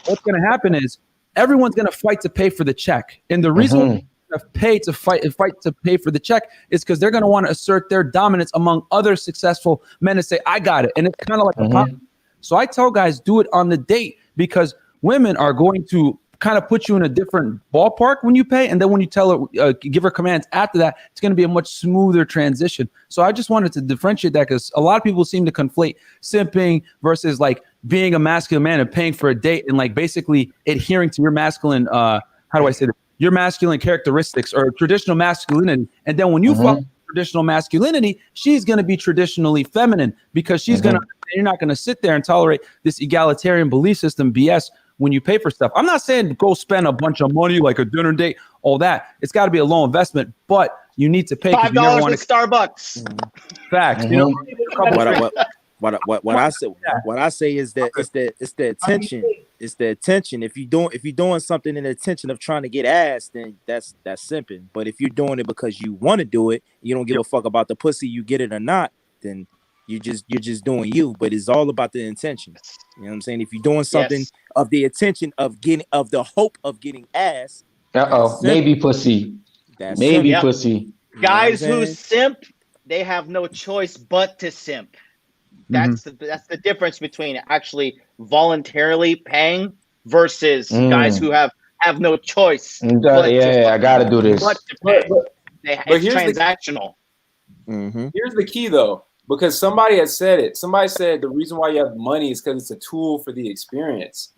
what's going to happen is everyone's going to fight to pay for the check. And the reason fight to pay for the check is because they're going to want to assert their dominance among other successful men and say, I got it. And it's kind of like a pop. So I tell guys, do it on the date because women are going to kind of put you in a different ballpark when you pay, and then when you tell her, give her commands after that, it's going to be a much smoother transition. So I just wanted to differentiate that because a lot of people seem to conflate simping versus like being a masculine man and paying for a date and like basically adhering to your masculine, your masculine characteristics or traditional masculinity. And then when you follow traditional masculinity, she's going to be traditionally feminine because she's going to, you're not going to sit there and tolerate this egalitarian belief system BS when you pay for stuff. I'm not saying go spend a bunch of money like a dinner date, all that. It's got to be a low investment, but you need to pay. $5 at Starbucks. Facts. What I say is that it's the attention. It's the attention. If you're doing something in the intention of trying to get ass, then that's simping. But if you're doing it because you want to do it, you don't give a fuck about the pussy, you get it or not, then you're just doing you. But it's all about the intention. You know what I'm saying? If you're doing something of the intention of the hope of getting ass, maybe pussy. Maybe pussy. Guys who simp, they have no choice but to simp. That's the difference between actually voluntarily paying versus guys who have no choice. I gotta do this. But to pay. It's transactional. Here's the key though, because somebody had said it. Somebody said the reason why you have money is because it's a tool for the experience.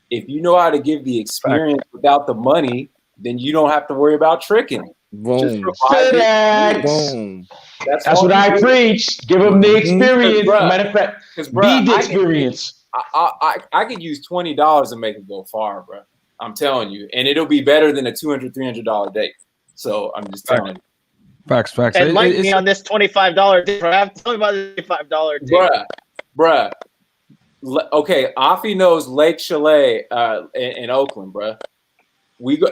If you know how to give the experience without the money, then you don't have to worry about tricking. Just provide the experience. That's what I preach. Give them the experience. Matter of fact, be the experience. I could use $20 and make it go far, bro. I'm telling you, and it'll be better than a $200, $300 date. So I'm just telling you. Facts. Enlighten me on this $25 date. Tell me about the $25 date. Bruh. Okay, Afi knows Lake Chalet in Oakland, bruh.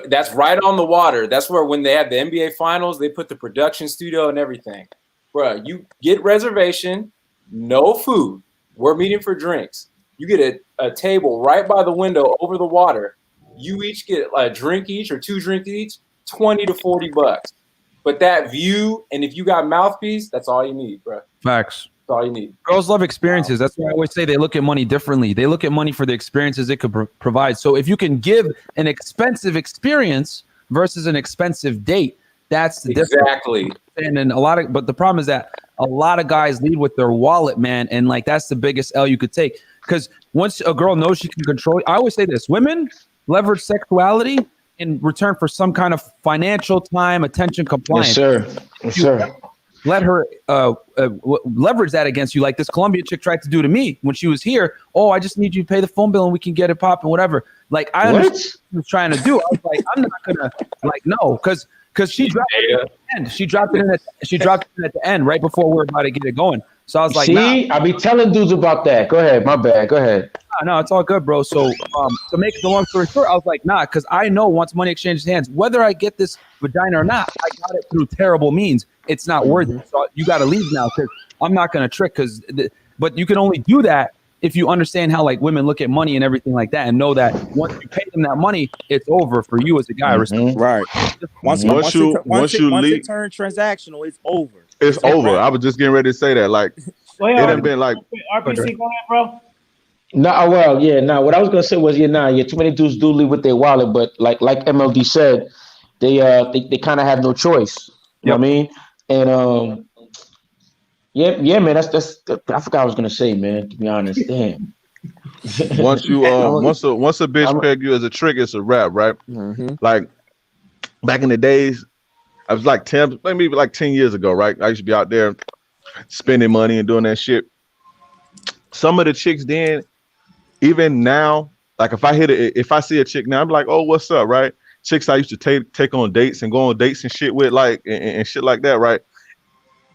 That's right on the water. That's where when they have the NBA Finals, they put the production studio and everything. Bruh, you get reservation, no food. We're meeting for drinks. You get a table right by the window over the water. You each get a drink each or 2 drinks each, $20 to $40. But that view, and if you got mouthpiece, that's all you need, bruh. Facts. That's all you need. Girls love experiences. That's why I always say they look at money differently. They look at money for the experiences it could provide. So if you can give an expensive experience versus an expensive date, that's the difference. Exactly. And then but the problem is that a lot of guys lead with their wallet, man. And like, that's the biggest L you could take. Because once a girl knows she can control, I always say this, women leverage sexuality in return for some kind of financial time, attention, compliance. Yes, sir. Let her leverage that against you, like this Colombian chick tried to do to me when she was here. Oh, I just need you to pay the phone bill and we can get it popping, whatever. Like, I understand what she was trying to do. I was like, I'm not gonna no, because she dropped it at the end. She dropped it in at the end, right before we were about to get it going. So I was like, I be telling dudes about that. Go ahead, my bad. Go ahead. No, it's all good, bro. So to make the long story short, I was like, nah, because I know once money exchanges hands, whether I get this vagina or not, I got it through terrible means. It's not worth it. So you got to leave now because I'm not going to trick. But you can only do that if you understand how like women look at money and everything like that, and know that once you pay them that money, it's over for you as a guy. Right. Once you turn transactional, it's over. It's over. I was just getting ready to say that. Like, it had been like RPC, go ahead, bro. What I was gonna say was, too many dudes do leave with their wallet, but like MLD said, they kind of have no choice. You know what I mean? And man, that's I forgot what I was gonna say, man. To be honest, damn. Once a bitch peg you as a trick, it's a wrap, right? Like back in the days, I was like 10 years ago, right? I used to be out there spending money and doing that shit. Some of the chicks then, even now, like if I see a chick now, I'm like, oh, what's up, right? Chicks I used to take on dates and go on dates and shit with, like and shit like that, right?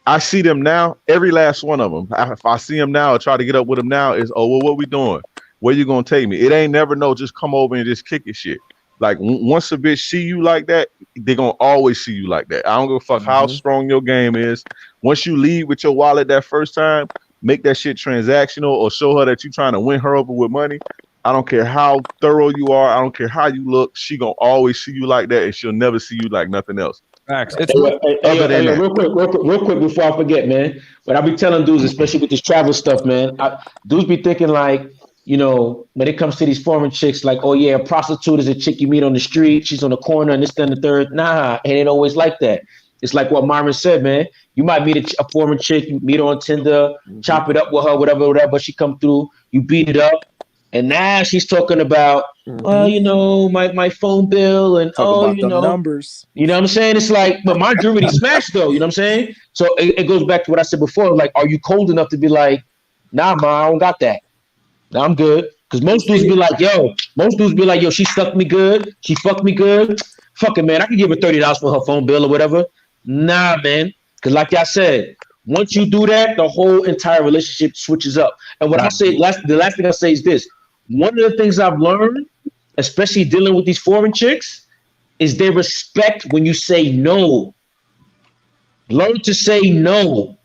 I see them now, every last one of them. If I see them now or try to get up with them now, is what we doing? Where you gonna take me? It ain't never no, just come over and just kick your shit. Like once a bitch see you like that, they gonna always see you like that. I don't give a fuck how strong your game is. Once you leave with your wallet that first time, make that shit transactional or show her that you're trying to win her over with money. I don't care how thorough you are. I don't care how you look. She gonna always see you like that, and she'll never see you like nothing else. Facts. Real quick before I forget, man. But I be telling dudes, especially with this travel stuff, man. Dudes be thinking like, when it comes to these foreign chicks, like, oh yeah, a prostitute is a chick you meet on the street. She's on the corner and this, then the third. Nah, it ain't always like that. It's like what Myron said, man. You might meet a foreign chick, you meet her on Tinder, chop it up with her, whatever, but she come through, you beat it up, and now she's talking about, my phone bill and numbers. You know what I'm saying? It's like, but my jewelry smashed though. You know what I'm saying? So it goes back to what I said before. Like, are you cold enough to be like, nah, ma, I don't got that. Nah, I'm good. Because most dudes be like, yo, she stuck me good. She fucked me good. Fuck it, man. I can give her $30 for her phone bill or whatever. Nah, man. Because like I said, once you do that, the whole entire relationship switches up. And what I say, the last thing I say is this. One of the things I've learned, especially dealing with these foreign chicks, is they respect when you say no. Learn to say no.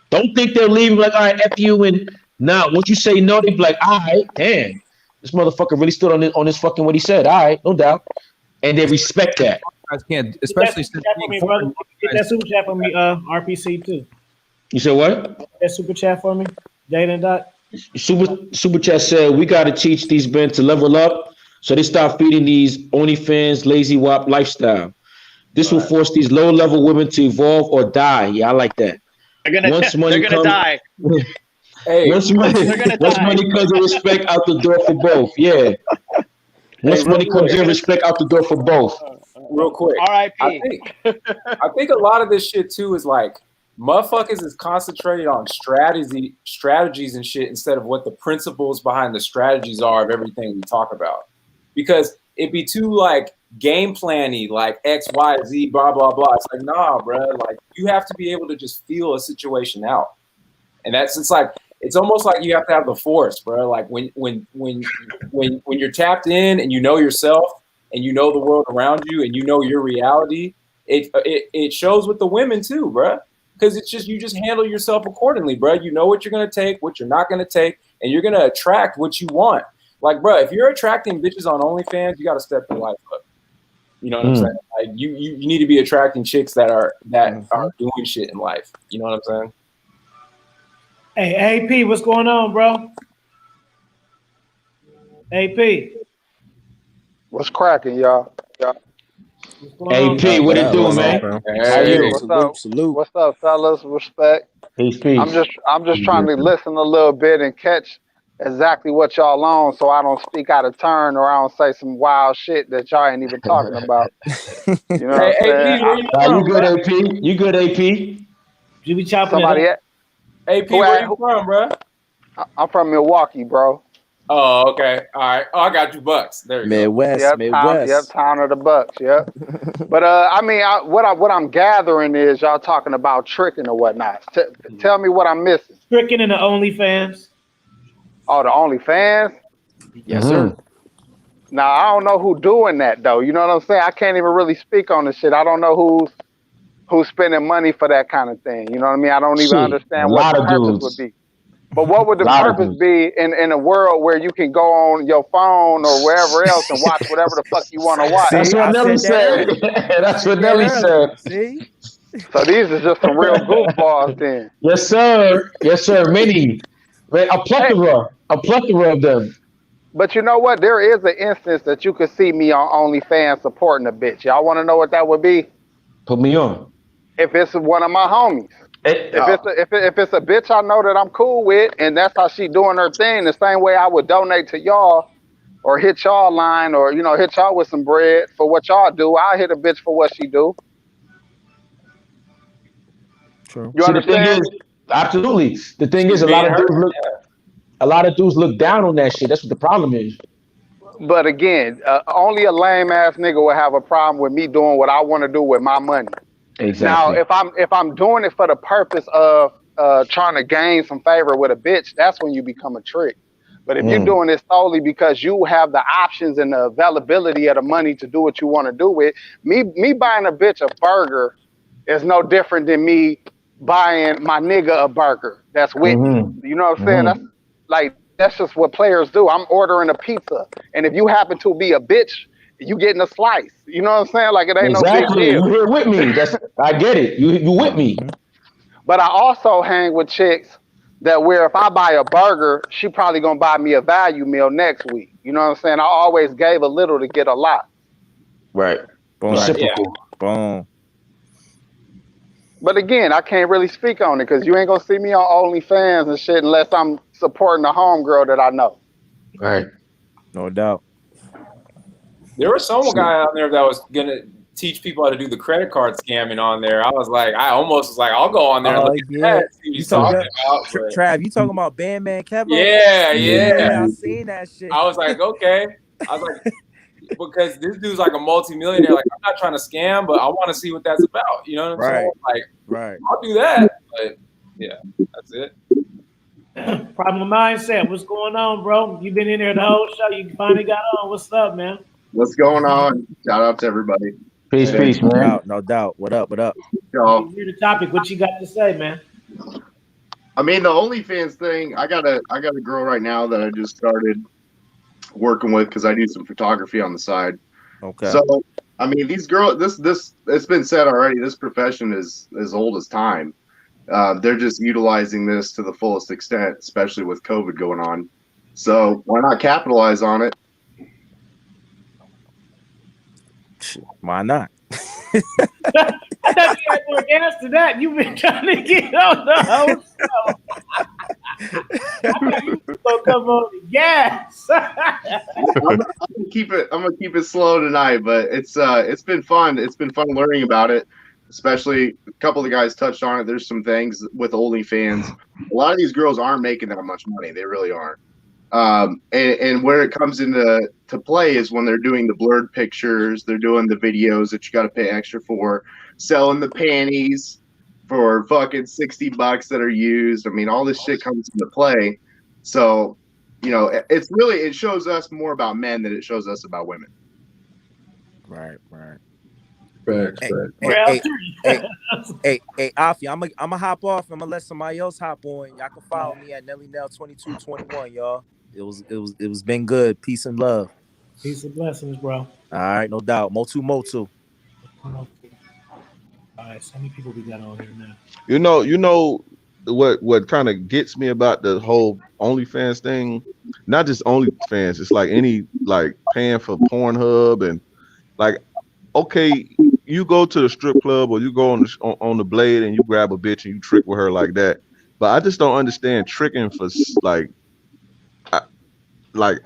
Don't think they're leaving like, all right, F you. And now, once you say no, they be like, all right, damn. This motherfucker really stood on this fucking what he said. All right, no doubt. And they respect that. Guys can't, especially since get that super chat for me, RPC too. You said what? That super chat for me, Jada and Dot. Super chat said we got to teach these men to level up, so they start feeding these OnlyFans lazy wop lifestyle. This will force these low-level women to evolve or die. Yeah, I like that. They're gonna die. Hey, once money comes in, respect out the door for both. Yeah. Once money comes in, respect out the door for both. Real quick. R.I.P. I think a lot of this shit too is like motherfuckers is concentrated on strategies and shit instead of what the principles behind the strategies are of everything we talk about. Because it'd be too like game planny, like X, Y, Z, blah, blah, blah. It's like, nah, bro. Like you have to be able to just feel a situation out. And it's almost like you have to have the force, bro. Like when you're tapped in and you know yourself and you know the world around you and you know your reality, it shows with the women too, bro. Because it's just you just handle yourself accordingly, bro. You know what you're gonna take, what you're not gonna take, and you're gonna attract what you want. Like, bro, if you're attracting bitches on OnlyFans, you gotta step your life up. You know what I'm saying? Like you need to be attracting chicks that are doing shit in life. You know what I'm saying? Hey, AP, what's going on, bro? AP. What's cracking, y'all? AP, what it do, man? How you? Salute. What's up, fellas? Respect. Peace. I'm just trying to listen a little bit and catch exactly what y'all on, so I don't speak out of turn or I don't say some wild shit that y'all ain't even talking about. You know what I'm saying? You good, AP? You good, AP? You be chopping Somebody it up. AP, where you from, bro? I'm from Milwaukee, bro. Oh, okay. All right. Oh, I got you bucks. There you Midwest, go. Midwest. Town of the Bucks, yep. But I mean, what I'm gathering is y'all talking about tricking or whatnot. Tell me what I'm missing. Tricking in the OnlyFans. Oh, the OnlyFans? Yes, sir. Now I don't know who doing that though. You know what I'm saying? I can't even really speak on this shit. I don't know who's spending money for that kind of thing. You know what I mean? I don't even understand what the purpose would be. But what would the purpose be in a world where you can go on your phone or wherever else and watch whatever the fuck you want to watch? That's what Nelly said. That's what Nelly said. See? So these are just some real goofballs then. Yes, sir. Yes, sir. Many. A plethora of them. But you know what? There is an instance that you could see me on OnlyFans supporting a bitch. Y'all want to know what that would be? Put me on. If it's one of my homies. If it's a bitch I know that I'm cool with, and that's how she doing her thing, the same way I would donate to y'all or hit y'all line or, you know, hit y'all with some bread for what y'all do, I'll hit a bitch for what she do. True. You understand? The thing is, absolutely. The thing is, a lot of dudes look down on that shit. That's what the problem is. But again, only a lame ass nigga would have a problem with me doing what I want to do with my money. Exactly. Now, if I'm doing it for the purpose of trying to gain some favor with a bitch, that's when you become a trick. But if you're doing it solely because you have the options and the availability of the money to do what you want to do with, me buying a bitch a burger is no different than me buying my nigga a burger that's with me. You know what I'm saying? That's just what players do. I'm ordering a pizza, and if you happen to be a bitch, you getting a slice. You know what I'm saying? Like, it ain't no big deal. You here with me. I get it. You with me. But I also hang with chicks that where if I buy a burger, she probably gonna buy me a value meal next week. You know what I'm saying? I always gave a little to get a lot. Right. Reciprocal. Boom. But again, I can't really speak on it because you ain't gonna see me on OnlyFans and shit unless I'm supporting a homegirl that I know. Right. No doubt. There was some guy out there that was gonna teach people how to do the credit card scamming on there. I almost was like, I'll go on there and look at that. See what he's talking about. Trav, you talking about Bandman Kevin? Yeah. I seen that shit. I was like, okay. Because this dude's like a multi-millionaire. Like, I'm not trying to scam, but I want to see what that's about. You know what I'm saying? Like, I'll do that. But yeah, that's it. Problem mindset. What's going on, bro? You been in there the whole show. You finally got on. What's up, man? What's going on? Shout out to everybody. Peace, man. No doubt. What up? Y'all. Hear the topic. What you got to say, man? I mean, the OnlyFans thing. I got a girl right now that I just started working with because I do some photography on the side. Okay. So I mean, these girls. This it's been said already. This profession is as old as time. They're just utilizing this to the fullest extent, especially with COVID going on. So why not capitalize on it? Why not? I thought you had more gas to that. You've been trying to get on the whole show. I thought you was gonna come on the gas. I'm gonna keep it slow tonight, but it's been fun. It's been fun learning about it. Especially a couple of the guys touched on it. There's some things with OnlyFans. A lot of these girls aren't making that much money. They really aren't. And where it comes into play is when they're doing the blurred pictures, they're doing the videos that you got to pay extra for, selling the panties for fucking $60 that are used. I mean, all this shit comes into play. So, you know, it shows us more about men than it shows us about women. Right. Facts. Hey, Afi, I'm gonna hop off. I'm gonna let somebody else hop on. Y'all can follow me at NellyNell2221, y'all. It was been good. Peace and love. Peace and blessings, bro. All right, no doubt. Motu. All right, so many people we got on here now. You know what kind of gets me about the whole OnlyFans thing? Not just OnlyFans, it's like any like paying for Pornhub and like, okay, you go to the strip club or you go on the blade and you grab a bitch and you trick with her like that. But I just don't understand tricking for like,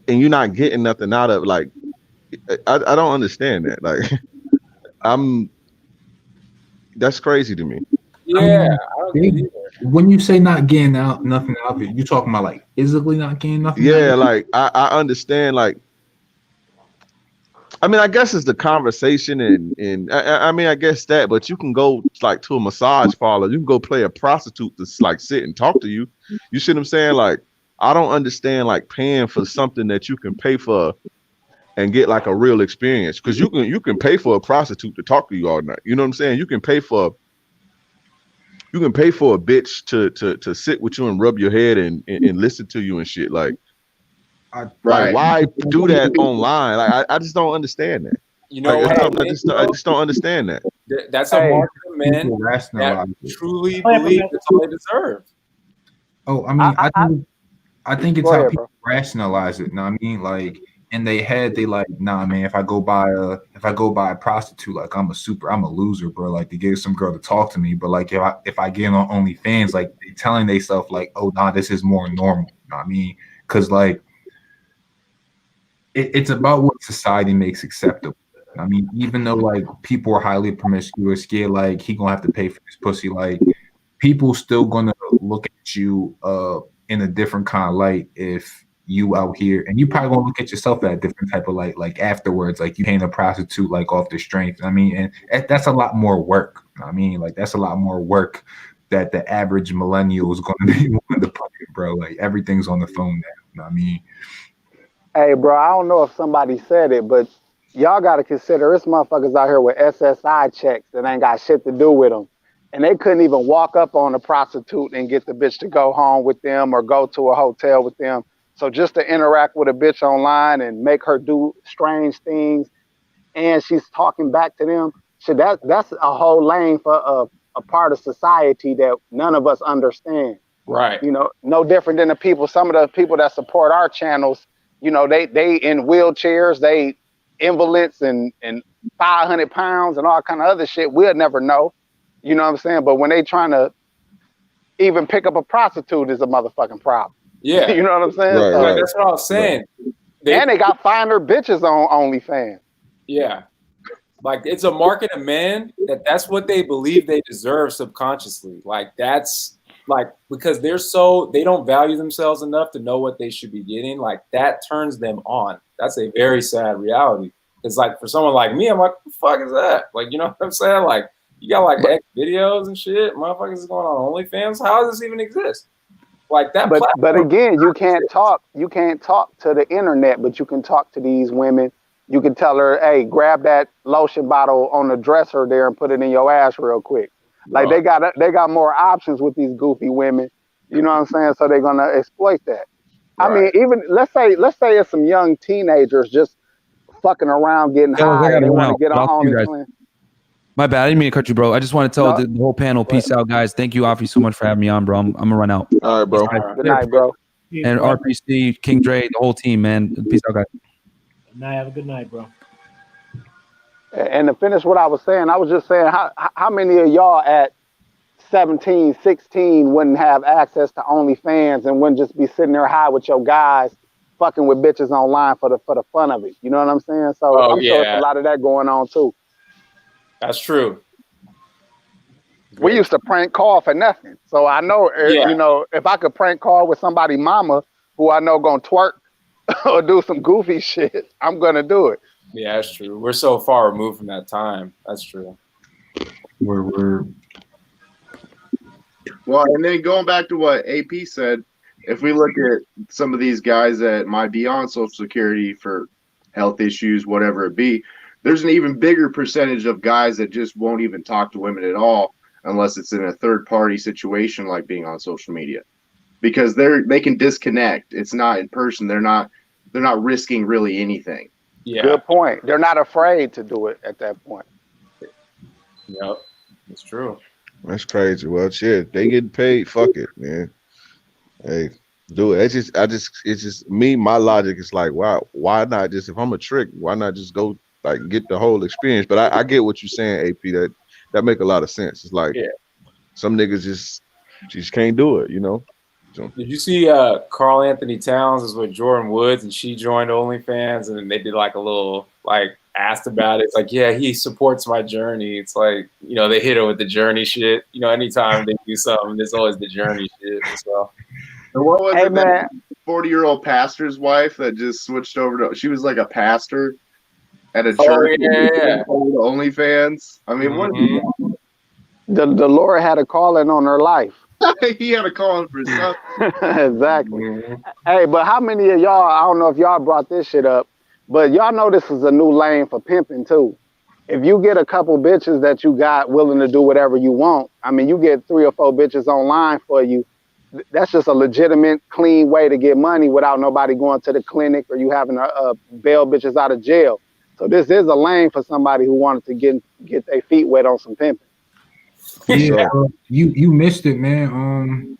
and you're not getting nothing out of like. I don't understand that. Like, that's crazy to me. Yeah, when you say not getting nothing out of it, you talking about like physically not getting nothing? Yeah, like I understand. Like, I mean, I guess it's the conversation and I mean, I guess that, but you can go like to a massage parlor. You can go play a prostitute to like sit and talk to you. You see what I'm saying? Like, I don't understand like paying for something that you can pay for and get like a real experience. Because you can pay for a prostitute to talk to you all night. You know what I'm saying? You can pay for a bitch to sit with you and rub your head and listen to you and shit. Like, Right. Why do that online? Like, I just don't understand that. You know, like, I just don't understand that. That's a market of men that truly believe that's all they deserve. Oh, I mean, I think it's how people rationalize it. Know what I mean? Like in their head, they like, nah, man. If I go buy a prostitute, like I'm a loser, bro. Like to get some girl to talk to me, but like if I get on OnlyFans, like they telling themselves like, oh, nah, this is more normal. You know what I mean? Because like it's about what society makes acceptable. I mean, even though like people are highly promiscuous, scared like he gonna have to pay for his pussy, like people still gonna look at you in a different kind of light if you out here, and you probably gonna look at yourself at a different type of light, like afterwards, like you paying a prostitute like off the strength. I mean, and that's a lot more work. I mean, like that's a lot more work that the average millennial is gonna be willing to put in, bro. Like everything's on the phone now. You know what I mean? Hey, bro, I don't know if somebody said it, but y'all got to consider it's motherfuckers out here with SSI checks that ain't got shit to do with them. And they couldn't even walk up on a prostitute and get the bitch to go home with them or go to a hotel with them. So just to interact with a bitch online and make her do strange things and she's talking back to them, so that's a whole lane for a part of society that none of us understand. Right. You know, no different than some of the people that support our channels. You know, they in wheelchairs, they invalids and 500 pounds and all kind of other shit. We'll never know. You know what I'm saying? But when they trying to even pick up a prostitute is a motherfucking problem. Yeah. You know what I'm saying? Right, So, that's what I was saying. And they got finer bitches on OnlyFans. Yeah. Like it's a market of men that's what they believe they deserve subconsciously. Like that's like because they don't value themselves enough to know what they should be getting. Like that turns them on. That's a very sad reality. It's like for someone like me, I'm like, what the fuck is that? Like, you know what I'm saying? Like you got like X videos and shit. Motherfuckers is going on OnlyFans. How does this even exist? Like that. But again, you can't talk to the internet, but you can talk to these women. You can tell her, hey, grab that lotion bottle on the dresser there and put it in your ass real quick. Like they got more options with these goofy women. You know what I'm saying? So they're gonna exploit that. Right. I mean, even let's say it's some young teenagers just fucking around getting high and they want to get on OnlyFans. My bad. I didn't mean to cut you, bro. I just want to tell the whole panel, peace out, guys. Thank you, Afi, so much for having me on, bro. I'm gonna run out. All right, bro. Good night, bro. And RPC, King Dre, the whole team, man. Peace out, guys. Good night. Have a good night, bro. And to finish what I was saying, I was just saying how many of y'all at 17, 16 wouldn't have access to OnlyFans and wouldn't just be sitting there high with your guys fucking with bitches online for the fun of it. You know what I'm saying? So Oh I'm sure it's a yeah, lot of that going on too. that's true. We used to prank call for nothing. So I know, Yeah. you know, if I could prank call with somebody mama who I know gonna twerk or do some goofy shit, I'm gonna do it. Yeah, that's true. We're so far removed from that time. That's true. We're Well, and then going back to what AP said, if we look at some of these guys that might be on Social Security for health issues, whatever it be, there's an even bigger percentage of guys that just won't even talk to women at all unless it's in a third party situation like being on social media, because they can disconnect. It's not in person. They're not risking really anything. Yeah. Good point. They're not afraid to do it at that point. Yep, it's true. That's crazy. Well, shit, they getting paid. Fuck it, man. Hey, do it. It's just me. My logic is like, why not just, if I'm a trick, why not just go like get the whole experience? But I get what you're saying, AP. That make a lot of sense. It's like some niggas just can't do it, you know. So. Did you see Carl Anthony Towns is with Jordan Woods and she joined OnlyFans and they did like a little like asked about it. It's like, yeah, he supports my journey. It's like, you know, they hit her with the journey shit. You know, anytime they do something, there's always the journey shit. So And what was it, that 40-year-old pastor's wife that just switched over to? She was like a pastor at a church. Yeah. OnlyFans. I mean, what? The Lord had a calling on her life. He had a calling for something. Exactly. Hey, but how many of y'all, I don't know if y'all brought this shit up, but y'all know this is a new lane for pimping too. If you get a couple bitches that you got willing to do whatever you want, I mean, you get 3 or 4 bitches online for you. That's just a legitimate, clean way to get money without nobody going to the clinic or you having to bail bitches out of jail. So this is a lane for somebody who wanted to get their feet wet on some pimping. Yeah, you missed it, man.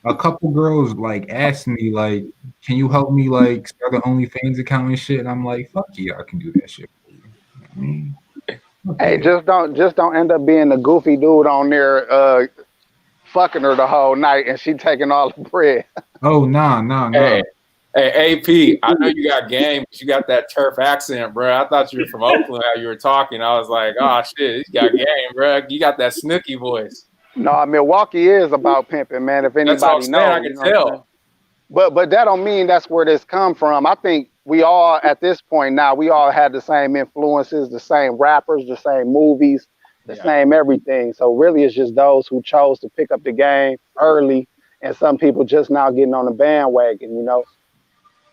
A couple girls like asked me like, "Can you help me like start an OnlyFans account and shit?" And I'm like, "Fuck yeah, I can do that shit for you." I mean, hey, just don't end up being the goofy dude on there fucking her the whole night and she taking all the bread. Oh nah. Hey, AP, I know you got game, but you got that turf accent, bro. I thought you were from Oakland. How you were talking, I was like, oh shit, you got game, bro. You got that Snooki voice. No, Milwaukee is about pimping, man. If anybody That's what I'm saying. knows, I can tell. But that don't mean that's where this come from. I think we all at this point now, we all had the same influences, the same rappers, the same movies, the same everything. So really, it's just those who chose to pick up the game early, and some people just now getting on the bandwagon, you know.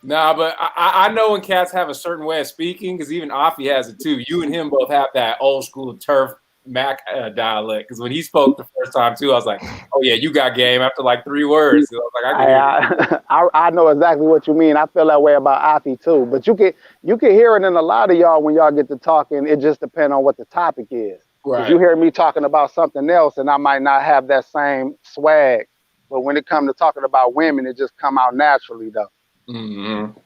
Nah, but I know when cats have a certain way of speaking, because even Afi has it too. You and him both have that old school turf Mac dialect. Because when he spoke the first time too, I was like, "Oh yeah, you got game." After like 3 words, I was like, "I can hear." I know exactly what you mean. I feel that way about Afi too. But you can hear it in a lot of y'all when y'all get to talking. It just depends on what the topic is. Because you hear me talking about something else, and I might not have that same swag. But when it comes to talking about women, it just come out naturally though. Mm-hmm.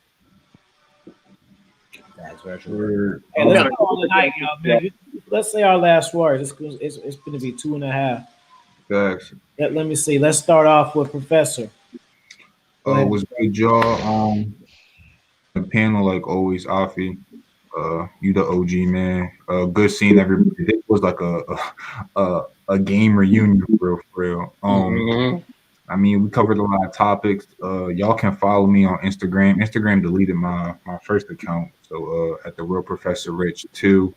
That's very true. Hey, let's go all night, y'all, man. Let's say our last words. It's going to be 2.5. Thanks. Let me see. Let's start off with Professor. Was good, y'all. The panel, like always, Afi. You the OG, man. Good seeing everybody. It was like a game reunion for real. I mean, we covered a lot of topics. Y'all can follow me on Instagram. Instagram deleted my first account, so at the Real Professor Rich 2,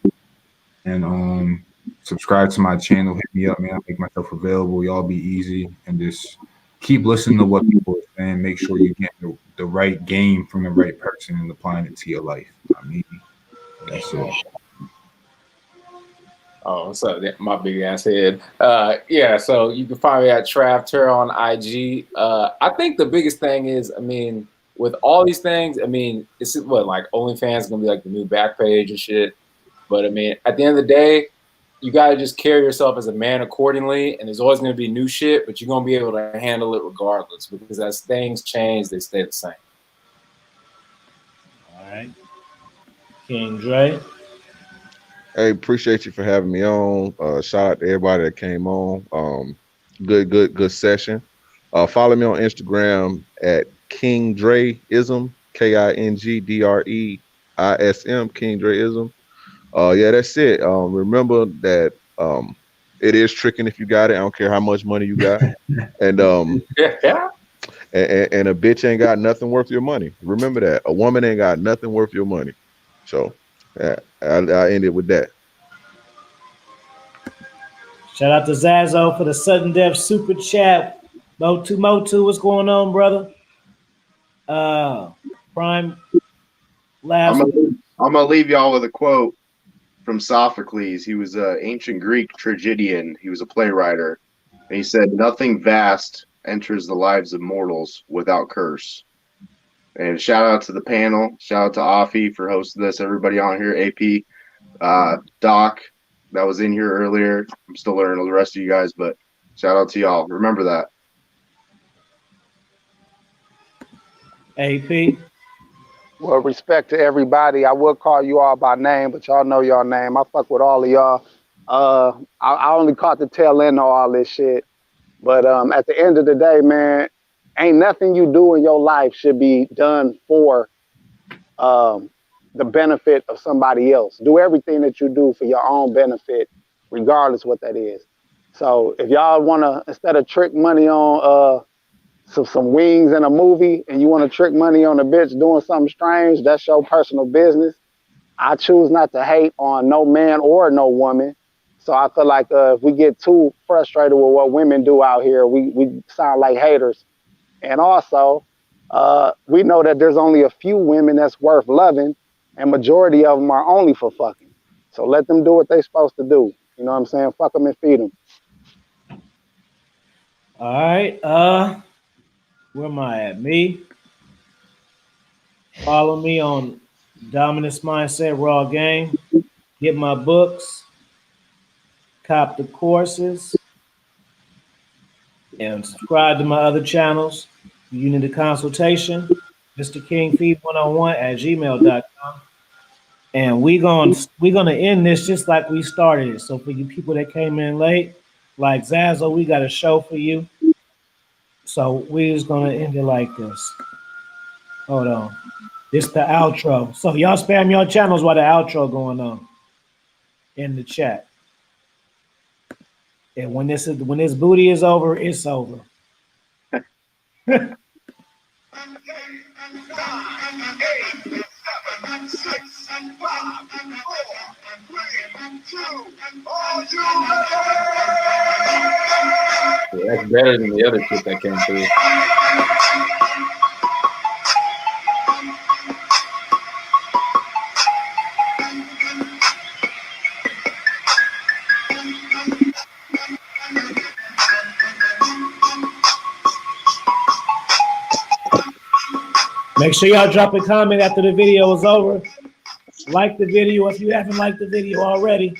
and subscribe to my channel. Hit me up, man. I make myself available. Y'all be easy and just keep listening to what people are saying. Make sure you get the right game from the right person and applying it to your life. I mean, that's it. Oh, what's up? My big ass head. Yeah, so you can find me at Trav Tur on IG. I think the biggest thing is, I mean, with all these things, I mean, it's what, like OnlyFans is gonna be like the new back page and shit. But I mean, at the end of the day, you gotta just carry yourself as a man accordingly, and there's always gonna be new shit, but you're gonna be able to handle it regardless, because as things change, they stay the same. All right. King Dre. Hey, appreciate you for having me on. Shout out to everybody that came on. Good session. Follow me on Instagram at King Dreism, KingDreism, King Dreism. Yeah, that's it. Remember that it is tricking if you got it. I don't care how much money you got. And Yeah. and a bitch ain't got nothing worth your money. Remember that. A woman ain't got nothing worth your money. So I end it with that. Shout out to Zazo for the sudden death super chat. Motu, what's going on, brother? Prime last. I'm gonna leave y'all with a quote from Sophocles. He was an ancient Greek tragedian. He was a playwright, and he said, "Nothing vast enters the lives of mortals without curse." And shout out to the panel. Shout out to Afi for hosting this. Everybody on here, AP, Doc, that was in here earlier. I'm still learning the rest of you guys, but shout out to y'all. Remember that. AP. Well, respect to everybody. I would call you all by name, but y'all know y'all name. I fuck with all of y'all. I only caught the tail end of all this shit. But at the end of the day, man, ain't nothing you do in your life should be done for the benefit of somebody else. Do everything that you do for your own benefit, regardless what that is. So if y'all want to, instead of trick money on some wings in a movie, and you want to trick money on a bitch doing something strange, that's your personal business. I choose not to hate on no man or no woman. So I feel like if we get too frustrated with what women do out here, we sound like haters. And also, we know that there's only a few women that's worth loving, and majority of them are only for fucking. So let them do what they're supposed to do. You know what I'm saying? Fuck them and feed them. All right. Where am I at? Me. Follow me on Dominance Mindset Raw Game. Get my books. Cop the courses. And subscribe to my other channels. You need a consultation. Mr. King Feed 101 at gmail.com. And we're gonna end this just like we started it. So for you people that came in late, like Zazo, we got a show for you. So we're just gonna end it like this. Hold on. This the outro. So y'all spam your channels while the outro going on in the chat. And when this booty is over, it's over. Yeah, that's better than the other shit that came through. Make sure y'all drop a comment after the video is over. Like the video if you haven't liked the video already.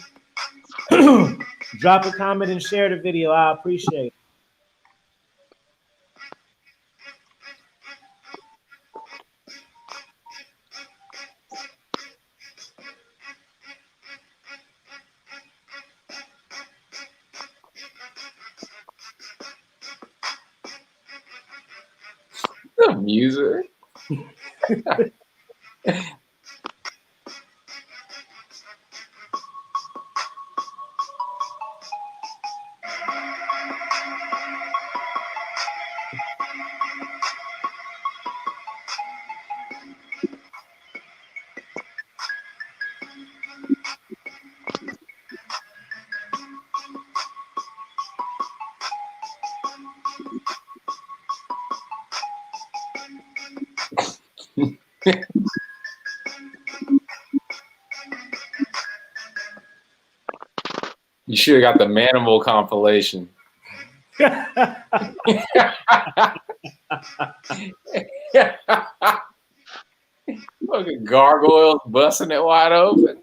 Drop a comment and share the video. I appreciate it. The music. You should have got the Manimal compilation. Fucking gargoyles busting it wide open.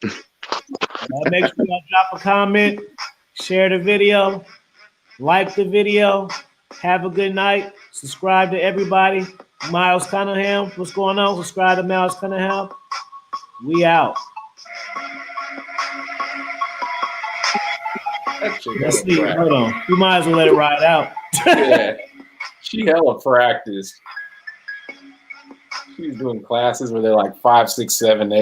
Make sure y'all drop a comment, share the video, like the video. Have a good night. Subscribe to everybody. Miles Cunningham, what's going on? Subscribe to Miles Cunningham. We out. Let's see. Hold on. You might as well let it ride out. Yeah. She hella practiced. She was doing classes where they're like 5, 6, 7, 8.